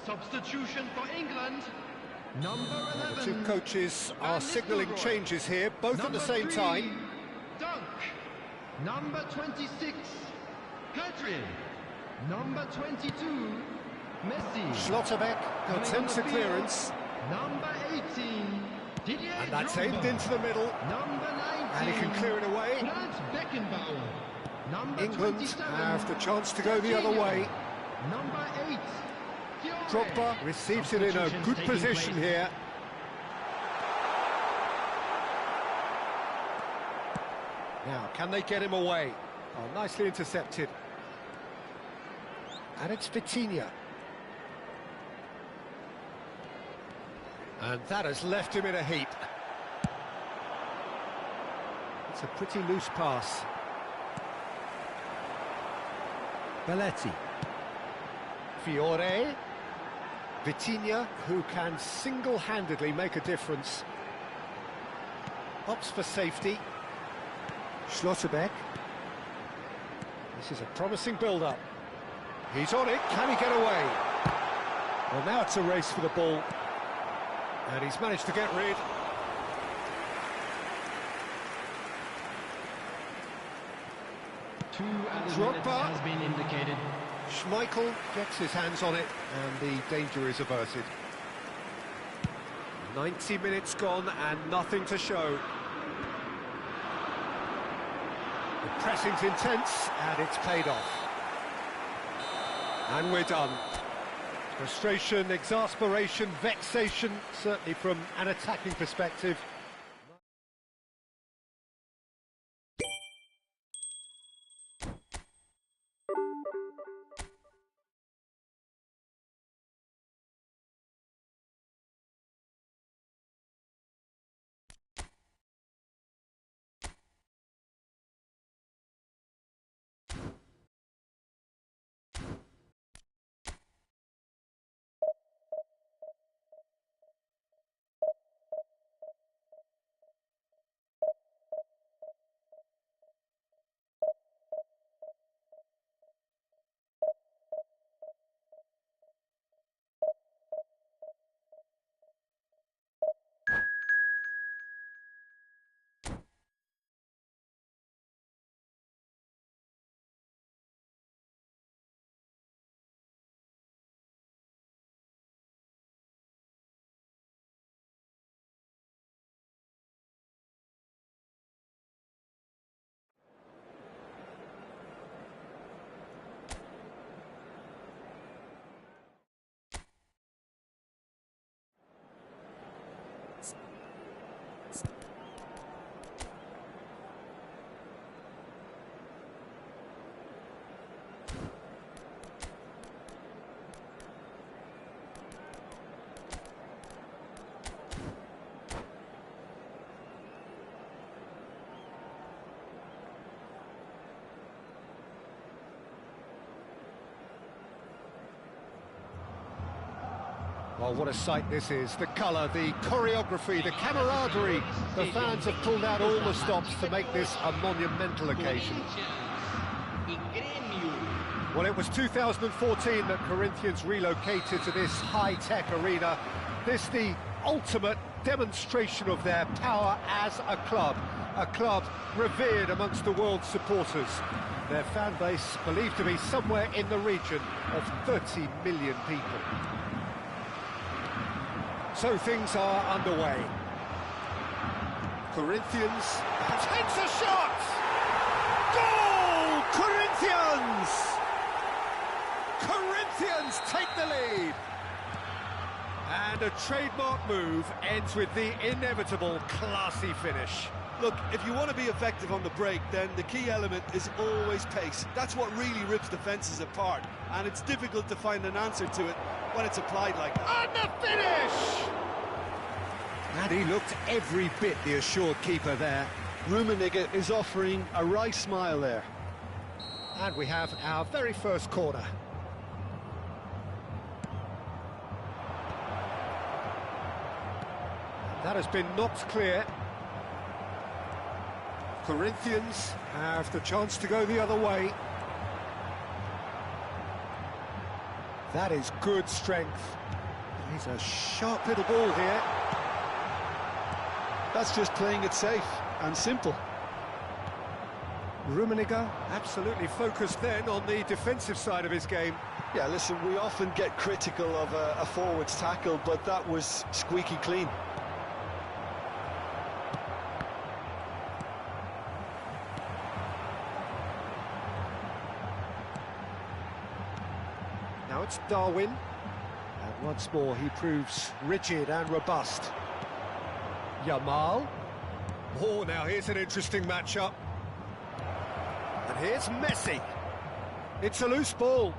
Substitution for England, number 11. The two coaches are And signalling Nistelrooy. changes here, both at Number the same 3, time. Dunk. Number 26, Pedri. Number 22, Messi. Schlotterbeck Coming attempts on a the field, clearance, Number 18, Didier and that's Drogba. aimed into the middle, Number 19, and he can clear it away. Franz Beckenbauer. Number England 27, have the chance to go the other Coutinho. way. Number 8, Fiore. Drogba receives it in a Substitutions good taking position place. here. Now, can they get him away? Oh, nicely intercepted. And it's Vitinha. And that has left him in a heap. It's a pretty loose pass. Belletti. Fiore. Vitinha, who can single-handedly make a difference. Opts for safety. Schlotterbeck. This is a promising build-up. He's on it. Can he get away? Well, now it's a race for the ball. And he's managed to get rid. Two added Drogba. minutes has been indicated. Schmeichel gets his hands on it, and the danger is averted. 90 minutes gone, and nothing to show. The pressing's intense, and it's paid off. And we're done. Frustration, exasperation, vexation, certainly from an attacking perspective. Well, what a sight this is. The colour, the choreography, the camaraderie. The fans have pulled out all the stops to make this a monumental occasion. Well, it was 2014 that Corinthians relocated to this high-tech arena. This the ultimate demonstration of their power as a club revered amongst the world's supporters. Their fan base believed to be somewhere in the region of 30 million people. So things are underway. Corinthians takes a shot! Goal! Corinthians! Corinthians take the lead! And a trademark move ends with the inevitable classy finish. Look, if you want to be effective on the break, then the key element is always pace. That's what really rips defences apart, and it's difficult to find an answer to it when it's applied like that. And the finish! And he looked every bit the assured keeper there. Rummenigge is offering a wry smile there. And we have our very first corner. That has been knocked clear. Corinthians have the chance to go the other way. That is good strength. He's a sharp little ball here. That's just playing it safe and simple. Rummenigge absolutely focused then on the defensive side of his game. Yeah, listen, we often get critical of a forward's tackle, but that was squeaky clean. Now it's Darwin, and once more he proves rigid and robust. Yamal. Oh, now here's an interesting matchup. And here's Messi. It's a loose ball.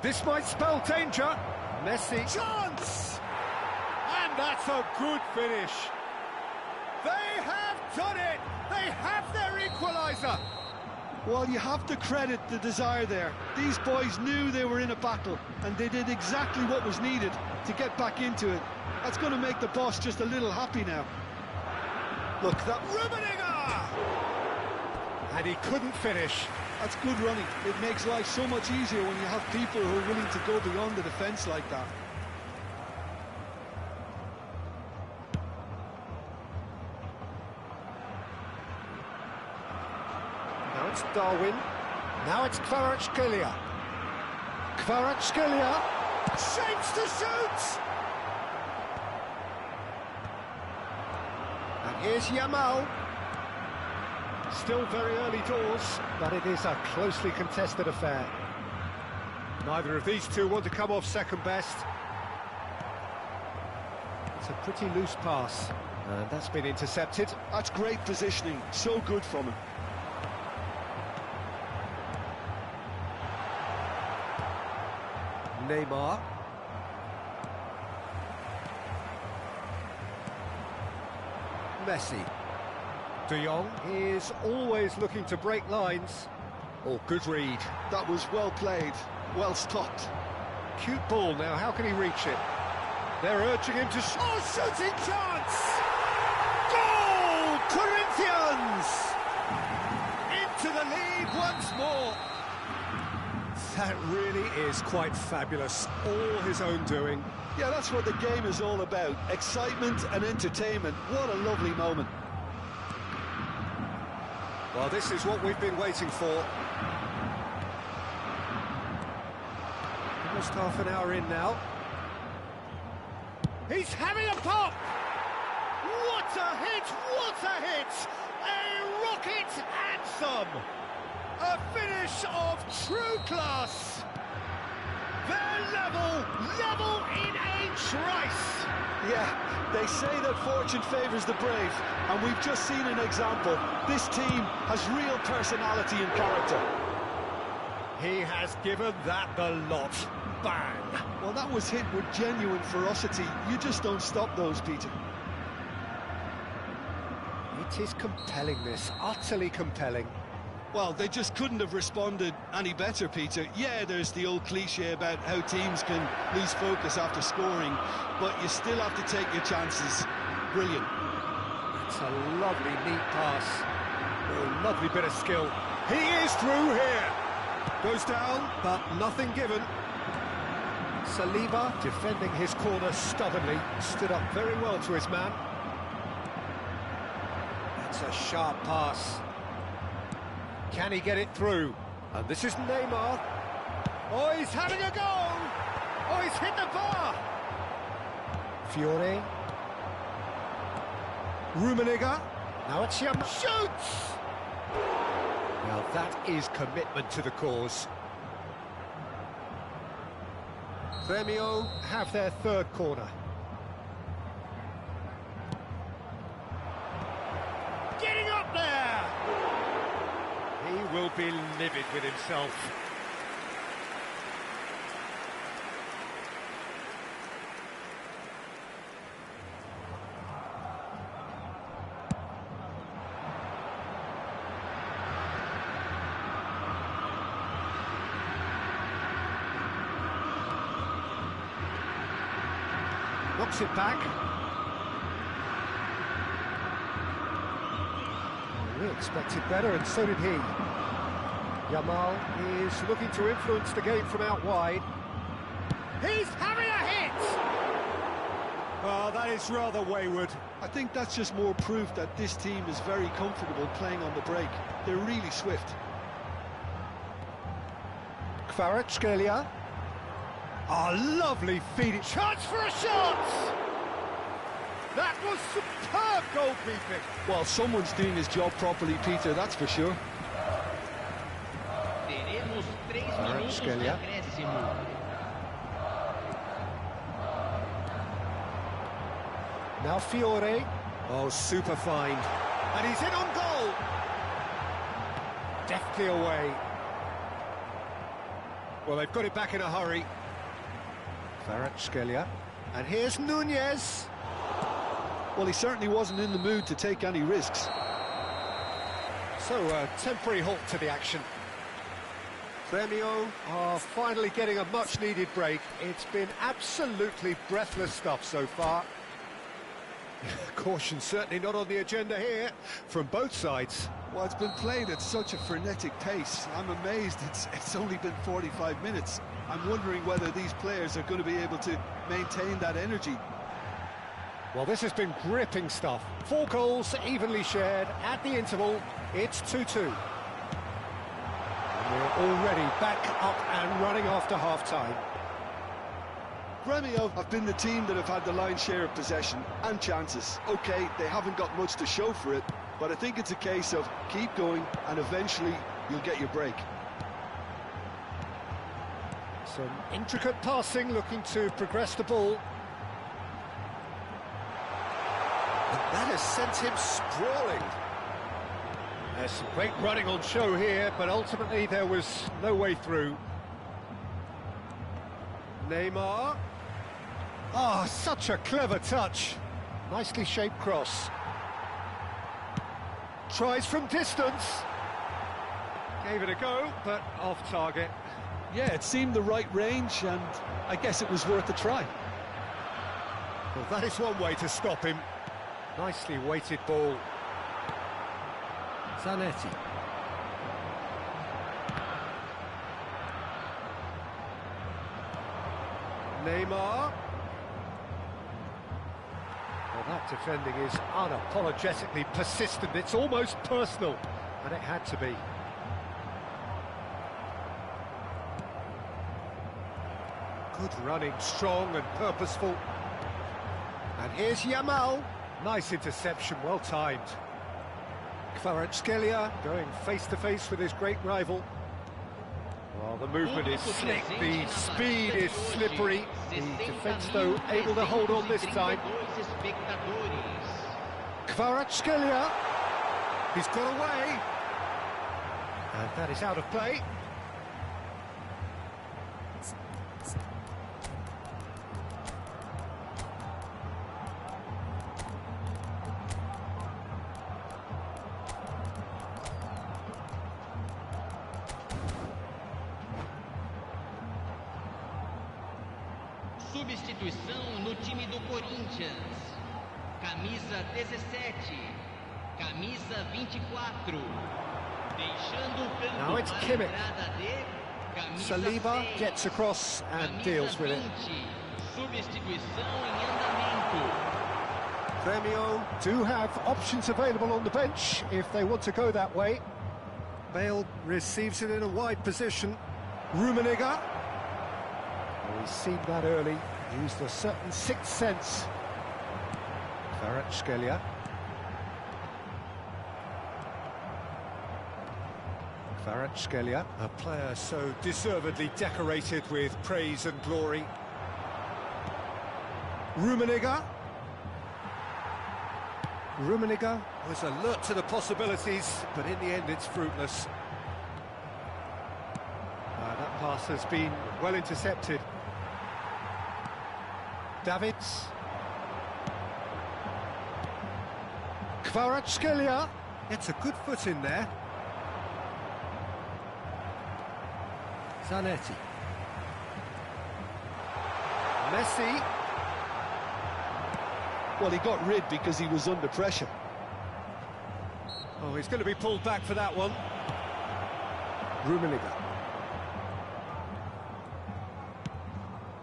This might spell danger. Messi. Chance! And that's a good finish. They have done it! They have their equaliser! Well, you have to credit the desire there. These boys knew they were in a battle, and they did exactly what was needed to get back into it. That's going to make the boss just a little happy now. Look, that Rummenigge! And he couldn't finish. That's good running. It makes life so much easier when you have people who are willing to go beyond the defence like that. Now it's Darwin. Now it's Kvaratskhelia. Kvaratskhelia shapes to shoot! And here's Yamal. Still very early doors, but it is a closely contested affair. Neither of these two want to come off second best. It's a pretty loose pass, and that's been intercepted. That's great positioning, so good from him. Neymar. Messi. De Jong is always looking to break lines. Oh, good read. That was well played, well stopped. Cute ball now, how can he reach it? They're urging him to shooting chance! Goal! Corinthians! Into the lead once more. That really is quite fabulous, all his own doing. Yeah, that's what the game is all about. Excitement and entertainment. What a lovely moment. Well, this is what we've been waiting for. Almost half an hour in now. He's having a pop! What a hit! What a hit! A rocket anthem! A finish of true class! They're level in a trice! Yeah, they say that fortune favours the brave, and we've just seen an example. This team has real personality and character. He has given that the lot. Bang! Well, that was hit with genuine ferocity. You just don't stop those, Peter. It is compelling, this. Utterly compelling. Well, they just couldn't have responded any better, Peter. Yeah, there's the old cliche about how teams can lose focus after scoring, but you still have to take your chances. Brilliant. It's a lovely, neat pass. Oh, lovely bit of skill. He is through here. Goes down, but nothing given. Saliba defending his corner stubbornly. Stood up very well to his man. That's a sharp pass. Can he get it through? And this is Neymar. Oh, he's having a go! Oh, he's hit the bar! Fiore. Rummenigge. Now it's Yam. Shoots! Now that is commitment to the cause. Gremio have their third corner. Getting up there! He will be livid with himself. Knocks it back. We expected better, and so did he. Yamal is looking to influence the game from out wide. He's having a hit! Oh, that is rather wayward. I think that's just more proof that this team is very comfortable playing on the break. They're really swift. Kvaratskhelia. Oh, lovely feed. Chance for a shot! That was superb goalkeeping. Well, someone's doing his job properly, Peter, that's for sure. Teremos 3 minutos de acréscimo. Now Fiore. Oh, super find. And he's in on goal. Deftly away. Well, they've got it back in a hurry. Kvaratskhelia. And here's Nunez. Well, he certainly wasn't in the mood to take any risks. So, a temporary halt to the action. Gremio are finally getting a much-needed break. It's been absolutely breathless stuff so far. Caution certainly not on the agenda here, from both sides. Well, it's been played at such a frenetic pace. I'm amazed it's only been 45 minutes. I'm wondering whether these players are going to be able to maintain that energy. Well, this has been gripping stuff. 4 goals evenly shared at the interval. It's 2-2. And we're already back up and running after half-time. Gremio have been the team that have had the lion's share of possession and chances. OK, they haven't got much to show for it, but I think it's a case of keep going and eventually you'll get your break. Some intricate passing, looking to progress the ball. And that has sent him sprawling. There's some great running on show here, but ultimately there was no way through. Neymar. Oh, such a clever touch. Nicely shaped cross. Tries from distance. Gave it a go, but off target. Yeah, it seemed the right range, and I guess it was worth a try. Well, that is one way to stop him. Nicely weighted ball. Zanetti. Neymar. Well, that defending is unapologetically persistent. It's almost personal, and it had to be. Good running, strong and purposeful. And here's Yamal. Nice interception, well timed. Kvaratskhelia going face-to-face with his great rival. Well, the movement is slick, the speed is slippery. The defence, though, able to hold on this time. Kvaratskhelia. He's got away. And that is out of play. Substituição no time do Corinthians. Camisa 17. Camisa 24. Deixando o campo Now it's para a Kimmich. entrada de camisa Saliba 6. gets across and Camisa deals with it. 20. Substituição em andamento. Grêmio do have options available on the bench if they want to go that way. Bale receives it in a wide position. Rummenigge. Oh, he's seen that early. Used a certain sixth sense. Kvaratskhelia. Kvaratskhelia, a player so deservedly decorated with praise and glory. Rummenigge. Rummenigge was alert to the possibilities, but in the end it's fruitless. That pass has been well intercepted. Davids. Kvaratskhelia gets a good foot in there. Zanetti. Messi. Well, he got rid because he was under pressure. Oh, he's going to be pulled back for that one. Rummenigge.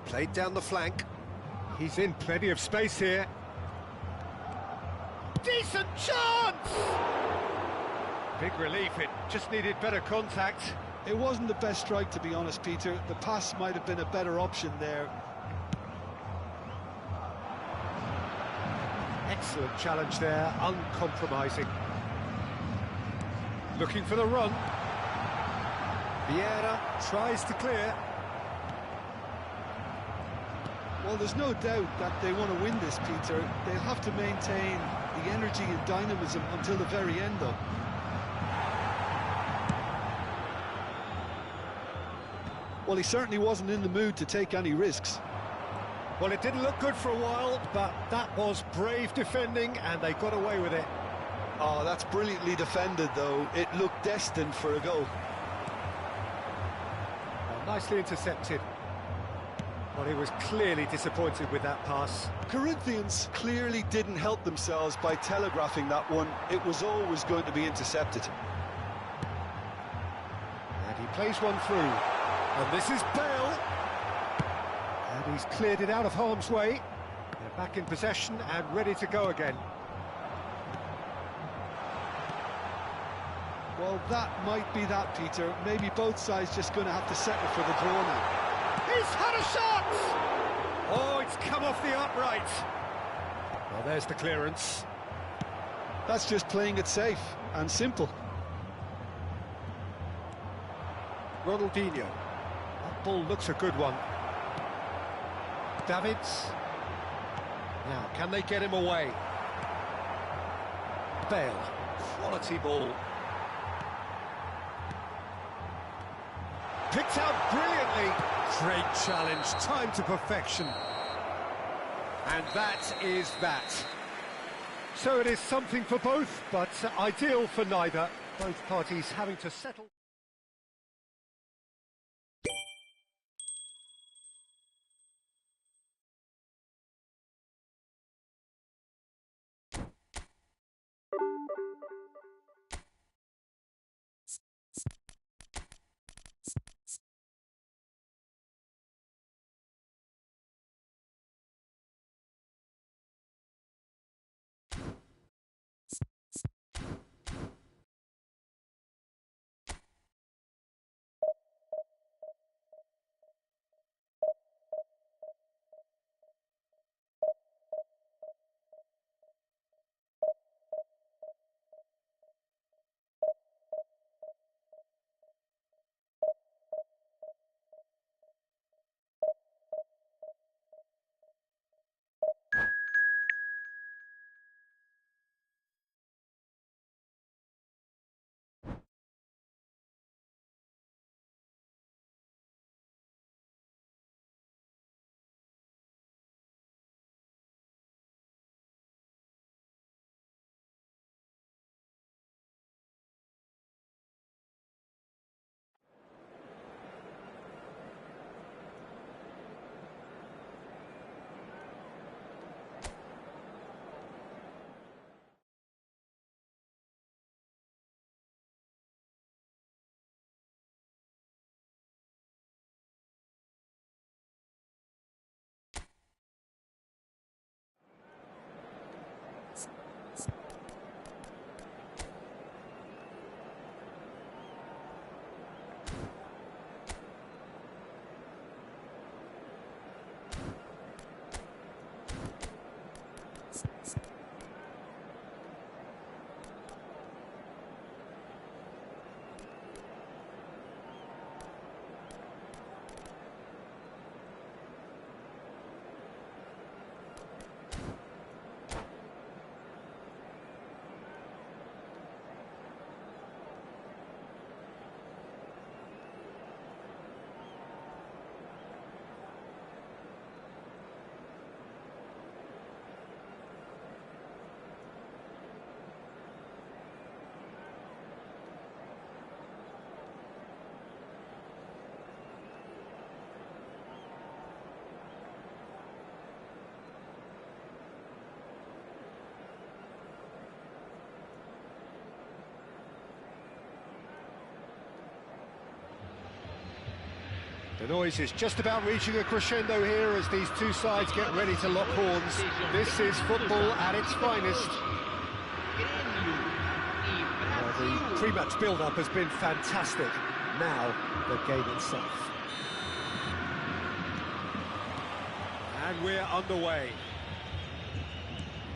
Played down the flank. He's in plenty of space here. Decent chance! Big relief, it just needed better contact. It wasn't the best strike, to be honest, Peter. The pass might have been a better option there. Excellent challenge there, uncompromising. Looking for the run. Vieira tries to clear. Well, there's no doubt that they want to win this, Peter. They'll have to maintain the energy and dynamism until the very end, though. Well, he certainly wasn't in the mood to take any risks. Well, it didn't look good for a while, but that was brave defending, and they got away with it. Oh, that's brilliantly defended, though. It looked destined for a goal. Well, nicely intercepted. Well, he was clearly disappointed with that pass. Corinthians clearly didn't help themselves by telegraphing that one. It was always going to be intercepted. And he plays one through. And this is Bale. And he's cleared it out of harm's way. They're back in possession and ready to go again. Well, that might be that, Peter. Maybe both sides just going to have to settle for the draw now. He's had a shot! Oh, it's come off the upright. Well, there's the clearance. That's just playing it safe and simple. Ronaldinho. That ball looks a good one. Davids. Now, can they get him away? Bale. Quality ball. Picked out brilliantly. Great challenge, time to perfection. And that is that. So it is something for both, but ideal for neither. Both parties having to settle. The noise is just about reaching a crescendo here as these two sides get ready to lock horns. This is football at its finest. Well, the pre-match build-up has been fantastic. Now, the game itself. And we're underway.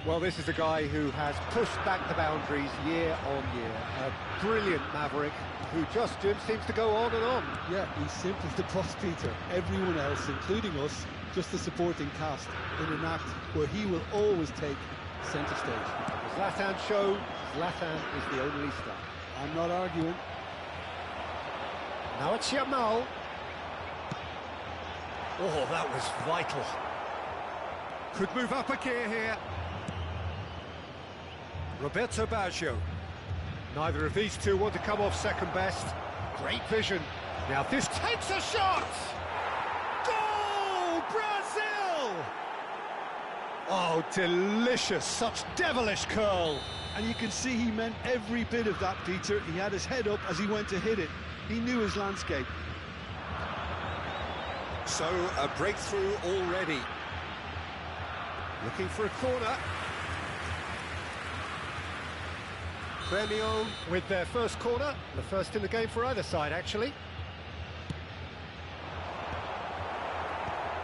Well, this is a guy who has pushed back the boundaries year on year. A brilliant maverick who just seems to go on and on. Yeah, he's simply the boss, Peter. Everyone else, including us, just the supporting cast in an act where he will always take centre stage. The Zlatan show, Zlatan is the only star. I'm not arguing. Now it's Yamal. Oh, that was vital. Could move up a gear here. Roberto Baggio. Neither of these two want to come off second best. Great vision. Now this takes a shot! Goal! Brazil! Oh, delicious. Such devilish curl. And you can see he meant every bit of that, Peter. He had his head up as he went to hit it. He knew his landscape. So, a breakthrough already. Looking for a corner. Gremio with their first corner, the first in the game for either side, actually.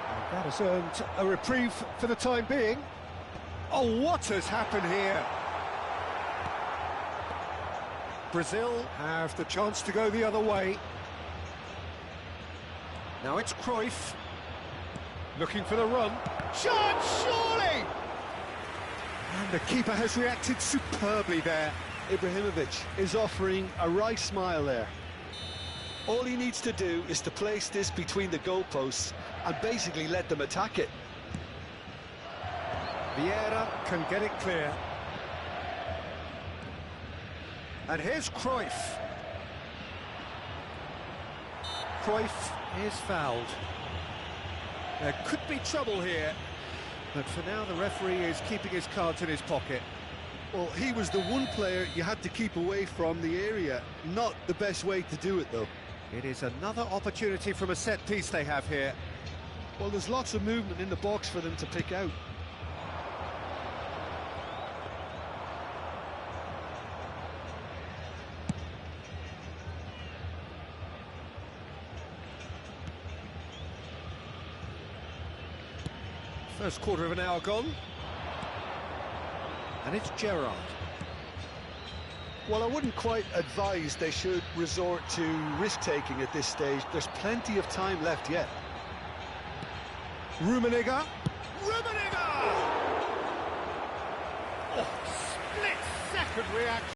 And that has earned a reprieve for the time being. Oh, what has happened here? Brazil have the chance to go the other way. Now it's Cruyff. Looking for the run. Shot, surely! And the keeper has reacted superbly there. Ibrahimovic is offering a wry smile there. All he needs to do is to place this between the goalposts and basically let them attack it. Vieira can get it clear. And here's Cruyff. Cruyff is fouled. There could be trouble here, but for now the referee is keeping his cards in his pocket. Well, he was the one player you had to keep away from the area. Not the best way to do it, though. It is another opportunity from a set piece they have here. Well, there's lots of movement in the box for them to pick out. First quarter of an hour gone. And it's Gerrard. Well, I wouldn't quite advise they should resort to risk-taking at this stage. There's plenty of time left yet. Rummenigge. Rummenigge! Oh, split-second reaction.